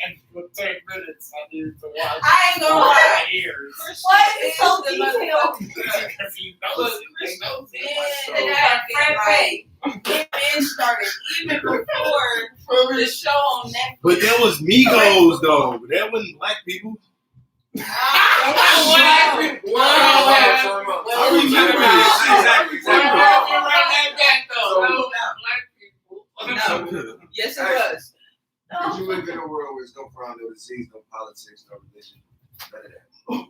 And for 10 minutes. I needed to watch. I ain't gonna lie. Years. What is so the detailed? Because he knows it. He knows Man, it. that fucking like it started even before the show on Netflix. But that was Migos though. That wasn't black people. What happened? What happened? I remember Exactly. it. Run Exactly. that back though. No. Black people. No. Yes, it was. Did you live in a world where it's no crime, no disease, no politics, no religion, none of that?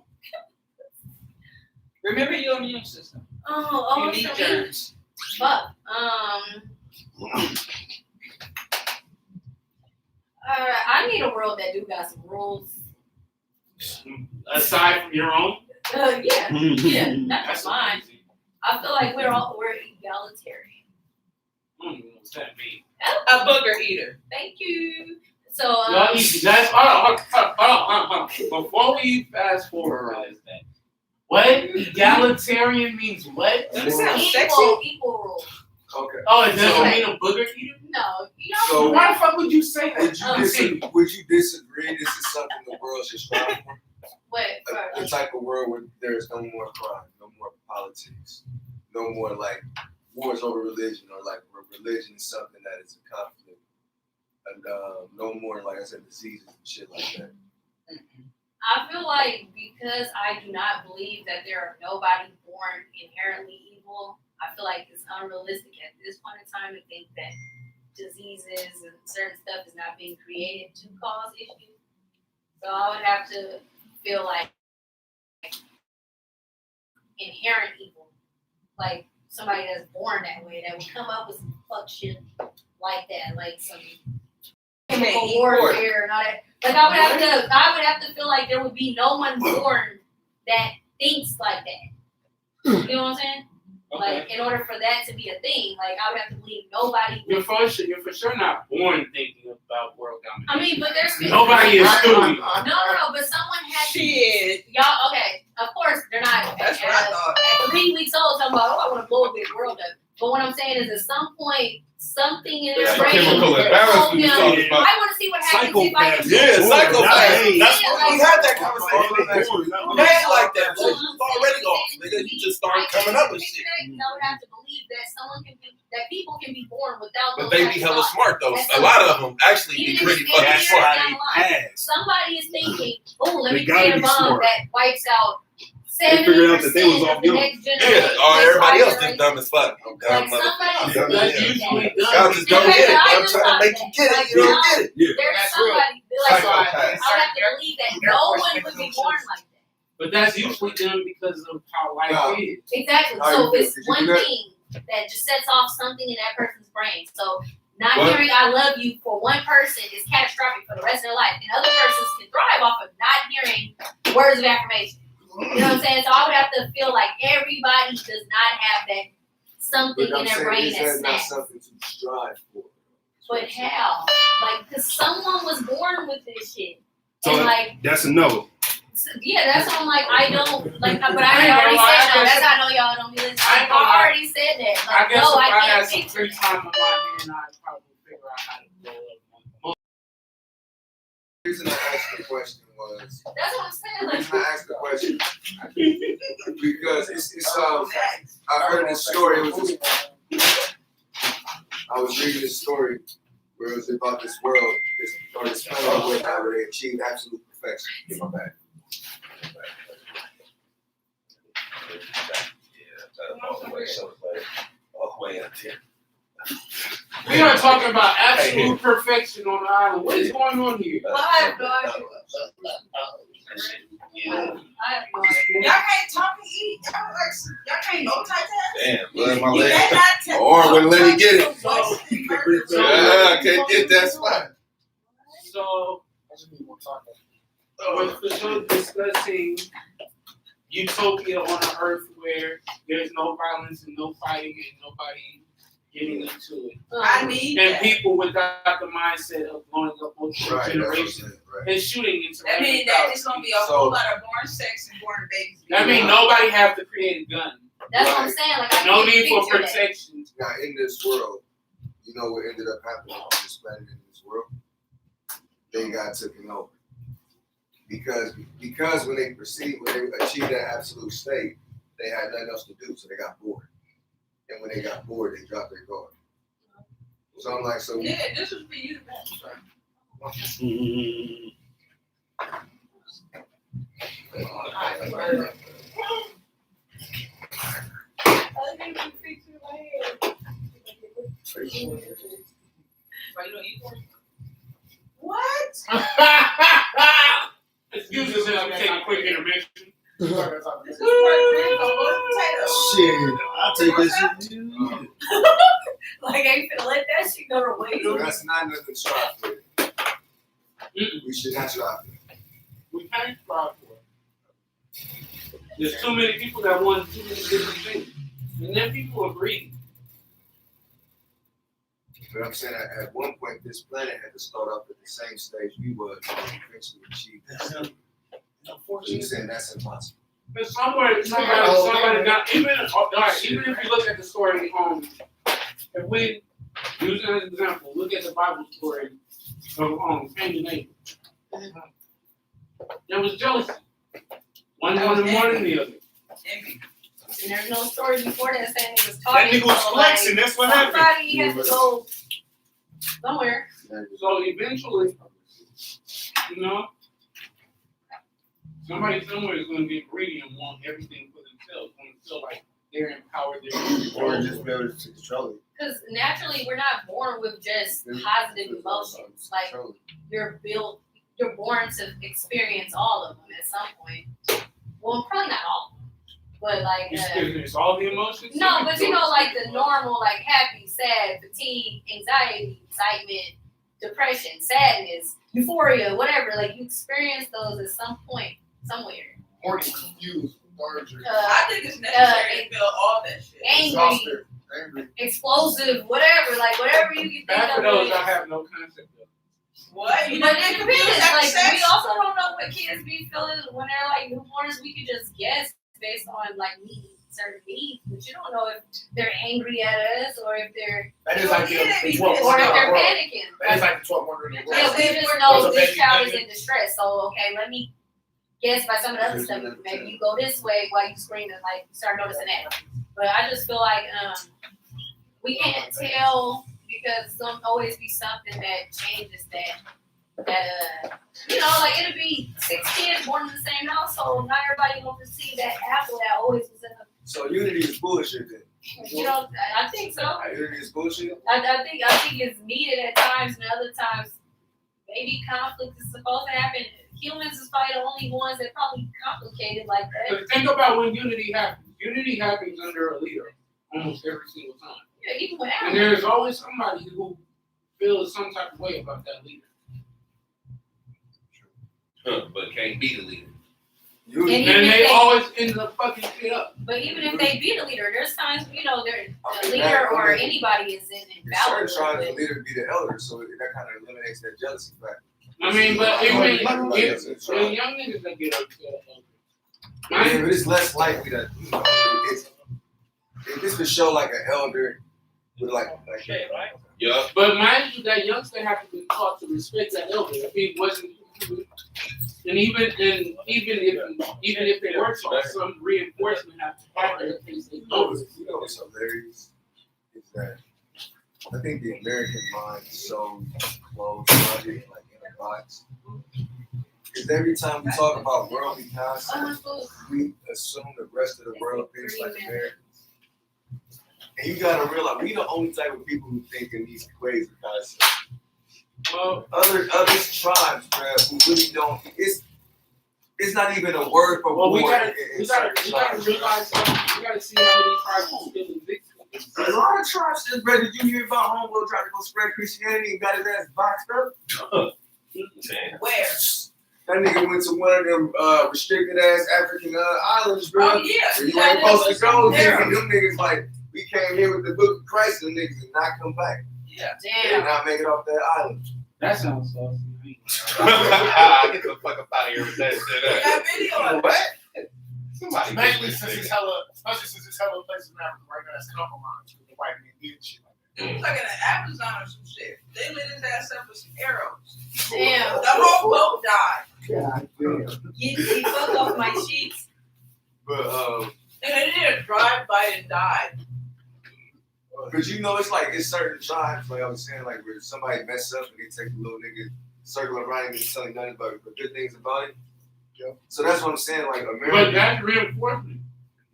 Remember your immune system. Oh, You need so germs. fuck. I need a world that do got some rules. Aside from your own. Yeah, not That's just mine. amazing. I feel like we're egalitarian. I don't even know what that means. A booger eater. Thank you. So Y'all easy. That's hold on. Before we fast forward past that, what egalitarian means? What? Does it sound sexy? equal rules. Okay. Oh, it doesn't So- mean a booger eater. No, you know. So- Why the fuck would you say that? Would you disagree this is something the world should strive for? What? A type of world where there is no more crime, no more politics, no more like wars over religion, or like where religion is something that is a conflict, and no more, like I said, diseases and shit like that. I feel like because I do not believe that there are nobody born inherently evil, I feel like it's unrealistic at this point in time to think that diseases and certain stuff is not being created to cause issues. So I would have to feel like inherent evil, like somebody that's born that way, that would come up with some fuck shit like that, like some chemical warfare and all that. Like I would have to feel like there would be no one born that thinks like that. You know what I'm saying? Like in order for that to be a thing, like I would have to believe nobody. You're for sure not born thinking about world domination. I mean, but there's Nobody is doing. No, but someone has to. Shit. Y'all, okay, of course they're not. That's what I thought. At 3 weeks old, talking about, oh, I want to blow a big world up. But what I'm saying is, at some point, something in their brain Chemical imbalance told we them, talking about. I want to see what happens if I can. Psychopaths. Yeah, psychopaths. Yeah, That's what we had that conversation. You ain't like that. Boy. You already off, nigga. You just start coming up with shit. I would have to believe that people can be born without. But no they type be of hella thought. smart though. A lot of them actually be Even pretty if fucking they're smart. down the line, somebody is thinking, oh, let They me gotta create a be bomb smart. that wipes out They figured out that they was 70% off of the young. next generation. Yeah, or everybody else just dumb as fuck. I'm dumb, Like motherfucker. somebody's I'm dumb. thinking That's usually that. Y'all just don't get it. I'm trying to make you get it. Like, You don't get it. Yeah. There's That's real. somebody, like, Psychopaths. I would have to believe that no one would be born like that. But that's usually done because of how life is. Exactly. How So you it's feel? Did you one do that? thing that just sets off something in that person's brain. So not What? hearing I love you for one person is catastrophic for the rest of their life. And other persons can thrive off of not hearing words of affirmation. You know what I'm saying? So I would have to feel like everybody does not have that something But in I'm their saying, brain is that that not snaps. something to strive for? But how? Like, because someone was born with this shit. So And like, that's a no. yeah, that's why I'm like, I don't, like, but I I ain't already gonna lie, said I that. guess- That's how I know y'all don't be listening. I I ain't gonna lie. already said that. I Like, guess no, if I I had can't some picture free that. time on my hand, I'd probably figure out how to blow up. The reason I asked the question was, That's what I'm saying. the Like, reason I asked the question because it's I heard this story. It was I was reading this story where it was about this world, this planet where they achieved absolute perfection. Get my back. We are talking about absolute perfection on the island. What is going on here? I have no idea. I have no idea. Y'all can't talk and eat. Y'all can't multitask. Damn, blood my You leg. cannot tell. Or when Lenny get it. it. Yeah, I can't get that spot. So, we're for sure discussing utopia on an earth where there's no violence and no fighting and nobody getting into it. I need And that. people without the mindset of blowing up multiple Right, that's what I'm generations saying, right. and shooting into That means that it's gonna be a whole lot of born sex and born babies. That means nobody have to create a gun. That's what I'm saying. Like, I No can't need for picture that. protection. Now in this world, you know what ended up happening on this planet in this world? they got taken over. Because when they achieved that absolute state, they had nothing else to do, so they got bored. And when they got bored, they dropped their guard. So I'm like, so Yeah, this is for you, Pastor. What? Excuse us if we take a quick intermission. This is what potato. Shit, I'll take this. Like, I ain't finna let that shit go to waste. so that's not nothing to try for. We should not try for. We can't strive for it. There's too many people that want too many different things. And then people agree. But I'm saying at one point, this planet had to start off at the same stage we was to eventually achieve that. So you're saying that's impossible. But somebody not even if you look at the story, if we use it as an example, look at the Bible story of Cain and Abel. There was jealousy. One wanted more than the other. Envy. And there's no story before that saying it was That talking. nigga was flexing. That's what happened. Somebody had to go somewhere. So eventually, you know, somebody somewhere is going to get greedy and want everything for themselves, want to feel like they're empowered. Or just be able to control it. Because naturally, we're not born with just positive emotions. Like, you're born to experience all of them at some point. Well, probably not all, but like. It's all the emotions. No, but you know, like the normal, like happy, sad, fatigue, anxiety, excitement, depression, sadness, euphoria, whatever. Like you experience those at some point, somewhere. Or confused, larger, I think it's necessary to feel all that shit. exhausted, angry. Explosive, whatever. Like whatever you can Back for think those of. I have no concept of. What? You But know, it depends. Like we also don't know what kids be feeling when they're like newborns. We can just guess based on like needing certain needs, but you don't know if they're angry at us or if they're That is like the 12 or if wonder in the they're world. panicking. That is like the 12 wonder in the Yeah, world. we just know What's a this baby child is baby? in distress. So okay, let me guess by some of the other stuff. Maybe you go this way while you screaming, like you start noticing that. But I just feel like we can't tell because there'll always be something that changes that you know, like it'll be 6 kids born in the same household. Not everybody gonna receive that apple that always was in the. So unity is bullshit then. You know, I think so. Unity is bullshit. I think it's needed at times, and other times maybe conflict is supposed to happen. Humans is probably the only ones that probably complicated like that. But think about when unity happens. Unity happens under a leader almost every single time. Yeah, even with And animals. there's always somebody who feels some type of way about that leader. But can't be the leader. And Unity. even And if they always end up fucking shit up. But even if they be the leader, there's times the leader or anybody is in In certain invalid. tribes, the leader be the elder, so that kind of eliminates that jealousy factor. I mean, but even Everybody else in the tribe. young niggas that get upset. Yeah, but it's less likely that if this would show like an elder with like Yeah. But mind you, that youngster have to be taught to respect that elder. If he wasn't, and even if it works on some reinforcement have to happen in case they you know don't. what's hilarious is that I think the American mind is so closed-minded, like in a box. Because every time we talk about worldly concepts, we assume the rest of the world thinks like Americans. And you gotta realize we the only type of people who think in these crazy concepts. Well, Other tribes, bro, who really don't. It's not even a word for well, we war gotta in certain tribes. realize something. We gotta see how many tribes still exist. A lot of tribes still, bro. Did you hear about Homeboy trying to go spread Christianity and got his ass boxed up? Damn. Where? That nigga went to one of them restricted ass African islands, bro. Oh yeah. Where you ain't supposed to go. Nigga, them niggas like, we came here with the book of Christ and niggas did not come back. Yeah. They did Damn. not make it off that island. That sounds saucy. Get the fuck up out of here with that We shit. got video of it. What? Somebody Especially get since this it's nigga. hella places in Africa right now that's compromised with the white man did shit like that. It was like in the Amazon or some shit. They lit his ass up with some arrows. Damn. The whole boat died. God damn. He fucked off my sheets. But And they did a drive-by and died. but you know, it's like it's certain tribes, like I was saying, like where somebody mess up and they take the little nigga circling around and telling nothing but good things about it. Yeah. So that's what I'm saying, like But America. that's reinforcement.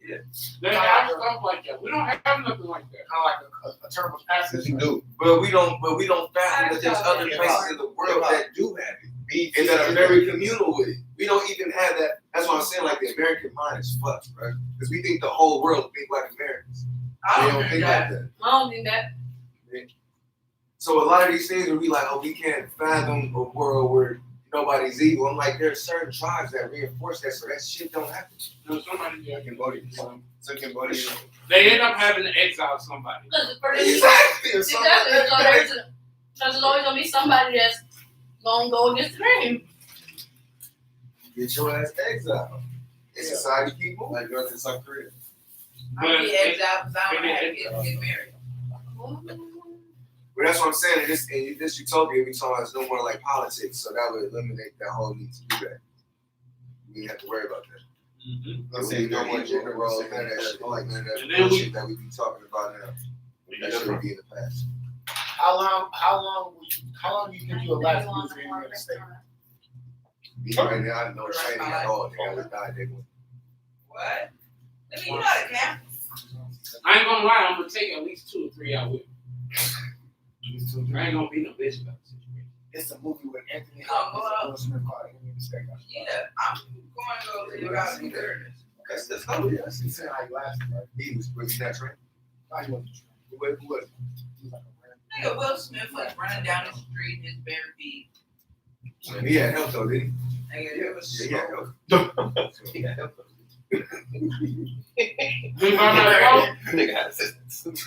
Yeah. They have stuff like that. We don't have nothing like that. Kind of like a term of passage. You do. But we don't fathom that there's other places in the world that do have it. And that are very communal with it. We don't even have that. That's what I'm saying, like the American mind is fucked, right? Because we think the whole world think like Americans. I They don't don't think think that. like that. I don't think that. So a lot of these things will be like, oh, we can't fathom a world where nobody's evil. I'm like, there are certain tribes that reinforce that so that shit don't happen. No, somebody Cambodia. So Cambodia. they end up having to exile somebody. Because for this, Exactly. Or exactly. something So like that. there's always gonna be somebody that's gonna go against the grain. Get your ass exiled. And society keep moving. Like North and South Korea. I'm gonna be exiled because I don't have kids to get married. But that's what I'm saying. In this utopia, we talking about no more like politics, so that would eliminate that whole need to do that. We didn't have to worry about that. Mm-hmm. I'm saying no more gender roles, none of that shit, like none of that And then bullshit that we be talking about now. That should be in the past. How long do you think you'll last in the United States? Me right now, I know training at all. Nigga, I would die, nigga. What? I mean, you know the camp. I ain't gonna lie, I'm gonna take at least 2 or 3 out with me. I ain't gonna be no bitch about the situation. It's a movie with Anthony Oh, Hopkins and Will Smith called Enemy Mistake. Yeah, I'm going to go live out in Paradise. That's how it is. He said how he lasted, right? He was not trained. How he wasn't trained. Who was? He was like a random. Nigga, Will Smith was running down the street in his bare feet. He had help though, didn't Nigga, it was he? Yeah, he had so help. He had help. Think about that, Nigga had assistance.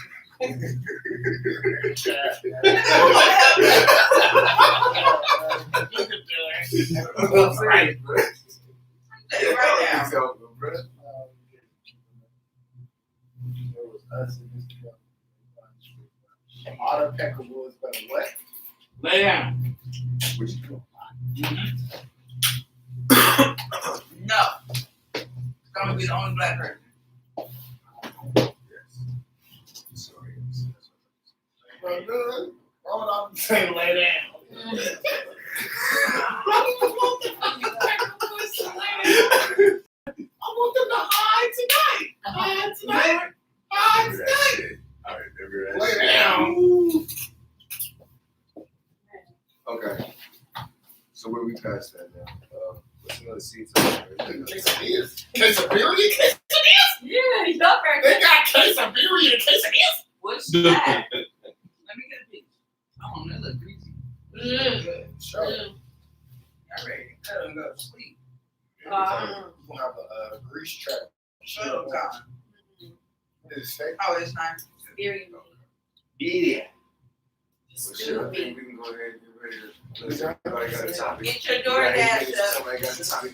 Right, bro. Stay right now. He's helping, bro. There was us in this club. Otter Pecker was better. What? Lay down. What you doing? No. It's gonna be the only black person. Sorry. Bro, good. Hold on, say lay down. I want them to hide tonight. Hide tonight. Hide Remember tonight. that shit. All right, remember that Lay shit. down. Okay. So where we past that now? What's another seat? They Quesadillas. Quesadilla? Yeah, he's up right They got quesadilla and quesadillas. What's that? Let me get a picture. Oh, that look greasy. Mm. Good. Sure. I'm ready. I don't go to sleep. We're gonna have a grease trap. Shut up, time. What is it say? Oh, it's nice. Very Yeah. Well, shit, I think we can go ahead and get ready to. Listen, everybody got a topic. Get your DoorDash up. Somebody got a topic.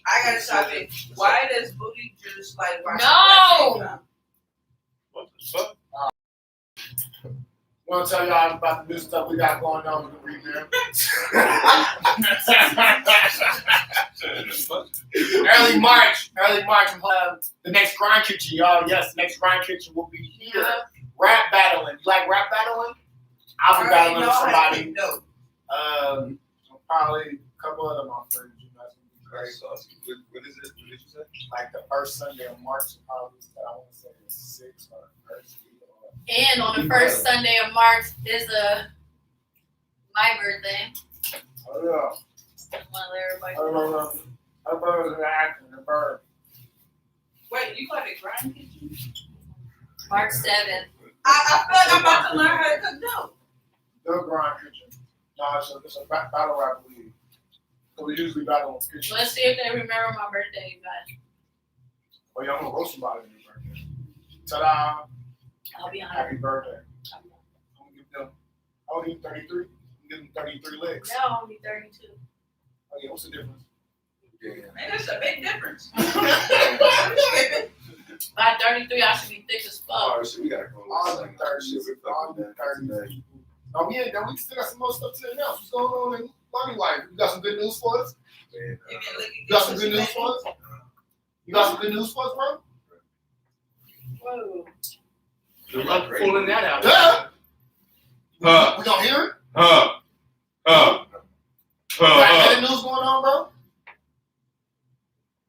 I got a topic. Why does booty juice like wash? No! What the fuck? Want to tell y'all about the new stuff we got going on with the revamp. Early March, we'll have the next Grind Kitchen, y'all. Yes, the next Grind Kitchen will be here. Rap battling. You like rap battling? I'll be battling with somebody. Probably a couple other my friends. You know, it's gonna be great. What is it? What did you say? Like the first Sunday of March, probably. I want to say it's 6 or 1st. And on the first Sunday of March is my birthday. Oh yeah. Want to let everybody know. Her bird is acting. Her bird. Wait, you got a Grind Kitchen? March 7th. I feel like I'm about to learn how to cook dough. The Grind Kitchen. No, it's a battle rap league. So we usually battle on kitchen. Let's see if they remember my birthday, you guys. Oh yeah, I'm gonna roast somebody on your birthday. Ta-da! I'll be honest. Happy birthday. I'm gonna give them 33. I'm gonna give them 33 legs. Now I'll be 32. Oh yeah, what's the difference? Yeah. Man, that's a big difference. By 33, I should be thick as fuck. Oh, shit, we gotta go. All the third shit. All the third. No, we ain't done. We still got some more stuff to announce. What's going on in Lonnie Life? You got some good news for us? Man, You been looking You got some good news for us? You got some good news for us, bro? Whoa. Good luck pulling that out. Yeah. We gonna hear it? Got good news going on, bro?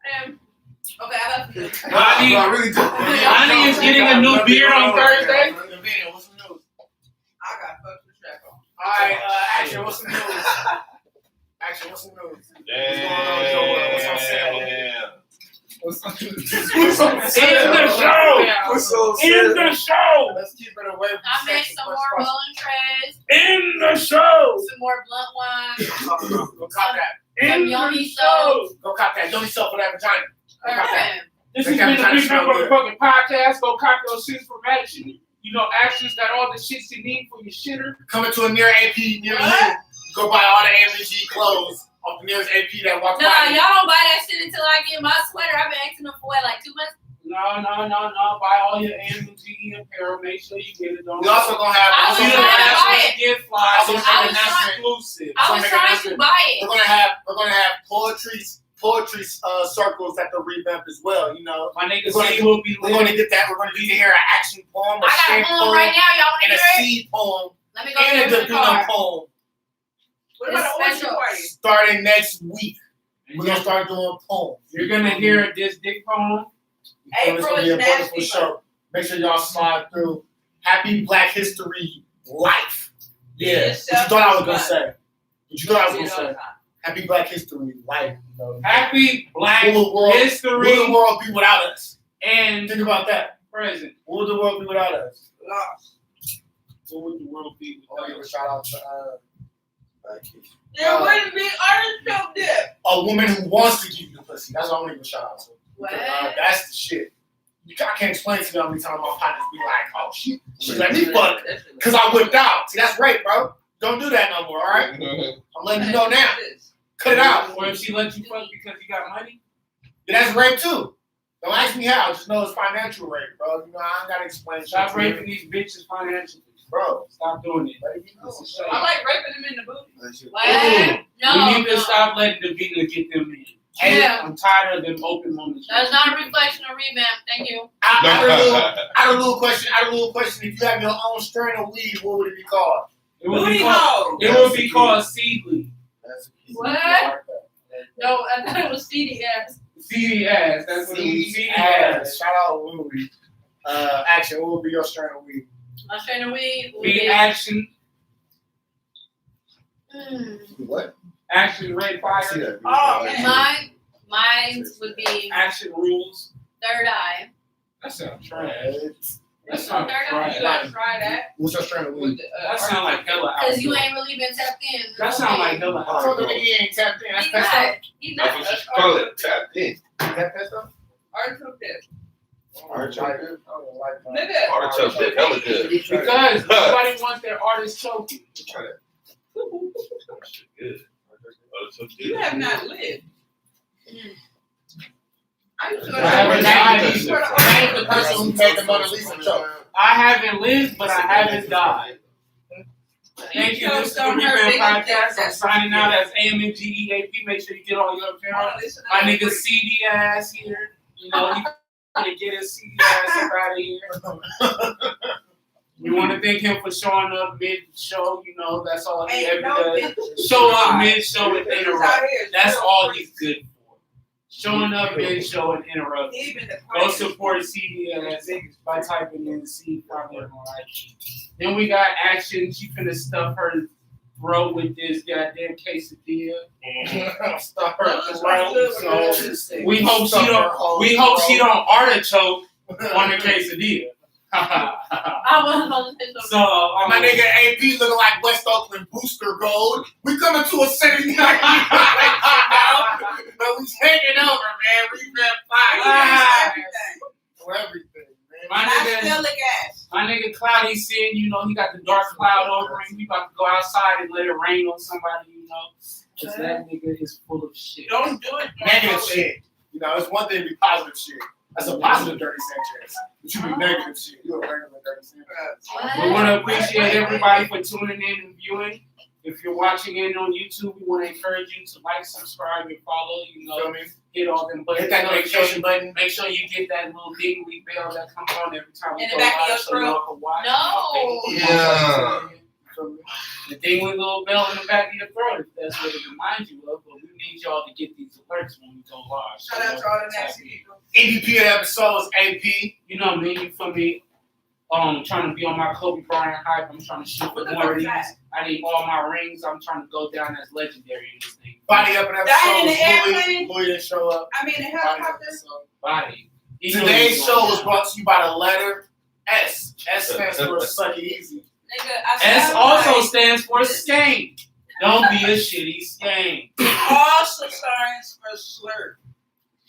Okay, I love you. Lonnie, I really do. Lonnie is getting a new beard on Thursday. What's the news? I got fucked with strap on. All right, Action, what's the news? Action, what's the news? What's going on, Joe? What's on sale? What's on In the show. What's so In sad? the show. Let's keep it away from I made sex some and more first rolling trays, In the show. some more blunt wine, question. Go cop that. In the show. Go cop that. Don't yourself for that vagina. Go cop that. This has been a Big Man Motherfucking Podcast. Go cop those shits from Action. You know, Action's got all the shits you need for your shitter. Coming to a near AP near you. Go buy all the AMG clothes off the nearest AP that walks Nah, by. y'all don't buy that shit until I get my sweater. I've been asking them for it like 2 months. No. Buy all your AMG apparel. Make sure you get it on. We also gonna have. I was trying to buy it. Get fly. Also It's make an exclusive. I was trying to buy We're it. gonna have poetry circles at the revamp as well. You know, My nigga We're gonna- C will be we're lit. gonna get that. We're gonna get to hear an action poem, a I got shade a poem poem, right now. Y'all and want a to hear it? seed poem, Let me go and a get it in the car. Davina poem. What about the It's orgy special. party? Starting next week, we're gonna start doing poems. You're gonna hear this dick poem. So it's gonna be a April is wonderful nasty. show. Make sure y'all slide through. Happy Black History Life. Yeah, what you thought I was gonna say? What you thought I was gonna say? Happy Black History Life. You know. Happy Black Will the world History be without us? and Think about that. present. Will the world be without us? Lost. What would the world be I'll give without a us? shout out to There wouldn't be artichoke dip. a woman who wants to give you the pussy. That's what I want to give a shout out to. What? That's the shit. I can't explain to you how many times my partners be like, oh, she let me fuck because I whipped out. See, that's rape, bro. Don't do that no more, all right? I'm letting you know now. Cut it out. Or if she let you fuck because you got money? Yeah, that's rape too. Don't ask me how. Just know it's financial rape, bro. You know, I ain't gotta explain shit. Stop to you. raping these bitches financially. Bro. Stop doing it. Baby, no. It's a shame. I like raping them in the booty. What? No. We need to no. stop letting Davina get them in. Yeah. I'm tired of them open moments. That's not a reflection of revamp. Thank you. I had a little question. If you have your own strain of weed, what would it be called? It would Booty be called, hole. it would be called Seedly. That's What? No, I thought it was CDS. CD ass. That's what it was. CD ass. ass. Shout out Louis. Action. What would be your strain of weed? My strain of weed would Be be. action. What? Action red I see fire. that. Oh, man. Mine would be Action rules. Third Eye. That sounds trash. Right. That Third sounds eye, trash. you gotta try that. What's your strain of With weed? the, That sound like hella Because you outdoor. ain't really been tapped in. That sound like hella I told him outdoor. he ain't tapped in. That's He's pesto. not. He's That's not. what you call it, tapped in. Is that pesto? artichoke dip. Artichoke I dip? don't like that. Nigga. Artichoke dip, hella good. Because nobody wants their artist choking. Try that. Good. Artichoke dip. You have not lived. I used to I haven't died either. Name the person who made the Mona Lisa joke. I haven't lived, but I haven't died. Thank you. This is the Revamp Podcast. I'm signing out as AMNGEAP. Make sure you get all your apparel. My nigga CD ass here. You know, he gonna get his CD ass up out of here. We want to thank him for showing up mid-show. You know, that's all he ever does. Show up mid-show and interrupt. That's all he's good for. Showing up mid-show and interrupt. Even the Go support CDS by typing in C probably on IG. Then we got Action. She finna stuff her throat with this goddamn quesadilla. Stuff her throat. So we hope she don't artichoke on the quesadilla. I wasn't supposed to say So something. My nigga AP looking like West Oakland Booster Gold. We coming to a city like now. But we taking over, man. We been fighting for everything, man. my nigga Cloudy Sin, you know, he got the dark cloud over him. He about to go outside and let it rain on somebody, you know. Cause that nigga is full of shit. Don't do it. Negative shit. You know, it's one thing to be positive shit. That's a positive Dirty Sanchez. But you be negative shit. You a regular Dirty Sanchez. We want to appreciate everybody for tuning in and viewing. If you're watching in on YouTube, we want to encourage you to like, subscribe, and follow. You know, hit all them buttons. Hit that notification button. Make sure you get that little dingly bell that comes on every time we In go the back of live, your so y'all can watch. No. Yeah. The thing with a little bell in the back of your throat, if that's what it reminds you of, but we need y'all to get these alerts when we go live. Shout out to all the nasty people. MVP of the episode is AP. You know me, you feel me? Trying to be on my Kobe Bryant hype. I'm trying to shoot for What the more fuck of is these. that? I need all my rings. I'm trying to go down as legendary in this thing. Body up in Dying in episode. the airplane? Louis didn't show up. I mean, the Body up helicopter. episode. Body. Today's show was brought to you by the letter S. S stands for Suck It Easy. Nigga, I S sound also like stands for skank. Don't be a shitty skank. also stands for slur.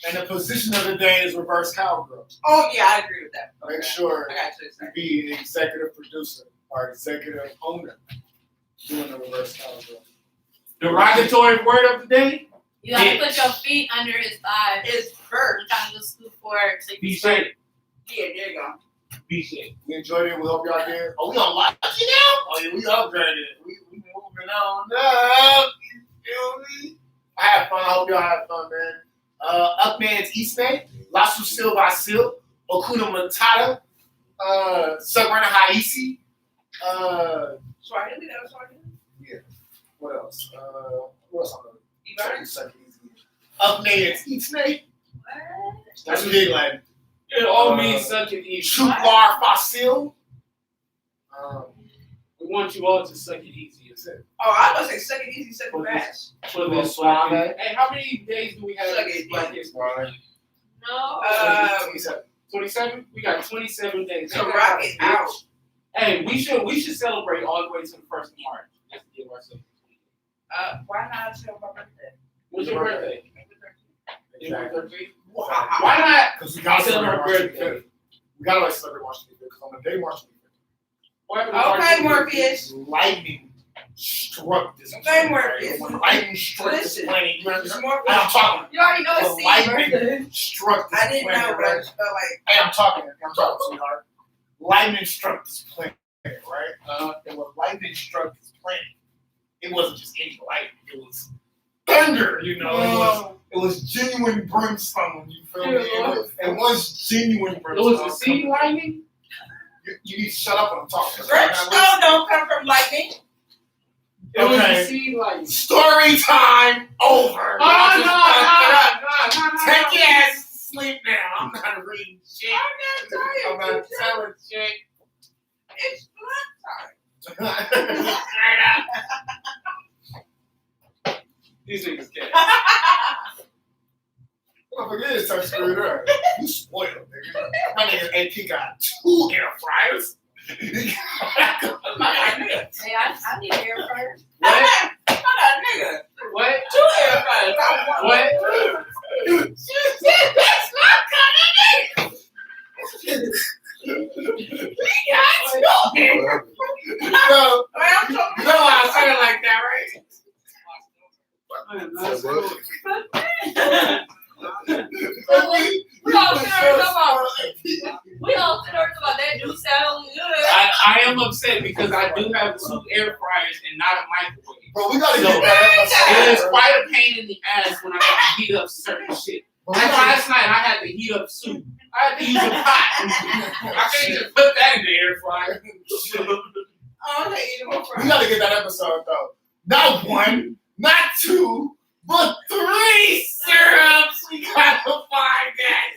And the position of the day is reverse cowgirl. Oh yeah, I agree with that. Make sure I got you. to be an executive producer or executive owner doing the reverse cowgirl. Derogatory word of the day? You gotta put your feet under his thighs. It's I'm first. trying to scoot forward so you Be can straight. shit. Yeah, there you go. Be shit. We enjoyed it. We hope y'all did. Oh, we on live now? Oh, yeah, we upgraded. We moving on up. You feel me? I had fun. I hope y'all had fun, man. Upman's Eastman, Lasu Silva Sil, Okuna Matata, Sabrina Haisi. Swahili, that was Swahili. Yeah. What else? What else? Ivan? Upman's Eastman. What? That's what they like. It all means suck it easy. Shublar Fasil. We want you all to suck it easy. Is it? Oh, I was gonna say suck it easy, suck it fast. For this suave. Hey, how many days do we have? Suck it Like easy. this? No. 27? We got 27 days. To rock it out. Hey, we should celebrate all the way to the 1st of March. Just to give ourselves. Why not tell my birthday? What's your birthday? Your Exactly. birthday? Why? Why not? Because we got to Celebrate celebrate March birthday. 25th. We got to celebrate March 25th because on the day March 25th, Okay, Morpheus. lightning struck this Okay, planet. Morpheus. When lightning struck this Listen. planet, you It's understand? Morpheus. Hey, I'm talking. You already know When it's Steve's lightning birthday. struck this I didn't planet, know, but I right? just felt like Hey, I'm talking, sweetheart. Lightning struck this planet, right? And when lightning struck this planet, it wasn't just any lightning. It was thunder, you know. It was genuine brimstone, you feel me? It was genuine It brimstone. was a seed lightning? You need to shut up when I'm talking. brimstone don't come from lightning. It was Okay. a seed lightning. Story time over. Oh, no. Take your ass to sleep now. I'm not reading shit. I'm not I'm tired. not telling shit. It's blood time. These niggas can't. Don't forget it's touch screwed up. You spoiled, nigga. My nigga AP got 2 air fryers. Hey, I need an air fryer. What? I'm not a nigga. What? 2 air fryers. I want What? That's not cutting it. We got 2 air fryers. No, I'm you talking know why I said it like that, right? We all sit there and talk about. We all sit there and talk about that do sound good. I am upset because I do have 2 air fryers and not a microwave. Bro, we gotta So, get that It is episode. quite a pain in the ass when I gotta heat up certain shit. Like last night, I had to heat up soup. I had to use a pot. I can't just put that in the air fryer. Oh, okay, you know We gotta get that episode though. Not 1, not 2, but 3 syrups. We gotta find that.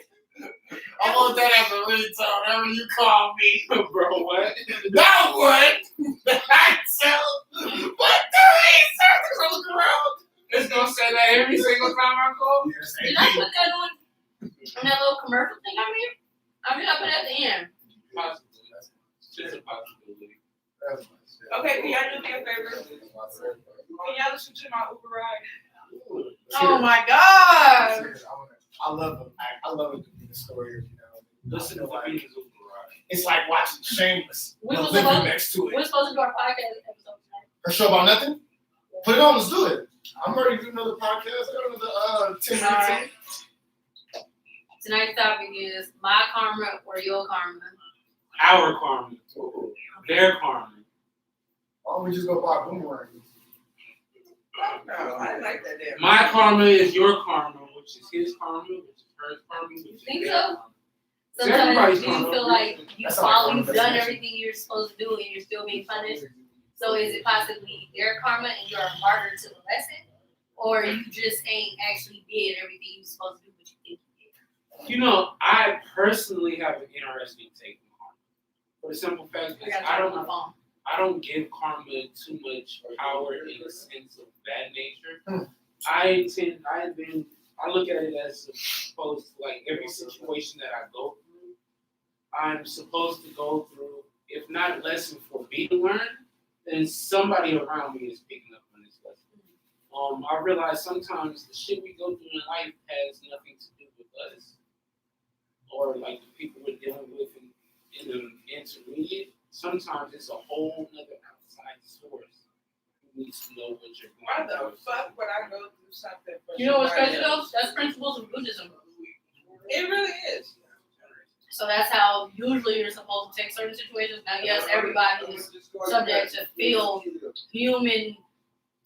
I want that as a ringtone whenever you call me. Bro, what? Not 1, not 2, but 3 syrups. Look around. It's gonna say that every single time I call? Did I put that on that little commercial thing I made? I mean, I put it at the end. Possibly. It's a possibility. Okay, can y'all do me a favor? Can y'all listen to my Uber ride? Oh my god! I love it. I love it to be the story of, you know. Listen to the beat is over. It's like watching Shameless. We but was living supposed- next to it. We're supposed to do our podcast episode tonight. Her show about nothing? Put it on, let's do it. I'm ready to do another podcast. I got another 10 minutes. Alright. tonight's topic is my karma or your karma. Our karma. Their karma. Why don't we just go buy boomerangs? No, I like that there. My karma is your karma, which is his karma, which is her karma, which is Think their so? karma. It's Sometimes everybody's do you karma. feel like you've done That's everything you're supposed to do and you're still being punished? So is it possibly their karma and you're a martyr to the lesson? Or you just ain't actually did everything you're supposed to do, but you think you did? You know, I personally have an interesting take on karma. For the simple fact I is, gotta I turn my don't phone. I don't give karma too much power in the sense of that nature. I look at it as opposed to like every situation that I go through, I'm supposed to go through, if not a lesson for me to learn, then somebody around me is picking up on this lesson. I realize sometimes the shit we go through in life has nothing to do with us or like the people we're dealing with in the intermediate. Sometimes it's a whole nother outside source who needs to know what you're Why going the through. fuck would I go through something for You know what's somebody crazy though? else? That's principles of Buddhism. It really is. So that's how usually you're supposed to take certain situations. Now, yes, everybody is subject to feel human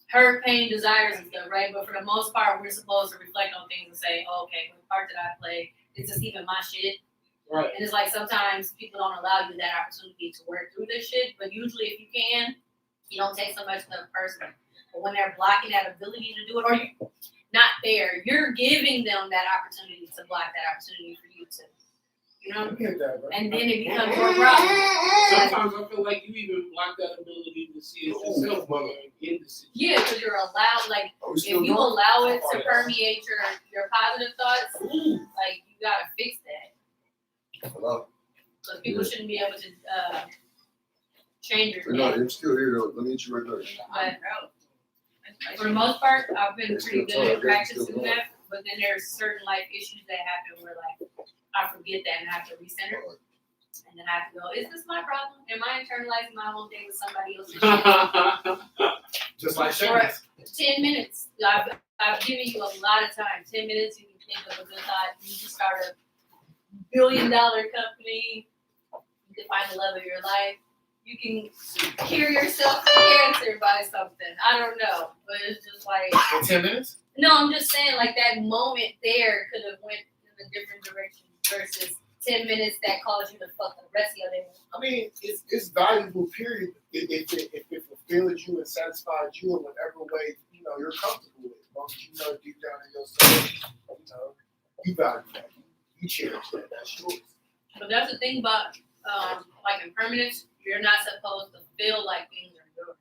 hurt, pain, desires, and stuff, right? But for the most part, we're supposed to reflect on things and say, oh, okay, what part did I play? Is this even my shit? Right. And it's like sometimes people don't allow you that opportunity to work through this shit. But usually, if you can, you don't take so much to the person. But when they're blocking that ability to do it, or you're not there, you're giving them that opportunity to block that opportunity for you to, you know? I get that, bro. And then it becomes your problem. Sometimes I feel like you even block that ability to see it yourself when you're in the situation. Yeah, because you're allowed, like, Are we if still you going? allow it to permeate your positive thoughts, like, you gotta fix that. Hello? Because people shouldn't be able to change your No, name. I'm still here though. Let me hit you right there. But for the most part, I've been pretty good at practicing that. But then there's certain life issues that happen where, like, I forget that and I have to recenter. And then I have to go, is this my problem? Am I internalizing my whole day with somebody else's shit? Just like For Shane. 10 minutes. I've given you a lot of time. 10 minutes, you can think of a good thought. You can start a $1 billion company. You can find the love of your life. You can cure yourself from cancer by something. I don't know. But it's just like, In 10 minutes? no, I'm just saying, like, that moment there could have went in a different direction versus 10 minutes that caused you to fuck the rest of your day. I mean, it's valuable, period, if it fulfills you and satisfies you in whatever way, you know, you're comfortable with. As long as you know deep down in your soul, you know, you value that. You cherish that. That's yours. But that's the thing about, like, impermanence, you're not supposed to feel like things are yours.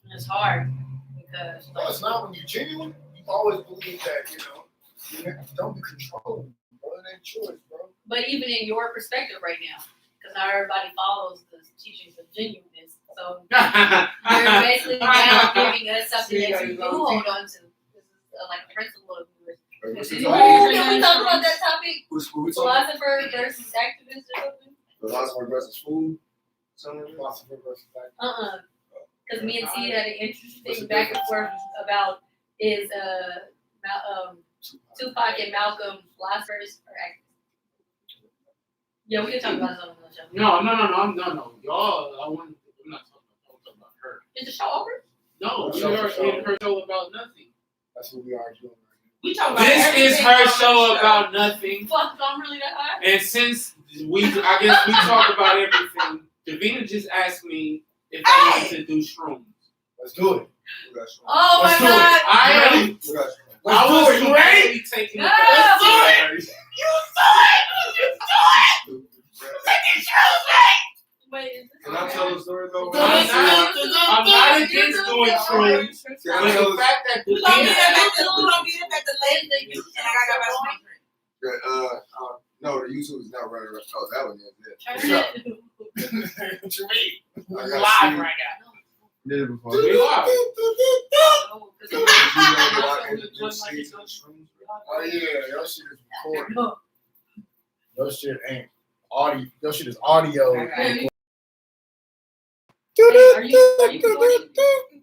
And it's hard because, No, it's not when you're genuine. You always believe that, you know, you don't be controlled, bro. It ain't yours, bro. but even in your perspective right now, because not everybody follows the teachings of genuineness. So you're basically now giving us something that you do hold on to. This is like a principle of yours. Hey, what's Can the we topic? talk about that topic? Who's we talking? Philosopher versus activist or something? Philosopher versus food? Something? Philosopher versus fact. Because me and T had an interesting back and forth about is Tupac and Malcolm philosophers or activists. Yeah, we can talk about this on the show. No. Y'all, I'm not talking about her. Is the show over? No, For we are sure. in her show about nothing. That's what we are doing right We talking about This is everything her on show the about nothing. Fuck, I'm really that high. And since I guess we talk about everything, Davina just asked me if I wanted to do shrooms. now. Let's do it. We got you. Oh my Let's do it. god. I am. We got you. Let's I do was it. You ready? really taking Yeah. Let's do it. Wait, is this Can I tell a story though? I'm not against doing shrooms, Can but I tell the a fact that We gonna Davina meet up at the lake, and I got my drink. No, the YouTube is not running. Oh, that one is it. Turn it. What you mean? I We got live C. right now. Did it before. we are. Oh, 'cause Did you know I'm- that I introduced seeds and shrooms? Oh yeah, your shit is recorded. No. Your shit ain't audio. Your shit is audio. Okay. Are you recording?